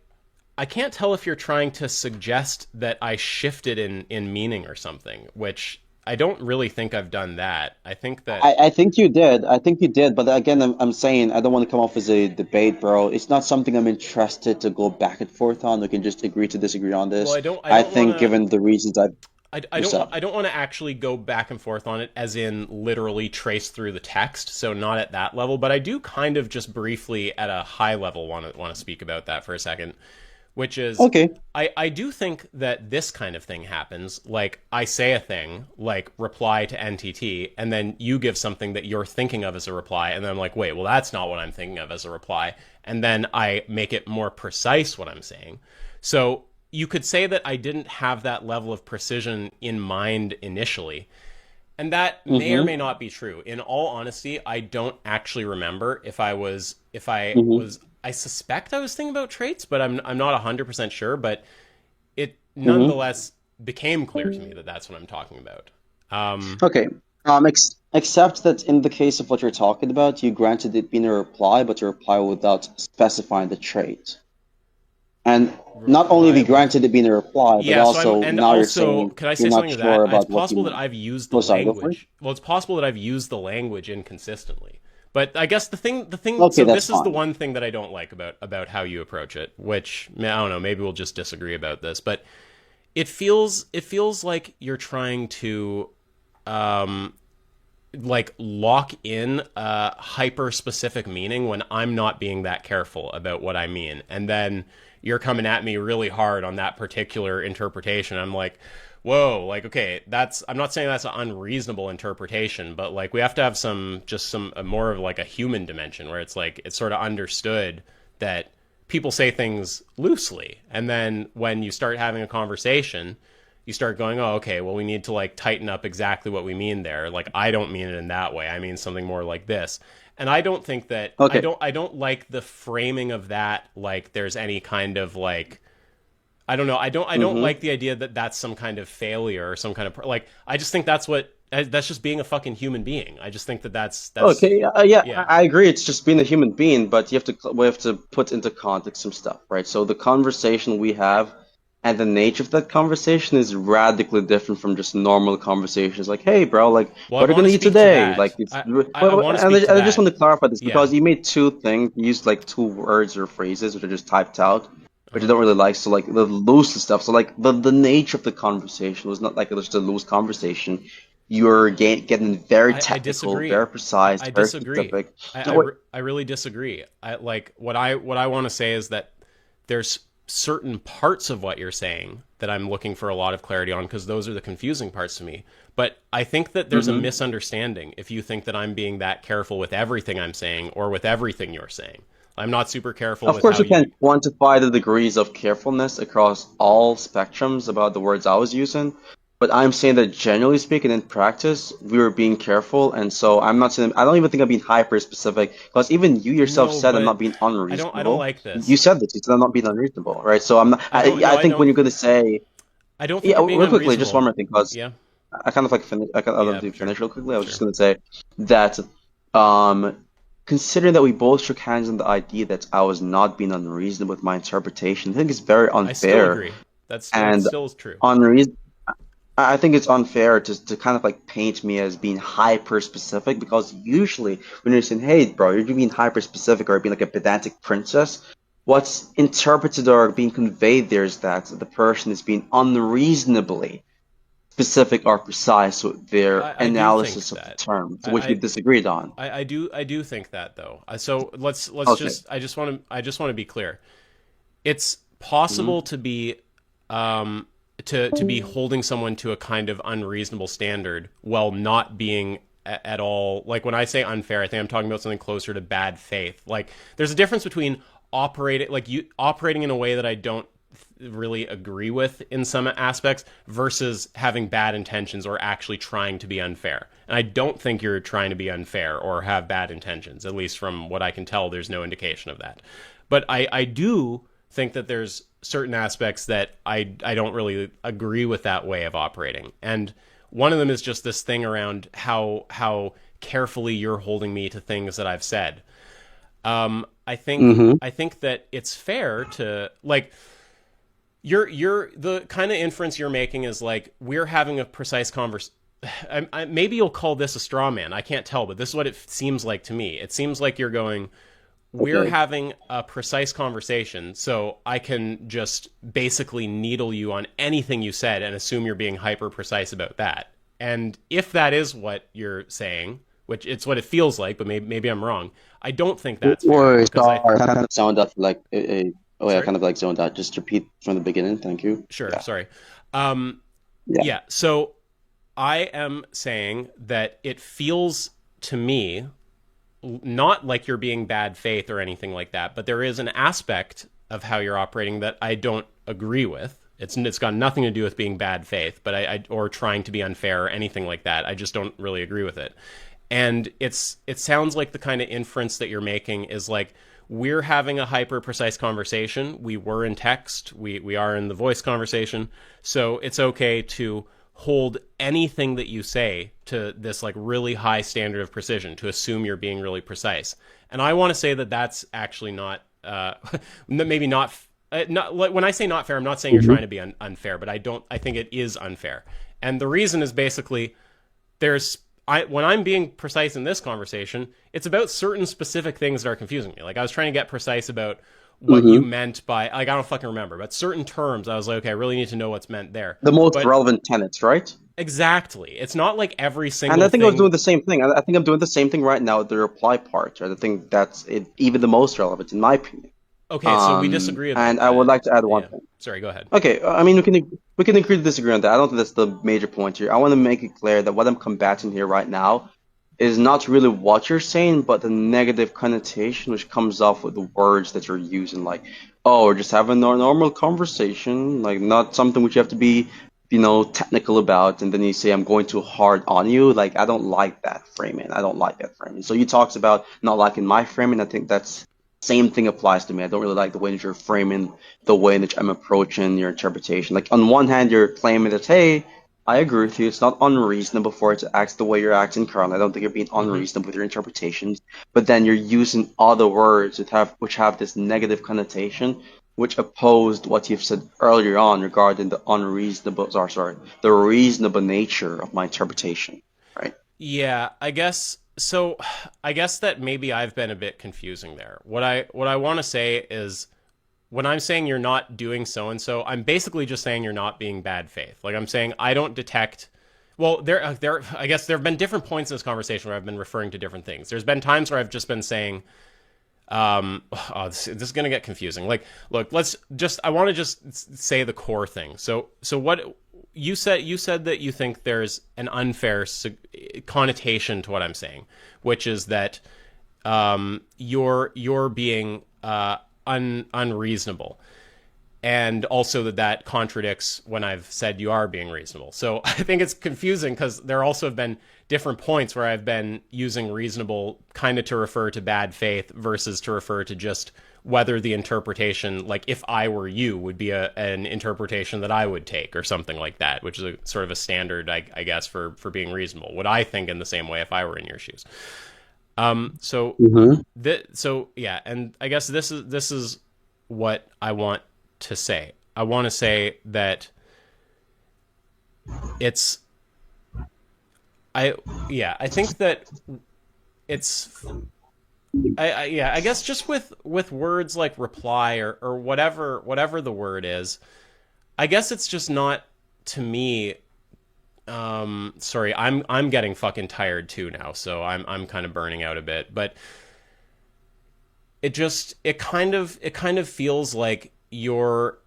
I can't tell if you're trying to suggest that I shifted in meaning or something, which I don't really think I've done that. I think that I think you did. I think you did. But again, I'm saying I don't want to come off as a debate, bro. It's not something I'm interested to go back and forth on. We can just agree to disagree on well, this. I I don't want think, to given the reasons I've yourself. I don't want to actually go back and forth on it as in literally trace through the text, so not at that level, but I do kind of just briefly at a high level want to speak about that for a second, which is Okay. I do think that this kind of thing happens. Like I say a thing, like reply to NTT, and then you give something that you're thinking of as a reply, and then I'm like, wait, well that's not what I'm thinking of as a reply, and then I make it more precise what I'm saying. So you could say that I didn't have that level of precision in mind initially. And that may or Mm-hmm. may not be true. In all honesty, I don't actually remember Mm-hmm. I suspect I was thinking about traits, but I'm not 100% sure, but it Mm-hmm. nonetheless became clear to me that that's what I'm talking about. Okay. Except that in the case of what you're talking about, you granted it being a reply, but a reply without specifying the trait. And not only we Reply with granted it being a reply, but Yeah, so I'm, also and now you're also, saying could I you're say not something to that? sure It's about what you possible that mean. I've used the Oh, sorry, go for it. language. Well, it's possible that I've used the language inconsistently. But I guess the thing. Okay, So that's this is the fine. one thing that I don't like about how you approach it. Which I don't know. Maybe we'll just disagree about this. But it feels like you're trying to um like lock in a hyper specific meaning when I'm not being that careful about what I mean. And then you're coming at me really hard on that particular interpretation. I'm like, whoa, like, okay, I'm not saying that's an unreasonable interpretation, but like we have to have some more of like a human dimension where it's like, it's sort of understood that people say things loosely. And then when you start having a conversation, you start going, oh, okay, well, we need to like tighten up exactly what we mean there. Like, I don't mean it in that way. I mean something more like this. And I don't think that Okay. I don't like the framing of that. Like, there's any kind of like, I don't know. I don't Mm-hmm. like the idea that that's some kind of failure or some kind of like. I just think that's just being a fucking human being. I just think that that's Okay, yeah, yeah. I agree. It's just being a human being, but we have to put into context some stuff, right? So the conversation we have and the nature of that conversation is radically different from just normal conversations. Like, hey, bro, like, Well, I what are you want gonna to eat speak to today? Like, that. it's I want to and speak to I just that. want to clarify this Yeah. because you made two things, you used like two words or phrases which are just typed out, which I Uh-huh. don't really like. So like the loose stuff. So like the nature of the conversation was not like just a loose conversation. You're getting very I technical, disagree. very precise, I very disagree. specific. No, wait. I really disagree. I like what I want to say is that there's certain parts of what you're saying that I'm looking for a lot of clarity on because those are the confusing parts to me. But I think that there's a misunderstanding if you think that I'm being that careful with everything I'm saying or with everything you're saying. I'm not super careful Of with course, how you can't quantify the degrees of carefulness across all spectrums about the words I was using, but I'm saying that generally speaking, in practice, we were being careful, and so I'm not saying I don't even think I'm being hyper specific because even you yourself No, said I'm but not being I don't unreasonable. like this. You said this. You said I'm not being unreasonable, right? So I'm not. I don't. No, I I think when don't. you're going to say, I don't think yeah, you're being real quickly, just one unreasonable. more thing, because Yeah. I kind of like finish. I don't Yeah. do Sure. finish real quickly. I was just Sure. going to say that, um, considering that we both shook hands on the idea that I was not being unreasonable with my interpretation, I think it's very I still unfair agree. That and still is true. unreasonable. I think it's unfair to kind of like paint me as being hyper specific because usually when you're saying, "Hey, bro, you're being hyper specific or being like a pedantic princess," what's interpreted or being conveyed there is that the person is being unreasonably specific or precise with their I do think analysis of the that. terms, which we I, disagreed on. I do think that though. So let's Okay. just I just want to be clear. It's Hmm. possible to be to be holding someone to a kind of unreasonable standard while not being at all, like when I say unfair, I think I'm talking about something closer to bad faith. Like there's a difference between operating in a way that I don't really agree with in some aspects versus having bad intentions or actually trying to be unfair. And I don't think you're trying to be unfair or have bad intentions. At least from what I can tell, there's no indication of that. But I do think that there's certain aspects that I don't really agree with that way of operating. And one of them is just this thing around how carefully you're holding me to things that I've said. Hmm. I think that it's fair to like you're the kind of inference you're making is like we're having a precise conversation. Maybe you'll call this a straw man. I can't tell, but this is what it seems like to me. It seems like you're going, we're Okay. having a precise conversation, so I can just basically needle you on anything you said and assume you're being hyper precise about that. And if that is what you're saying, which it's what it feels like, but maybe I'm wrong, I don't think that's fair Wait, because I. sorry. I kind of zoned out for like oh yeah, I Sorry? kind of like zoned out. Just repeat from the beginning. Thank you. Sure, Yeah. sorry. Um, Yeah. yeah, so I am saying that it feels to me not like you're being bad faith or anything like that, but there is an aspect of how you're operating that I don't agree with. It's got nothing to do with being bad faith, but I or trying to be unfair or anything like that. I just don't really agree with it. And it sounds like the kind of inference that you're making is like we're having a hyper precise conversation. We were in text. We are in the voice conversation. So it's okay to hold anything that you say to this like really high standard of precision to assume you're being really precise. And I want to say that that's actually not maybe not not like when I say not fair, I'm not saying you're Hmm. trying to be unfair, but I think it is unfair. And the reason is basically there's when I'm being precise in this conversation, it's about certain specific things that are confusing me. Like I was trying to get precise about what you Hmm. meant by like I don't fucking remember, but certain terms I was like, okay, I really need to know what's meant there. The most But relevant tenets, right? exactly, it's not like every And I single think I was thing. doing the same thing. I think I'm doing the same thing right now with the reply part. Right? I think that's it, even the most relevant, in my opinion. Okay, so we disagree And about I would that. like to add one Yeah. thing. Sorry, go ahead. Okay, I mean we can agree to disagree on that. I don't think that's the major point here. I want to make it clear that what I'm combating here right now is not really what you're saying, but the negative connotation which comes off with the words that you're using, like, oh, we're just having a normal conversation, like not something which you have to be, technical about, and then you say I'm going too hard on you. Like, I don't like that framing. I don't like that framing. So you talks about not liking my framing. I think that's same thing applies to me. I don't really like the way that you're framing the way in which I'm approaching your interpretation. Like on one hand, you're claiming that, hey, I agree with you. It's not unreasonable for it to act the way you're acting currently. I don't think you're being Hmm. unreasonable with your interpretations. But then you're using other words which have this negative connotation, which opposed what you've said earlier on regarding the reasonable nature of my interpretation. Right? Yeah, I guess so. I guess that maybe I've been a bit confusing there. What I want to say is when I'm saying you're not doing so and so, I'm basically just saying you're not being bad faith. Like I'm saying I don't detect. Well, I guess there have been different points in this conversation where I've been referring to different things. There's been times where I've just been saying, this is gonna get confusing. Like, look, I want to just say the core thing. So what you said that you think there's an unfair connotation to what I'm saying, which is that you're being unreasonable. And also that contradicts when I've said you are being reasonable. So I think it's confusing because there also have been different points where I've been using reasonable kind of to refer to bad faith versus to refer to just whether the interpretation, like if I were you, would be an interpretation that I would take or something like that, which is a sort of a standard, I guess, for being reasonable. Would I think in the same way if I were in your shoes? So yeah, and I guess this is what I want to say. I want to say that I think that it's I guess just with words like reply or whatever the word is, I guess it's just not, to me, sorry, I'm getting fucking tired too now, so I'm kind of burning out a bit, but it kind of feels like you're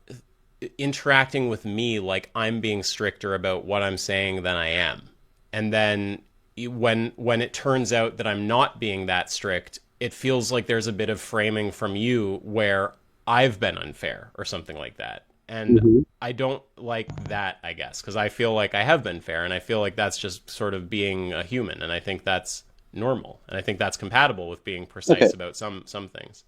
interacting with me like I'm being stricter about what I'm saying than I am. And then when it turns out that I'm not being that strict, it feels like there's a bit of framing from you where I've been unfair or something like that. And I don't like that, I guess, because I feel like I have been fair, and I feel like that's just sort of being a human, and I think that's normal, and I think that's compatible with being precise about some things.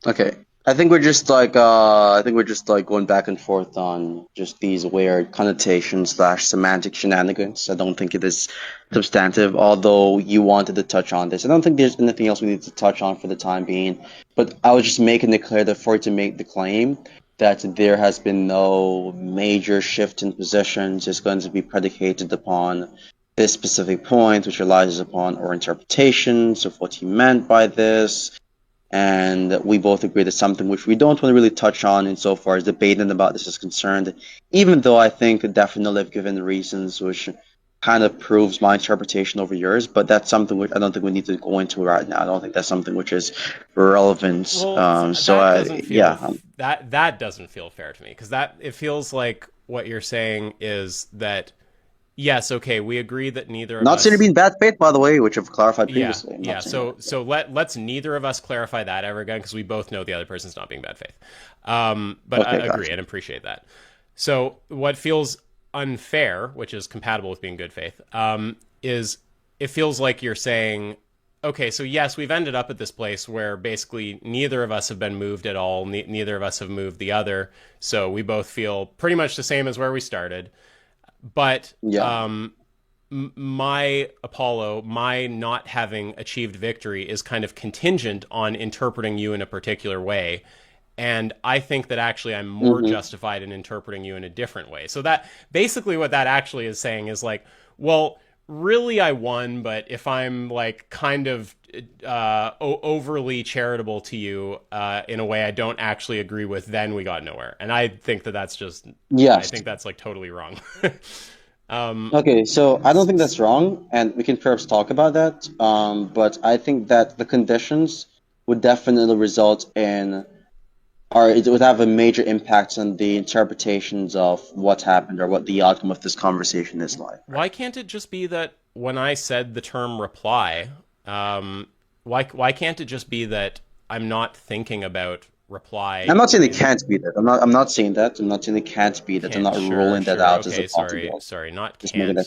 Okay. I think we're just like going back and forth on just these weird connotations / semantic shenanigans. I don't think it is substantive, although you wanted to touch on this. I don't think there's anything else we need to touch on for the time being. But I was just making it clear that for you to make the claim that there has been no major shift in positions is going to be predicated upon this specific point, which relies upon our interpretations of what he meant by this. And we both agree that something which we don't want to really touch on insofar as debating about this is concerned, even though I think definitely I've given reasons which kind of proves my interpretation over yours, but that's something which I don't think we need to go into right now. I don't think that's something which is relevant. Well, that doesn't feel fair to me, because it feels like what you're saying is that, yes, okay, we agree that neither of us... Not saying to be in bad faith, by the way, which I've clarified previously. Yeah. So let's neither of us clarify that ever again, because we both know the other person's not being bad faith. But okay, I agree and appreciate that. So what feels unfair, which is compatible with being good faith, is it feels like you're saying, okay, so yes, we've ended up at this place where basically neither of us have been moved at all. Neither of us have moved the other. So we both feel pretty much the same as where we started. But my Apollo, my not having achieved victory is kind of contingent on interpreting you in a particular way. And I think that actually I'm more justified in interpreting you in a different way. So that basically what that actually is saying is like, well, really I won, but if I'm like kind of overly charitable to you in a way I don't actually agree with, then we got nowhere. And I think that that's just, I think that's like totally wrong. Okay, so I don't think that's wrong, and we can perhaps talk about that. But I think that the conditions would definitely result in, or it would have a major impact on the interpretations of what happened or what the outcome of this conversation is like. Why can't it just be that when I said the term reply, why can't it just be that I'm not thinking about reply? I'm not saying it can't be that. I'm not saying that. I'm not saying it can't be that. I'm not ruling that out as a possibility. Sorry, not just can't.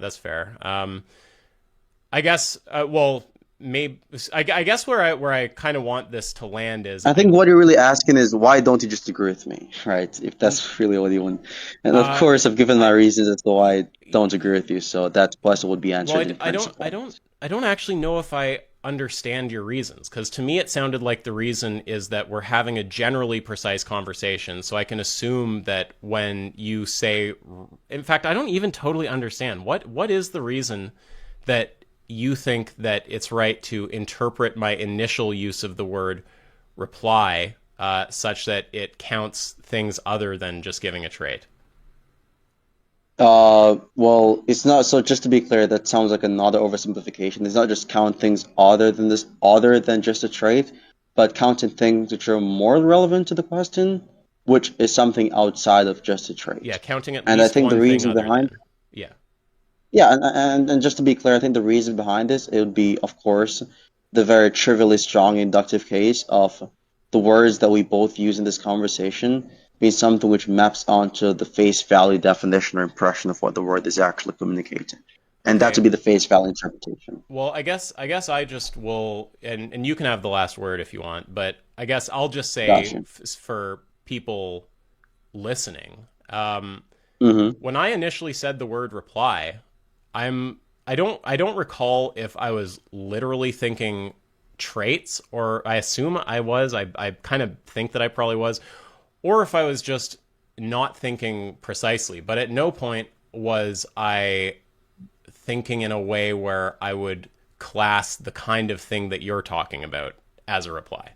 That's fair. I guess. Well, maybe. I guess where I kind of want this to land is, I think what you're really asking is, why don't you just agree with me, right? If that's really what you want. And of course, I've given my reasons as to why I don't agree with you. So that question would be answered. Well, I don't actually know if I understand your reasons, because to me it sounded like the reason is that we're having a generally precise conversation, so I can assume that when you say, in fact, I don't even totally understand what is the reason that you think that it's right to interpret my initial use of the word reply such that it counts things other than just giving a trait. Well, it's not. So just to be clear, that sounds like another oversimplification. It's not just count things other than just a trait, but counting things which are more relevant to the question, which is something outside of just a trait. Yeah, counting at and least I think one the reason thing behind. Yeah. Yeah, and just to be clear, I think the reason behind this, it would be, of course, the very trivially strong inductive case of the words that we both use in this conversation being something which maps onto the face value definition or impression of what the word is actually communicating. And that to Okay. be the face value interpretation. Well, I guess I just will, and you can have the last word if you want, but I guess I'll just say Gotcha. for people listening, Mm-hmm. when I initially said the word reply, I don't recall if I was literally thinking traits, or I assume I was. I kind of think that I probably was, or if I was just not thinking precisely. But at no point was I thinking in a way where I would class the kind of thing that you're talking about as a reply.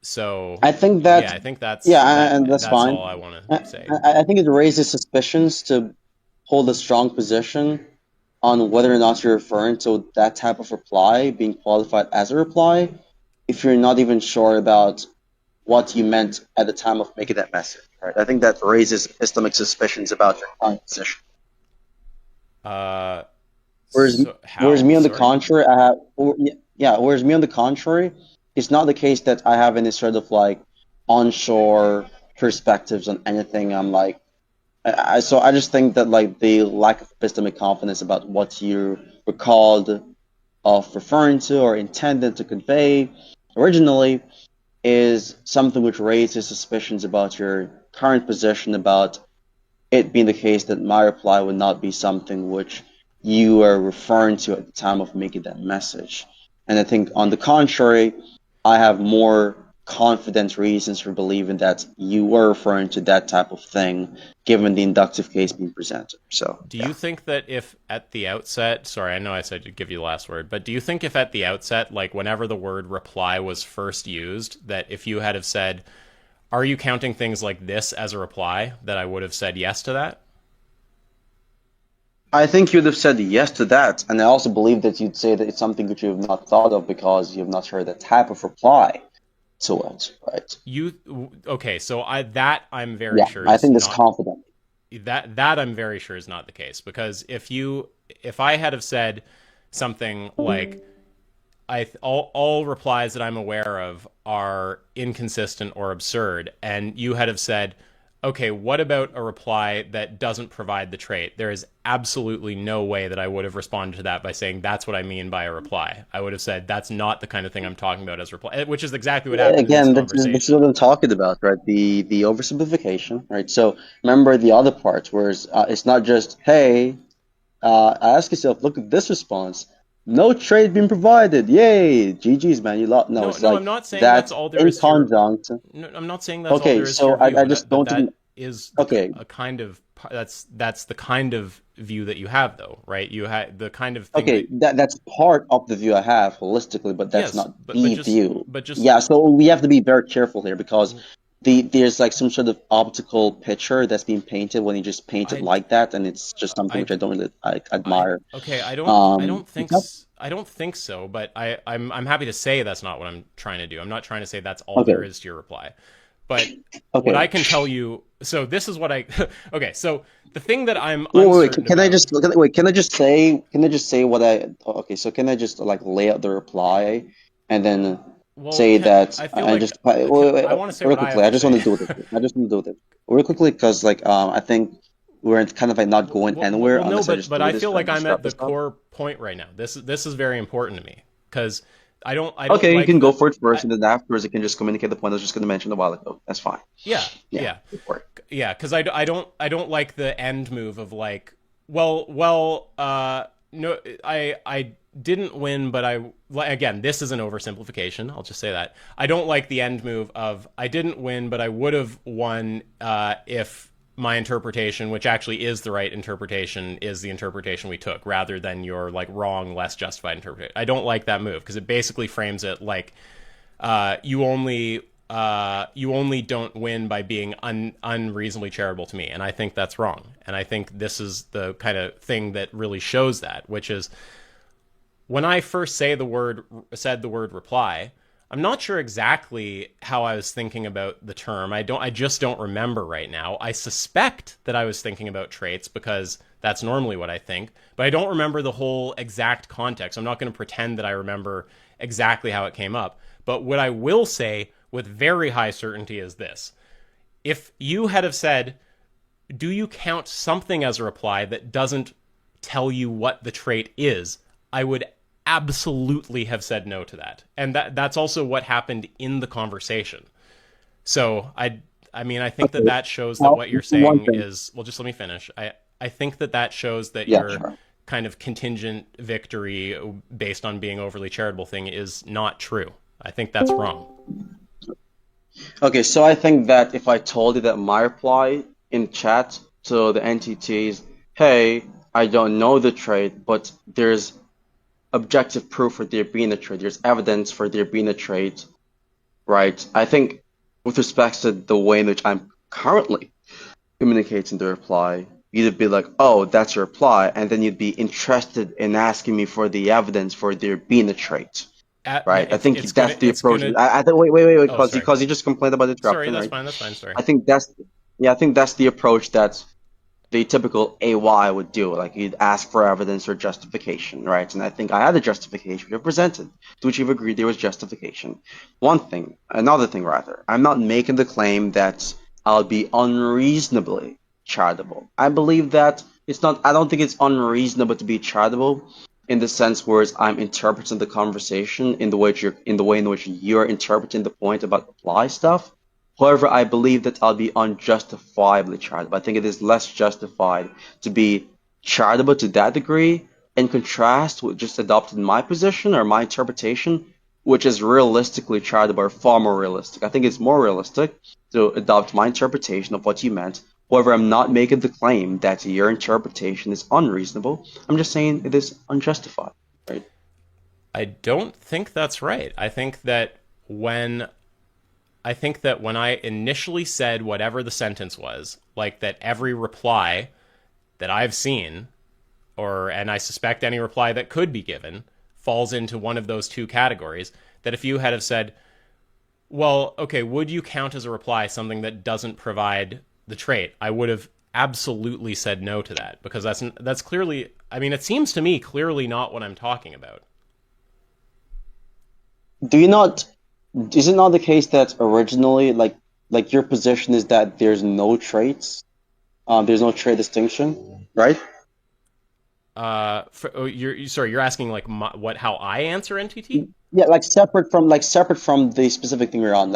So, I think yeah, that, I think that's yeah, and that's that's fine. all I want I, to say. I think it raises suspicions to hold a strong position on whether or not you're referring to that type of reply being qualified as a reply if you're not even sure about what you meant at the time of making that message, right? I think that raises epistemic suspicions about your current position. Uh, Whereas, so whereas how? me on the Sorry. contrary, I have, yeah, whereas me on the contrary, it's not the case that I have any sort of like onshore perspectives on anything. I'm like, so I just think that like the lack of epistemic confidence about what you recalled of referring to or intended to convey originally is something which raises suspicions about your current position about it being the case that my reply would not be something which you were referring to at the time of making that message. And I think, on the contrary, I have more confident reasons for believing that you were referring to that type of thing, given the inductive case being presented. So, Do yeah. you think that if at the outset, sorry, I know I said to give you the last word, but do you think if at the outset, like whenever the word reply was first used, that if you had have said, "Are you counting things like this as a reply?" that I would have said yes to that? I think you'd have said yes to that, and I also believe that you'd say that it's something that you have not thought of because you have not heard that type of reply to it, right? Okay, so I'm very Yeah, sure I is think that's not confident. that I'm very sure is not the case, because if I had have said something like all replies that I'm aware of are inconsistent or absurd, and you had have said, okay, what about a reply that doesn't provide the trait? There is absolutely no way that I would have responded to that by saying that's what I mean by a reply. I would have said that's not the kind of thing I'm talking about as reply, which is exactly what happened in this Again, this is what conversation. I'm talking about, right? The oversimplification, right? So remember the other part where it's not just, hey, ask yourself, look at this response. No trade being provided. Yay, GG's, man, you lost. No, No, it's no, like I'm not saying that's that all there in is to your. conjunct. No, I'm not saying that's all Okay, there is to so your view, I but just but don't even. that is Okay, a kind of that's the kind of view that you have, though, right? You have the kind of thing okay, that that's part of the view I have holistically, but that's yes, not but the just view. but just Yeah, so we have to be very careful here because there's like some sort of optical picture that's being painted when you just paint it I like that, and it's just something I which I don't really admire. okay, Because, I don't think so, but I'm happy to say that's not what I'm trying to do. I'm not trying to say that's all there okay, is to your reply. But what I okay. can tell you, so this is what I okay, so the thing that I'm Wait. uncertain Can I about. just wait? Can I just say what I? Okay, so can I just like lay out the reply, and then Well, say that I feel I like just wait, I want to say real what I have quickly. I to just want say. to do this. I just want to do this real quickly because like I think we're kind of like not going anywhere No, unless I just but do I this feel and like I'm at disrupt the this stuff. core point right now. This is very important to me because I don't Okay, you like can go the for it I first, and then afterwards you can just communicate the point I was just going to mention a while ago. That's fine. yeah Yeah, yeah go for it. yeah because I don't like the end move of like no, I didn't win, but again, this is an oversimplification. I'll just say that I don't like the end move of I didn't win, but I would have won if my interpretation, which actually is the right interpretation, is the interpretation we took, rather than your like wrong, less justified interpretation. I don't like that move because it basically frames it like you only don't win by being unreasonably charitable to me, and I think that's wrong. And I think this is the kind of thing that really shows that, which is when I first said the word reply, I'm not sure exactly how I was thinking about the term. I just don't remember right now. I suspect that I was thinking about traits because That's normally what I think. But I don't remember the whole exact context. I'm not going to pretend that I remember exactly how it came up. But what I will say with very high certainty is this. If you had have said, do you count something as a reply that doesn't tell you what the trait is, I would absolutely have said no to that. And that's also what happened in the conversation. So I mean, I think that shows that what you're saying is, well, just let me finish. I think that shows that your kind of contingent victory based on being overly charitable thing is not true. I think that's wrong. Okay, so I think that if I told you that my reply in chat to the NTTs, hey, I don't know the trait, but there's objective proof for there being a trait, there's evidence for there being a trait, right? I think with respect to the way in which I'm currently communicating the reply, you'd be like, oh, that's your reply, and then you'd be interested in asking me for the evidence for there being a trait. Right, I think that's the approach. I think wait, because you just complained about interrupting. Sorry, that's fine. Sorry. I think that's the approach that the typical AY would do. Like you'd ask for evidence or justification, right? And I think I had a justification presented, to which you've agreed there was justification. Another thing, I'm not making the claim that I'll be unreasonably charitable. I believe that I don't think it's unreasonable to be charitable, in the sense where I'm interpreting the conversation in the way in which you're interpreting the point about apply stuff. However, I believe that I'll be unjustifiably charitable. I think it is less justified to be charitable to that degree, in contrast with just adopting my position or my interpretation, which is realistically charitable or far more realistic. I think it's more realistic to adopt my interpretation of what you meant. However, I'm not making the claim that your interpretation is unreasonable. I'm just saying it is unjustified, right? I don't think that's right. I think that when I initially said whatever the sentence was, like that every reply that I've seen, and I suspect any reply that could be given, falls into one of those two categories, that if you had have said, well, okay, would you count as a reply something that doesn't provide the trait, I would have absolutely said no to that, because that's clearly, I mean, it seems to me clearly not what I'm talking about. Is it not the case that originally, like your position is that there's no traits, there's no trait distinction, right? You're asking like how I answer NTT? Yeah, like separate from the specific thing we're on.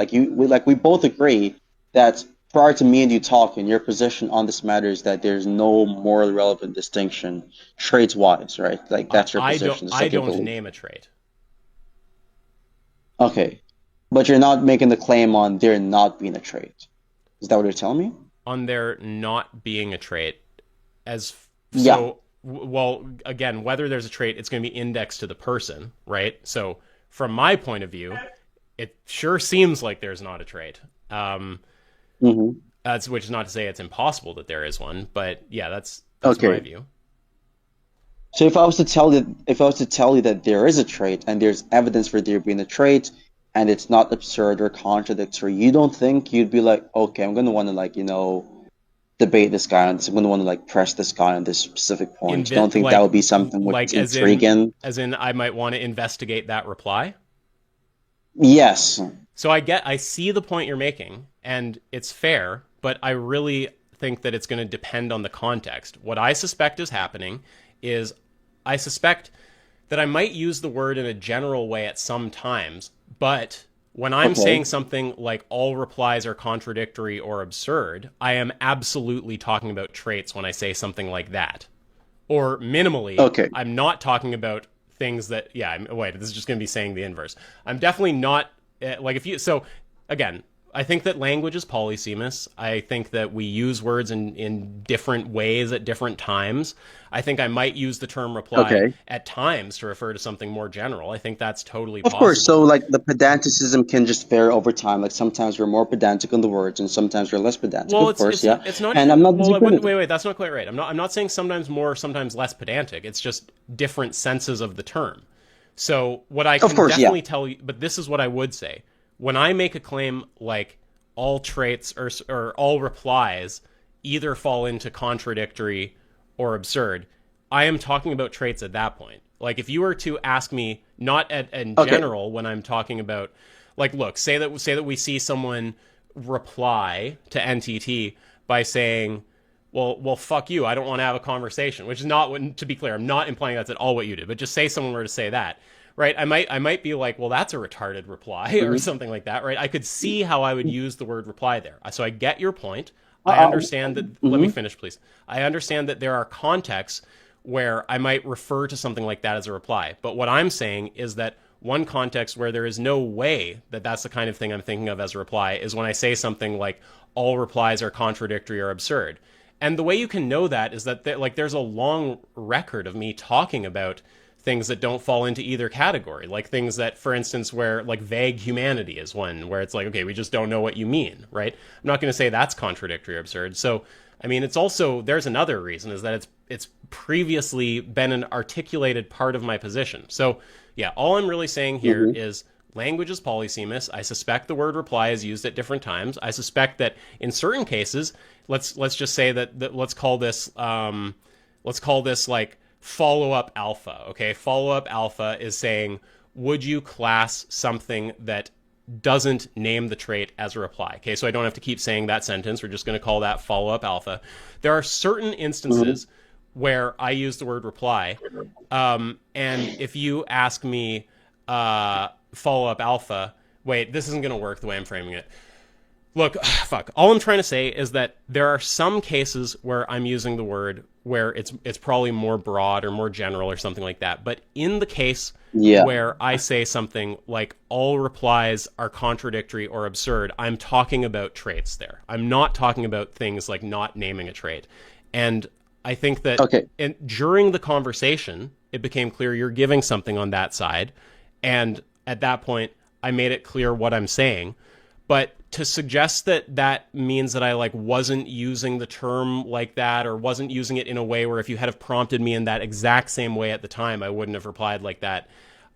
We both agree that prior to me and you talking, your position on this matter is that there's no morally relevant distinction traits-wise, right? Like that's your position. I don't name a trait. Okay, but you're not making the claim on there not being a trait. Is that what you're telling me? On there not being a trait, well, again, whether there's a trait, it's going to be indexed to the person, right? So from my point of view, it sure seems like there's not a trait. Which is not to say it's impossible that there is one, but yeah, that's okay. My view. So if I was to tell you that there is a trait and there's evidence for there being a trait, and it's not absurd or contradictory, you don't think you'd be like, okay, I'm going to want to debate this guy on this. I'm going to want to press this guy on this specific point. You don't think that would be something which is intriguing? As in, I might want to investigate that reply? Yes. So I see the point you're making, and it's fair, but I really think that it's going to depend on the context. What I suspect is happening is I suspect that I might use the word in a general way at some times, but when I'm saying something like all replies are contradictory or absurd, I am absolutely talking about traits when I say something like that. Or minimally, I'm not talking about things that, this is just going to be saying the inverse. I'm definitely not, again, I think that language is polysemous. I think that we use words in different ways at different times. I think I might use the term reply at times to refer to something more general. I think that's totally possible. Of course, so the pedanticism can just vary over time. Like sometimes we're more pedantic on the words and sometimes we're less pedantic, It's not, and I'm not wait, that's not quite right. I'm not saying sometimes more, sometimes less pedantic. It's just different senses of the term. So what I can definitely tell you, but this is what I would say. When I make a claim like all traits or all replies either fall into contradictory or absurd, I am talking about traits at that point. Like if you were to ask me, not in general, when I'm talking about, like, look, say that we see someone reply to NTT by saying, well, fuck you, I don't want to have a conversation, which is not, to be clear, I'm not implying that's at all what you did, but just say someone were to say that, right? I might be like, well, that's a retarded reply or something like that, right? I could see how I would use the word reply there. So I get your point. I understand that, let me finish, please. I understand that there are contexts where I might refer to something like that as a reply. But what I'm saying is that one context where there is no way that that's the kind of thing I'm thinking of as a reply is when I say something like, all replies are contradictory or absurd. And the way you can know that is that there's a long record of me talking about things that don't fall into either category, like things that, for instance, where like vague humanity is one, where it's like, okay, we just don't know what you mean, right? I'm not going to say that's contradictory or absurd. So, I mean, it's also, there's another reason, is that it's previously been an articulated part of my position. So, yeah, all I'm really saying here is language is polysemous. I suspect the word reply is used at different times. I suspect that in certain cases, let's just say that let's call this like follow-up alpha, okay? Follow-up alpha is saying, would you class something that doesn't name the trait as a reply? Okay, so I don't have to keep saying that sentence. We're just going to call that follow-up alpha. There are certain instances where I use the word reply, and if you ask me follow-up alpha, wait, this isn't going to work the way I'm framing it. Look, fuck. All I'm trying to say is that there are some cases where I'm using the word where it's probably more broad or more general or something like that. But in the case where I say something like all replies are contradictory or absurd, I'm talking about traits there. I'm not talking about things like not naming a trait. And I think that during the conversation, it became clear you're giving something on that side. And at that point, I made it clear what I'm saying. But to suggest that that means that I like wasn't using the term like that, or wasn't using it in a way where if you had have prompted me in that exact same way at the time, I wouldn't have replied like that.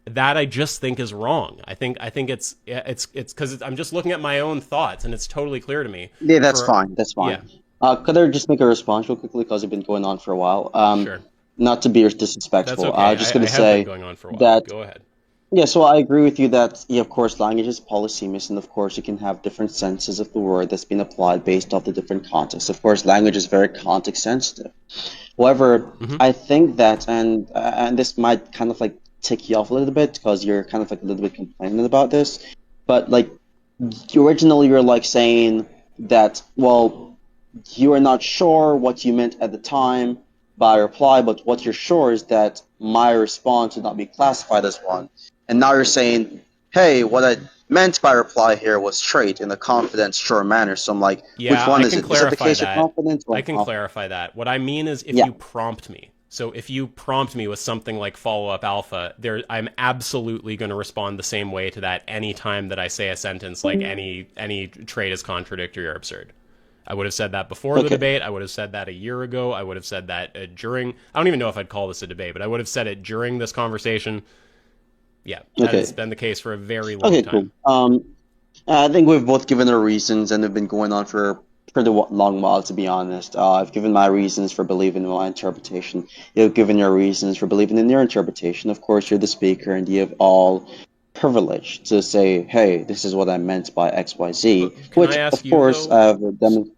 That I just think is wrong. I think it's because I'm just looking at my own thoughts, and it's totally clear to me. Yeah, that's fine. That's fine. Yeah. Could I just make a response real quickly, because it's been going on for a while? Sure. Not to be disrespectful. That's okay. I'm just going to say going on for a while. that. Go ahead. Yeah, so I agree with you that, yeah, of course, language is polysemous, and of course, you can have different senses of the word that's been applied based off the different contexts. Of course, language is very context sensitive. However, I think that, and this might kind of like tick you off a little bit because you're kind of like a little bit complaining about this, but like originally you're like saying that, well, you are not sure what you meant at the time by reply, but what you're sure is that my response would not be classified as one. And now you're saying, hey, what I meant by reply here was trait in a confident, sure manner. So I'm like, which one is it? Is it the case of confidence? I can clarify that. What I mean is if you prompt me. So if you prompt me with something like follow-up alpha, I'm absolutely going to respond the same way to that any time that I say a sentence like any trait is contradictory or absurd. I would have said that before the debate. I would have said that a year ago. I would have said that during... I don't even know if I'd call this a debate, but I would have said it during this conversation. Yeah, that has been the case for a very long time. Cool. I think we've both given our reasons, and they've been going on for a pretty long while, to be honest. I've given my reasons for believing in my interpretation. You've given your reasons for believing in your interpretation. Of course, you're the speaker, and you have all privilege to say, hey, this is what I meant by XYZ, which of course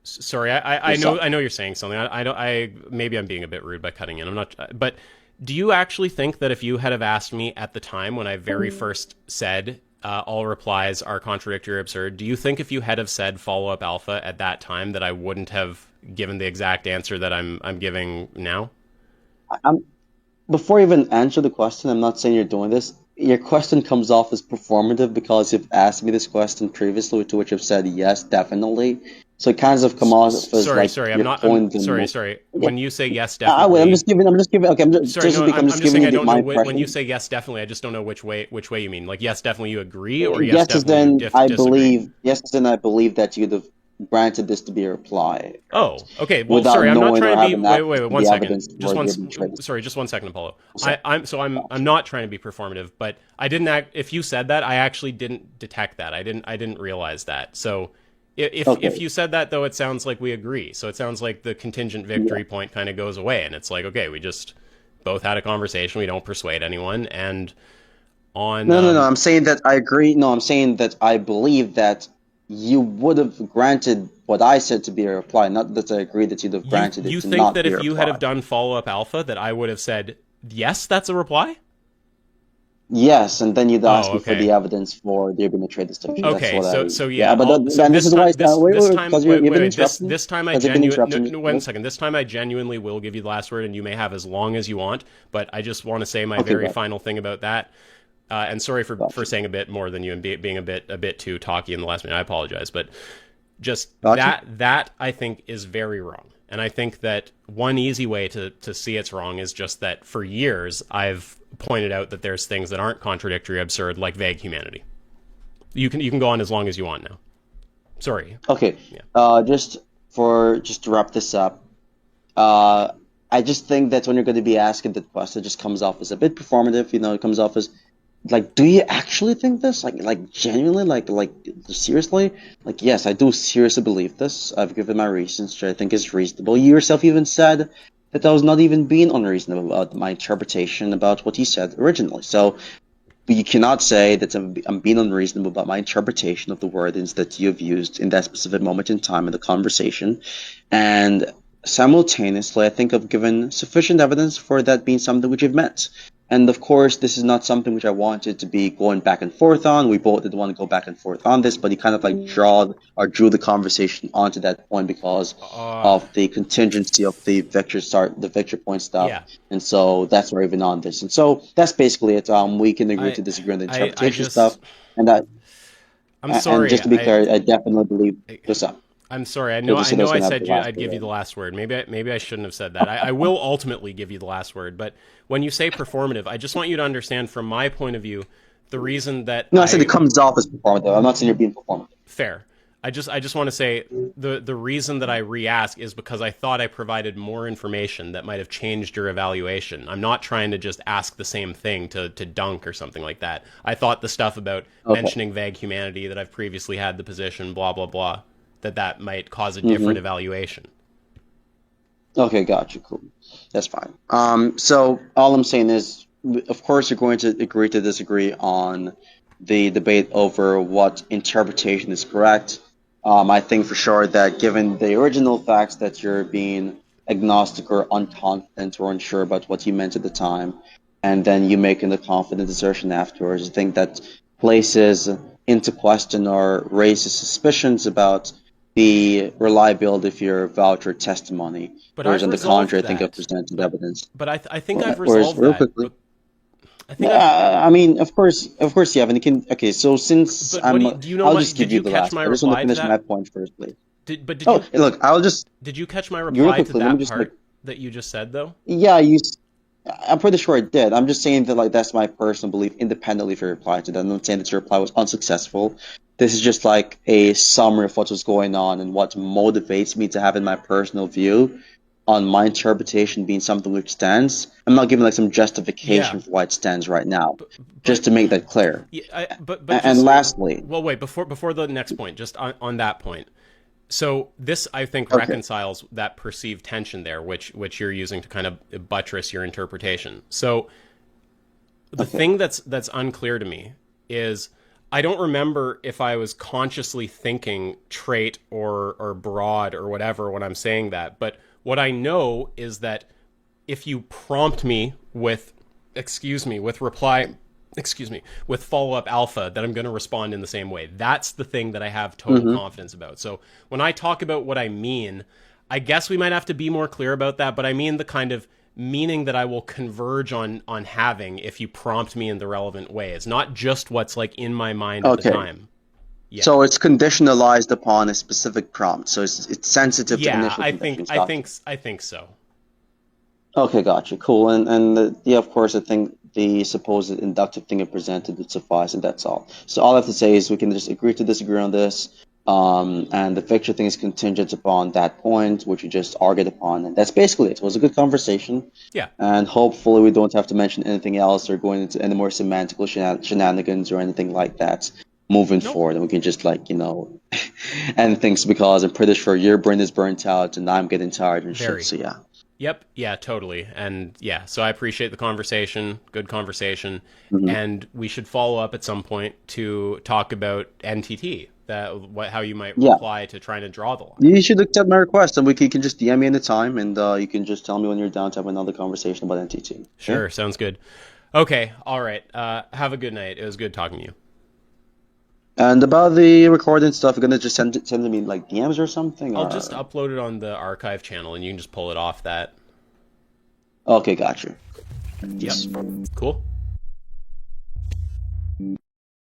sorry, I know you're saying something. I maybe I'm being a bit rude by cutting in. I'm not, but do you actually think that if you had have asked me at the time when I very first said all replies are contradictory or absurd, do you think if you had have said follow-up alpha at that time that I wouldn't have given the exact answer that I'm giving now? Before you even answer the question, I'm not saying you're doing this. Your question comes off as performative because you've asked me this question previously, to which I've said yes, definitely. So it kind of come off as like sorry. Okay. When you say yes, definitely. I'm just giving. Okay, I'm just giving you my impression. When you say yes, definitely, I just don't know which way you mean. Like yes, definitely, you agree, or yes, definitely, I believe that you'd have granted this to be a reply. Oh, okay. Well, sorry, I'm not trying to be. Wait, 1 second. Just 1 second, Apollo. I'm not trying to be performative, but I didn't. If you said that, I actually didn't detect that. I didn't realize that. So, If you said that though, it sounds like we agree. So it sounds like the contingent victory point kind of goes away, and it's like, okay, we just both had a conversation. We don't persuade anyone, and on No. I'm saying that I agree. No, I'm saying that I believe that you would have granted what I said to be a reply, not that I agree that you'd have granted you it to think not that be a if you reply. had have done follow up alpha, that I would have said yes, that's a reply. Yes, and then you'd ask me for Okay. the evidence for the Trade distinction. Okay, That's what yeah, but so then this is why it's not. Wait, this wait, time, because you've been this interrupting. this time I Because you've been genuinely interrupting. one second. This time I genuinely will give you the last word, and you may have as long as you want. But I just want to say my Okay, very go. final thing about that. And sorry for Gotcha. saying a bit more than you and being a bit too talky in the last minute. I apologize, but just Gotcha. that I think is very wrong. And I think that one easy way to see it's wrong is just that for years I've pointed out that there's things that aren't contradictory, absurd, like vague humanity. You can go on as long as you want now. Sorry. Okay. Yeah. Just to wrap this up, I just think that when you're going to be asking that question, it just comes off as a bit performative. It comes off as like, do you actually think this? Like genuinely, like seriously? Like, yes, I do seriously believe this. I've given my reasons, which I think is reasonable. You yourself even said that I was not even being unreasonable about my interpretation about what you said originally. So you cannot say that I'm being unreasonable about my interpretation of the wordings that you've used in that specific moment in time in the conversation. And simultaneously, I think I've given sufficient evidence for that being something which you've met. And of course, this is not something which I wanted to be going back and forth on. We both didn't want to go back and forth on this, but he kind of like drew the conversation onto that point because of the contingency of the victory point stuff. Yeah. And so that's where we've been on this. And so that's basically it. We can agree to disagree on the interpretation stuff. And I'm sorry. And just to be clear, I definitely believe this up. I'm sorry. I know I said I'd give you the last word. Maybe I shouldn't have said that. I will ultimately give you the last word. But when you say performative, I just want you to understand from my point of view, the reason that I said it comes off as performative. I'm not saying you're being performative. Fair. I just want to say the reason that I re-ask is because I thought I provided more information that might have changed your evaluation. I'm not trying to just ask the same thing to dunk or something like that. I thought the stuff about mentioning vague humanity, that I've previously had the position, blah, blah, blah, that might cause a different evaluation. Okay, gotcha. Cool. That's fine. So all I'm saying is, of course, you're going to agree to disagree on the debate over what interpretation is correct. I think for sure that given the original facts that you're being agnostic or unconfident or unsure about what you meant at the time, and then you making the confident assertion afterwards, I think that places into question or raises suspicions about the reliability of your voucher testimony. But whereas I've on the resolved contrary, I think that. I've presented evidence. But I think I've Whereas, resolved real that. quickly, I think I mean, of course, you have, and you can. Okay, so since But I'm, do you know I'll my, just give did you you the catch last. my I just want to reply to finish that? my point first, please. Did Oh, you look, I'll just. did you catch my Real reply to quickly, let me that just part that you just said though? Yeah, I'm pretty sure I did. I'm just saying that like that's my personal belief, independently of your reply to that. I'm not saying that your reply was unsuccessful. This is just like a summary of what was going on and what motivates me to have in my personal view on my interpretation being something which stands. I'm not giving like some justification for why it stands right now, just to make that clear. Yeah, but And just, lastly, well, wait before the next point. Just on that point. So this, I think, reconciles that perceived tension there, which you're using to kind of buttress your interpretation. So the thing that's unclear to me is I don't remember if I was consciously thinking trait or broad or whatever when I'm saying that. But what I know is that if you prompt me with follow-up alpha, that I'm going to respond in the same way. That's the thing that I have total confidence about. So when I talk about what I mean, I guess we might have to be more clear about that, but I mean the kind of meaning that I will converge on having if you prompt me in the relevant way. It's not just what's like in my mind at the time. Yeah. So it's conditionalized upon a specific prompt. So it's sensitive to initial conditions. I think so. Okay, gotcha. Cool. And yeah, of course, I think the supposed inductive thing it presented would suffice, and that's all. So all I have to say is we can just agree to disagree on this. And the victory thing is contingent upon that point, which we just argued upon. And that's basically it. It was a good conversation. Yeah. And hopefully we don't have to mention anything else or going into any more semantical shenanigans or anything like that. moving Nope. forward, and we can just like end things because I'm pretty sure your brain is burnt out and I'm getting tired and Very. shit. So yeah. Yep. Yeah, totally. And yeah, so I appreciate the conversation. Good conversation. Mhm. And we should follow up at some point to talk about NTT, how you might Yeah. reply to trying to draw the line. You should accept my request, and you can just DM me anytime, and you can just tell me when you're down to have another conversation about NTT. Okay? Sure, sounds good. Okay, all right. Have a good night. It was good talking to you. And about the recording stuff, you're gonna just send it to me like DMs or something? I'll or... just upload it on the archive channel, and you can just pull it off that. Okay, got you. Yep. Cool.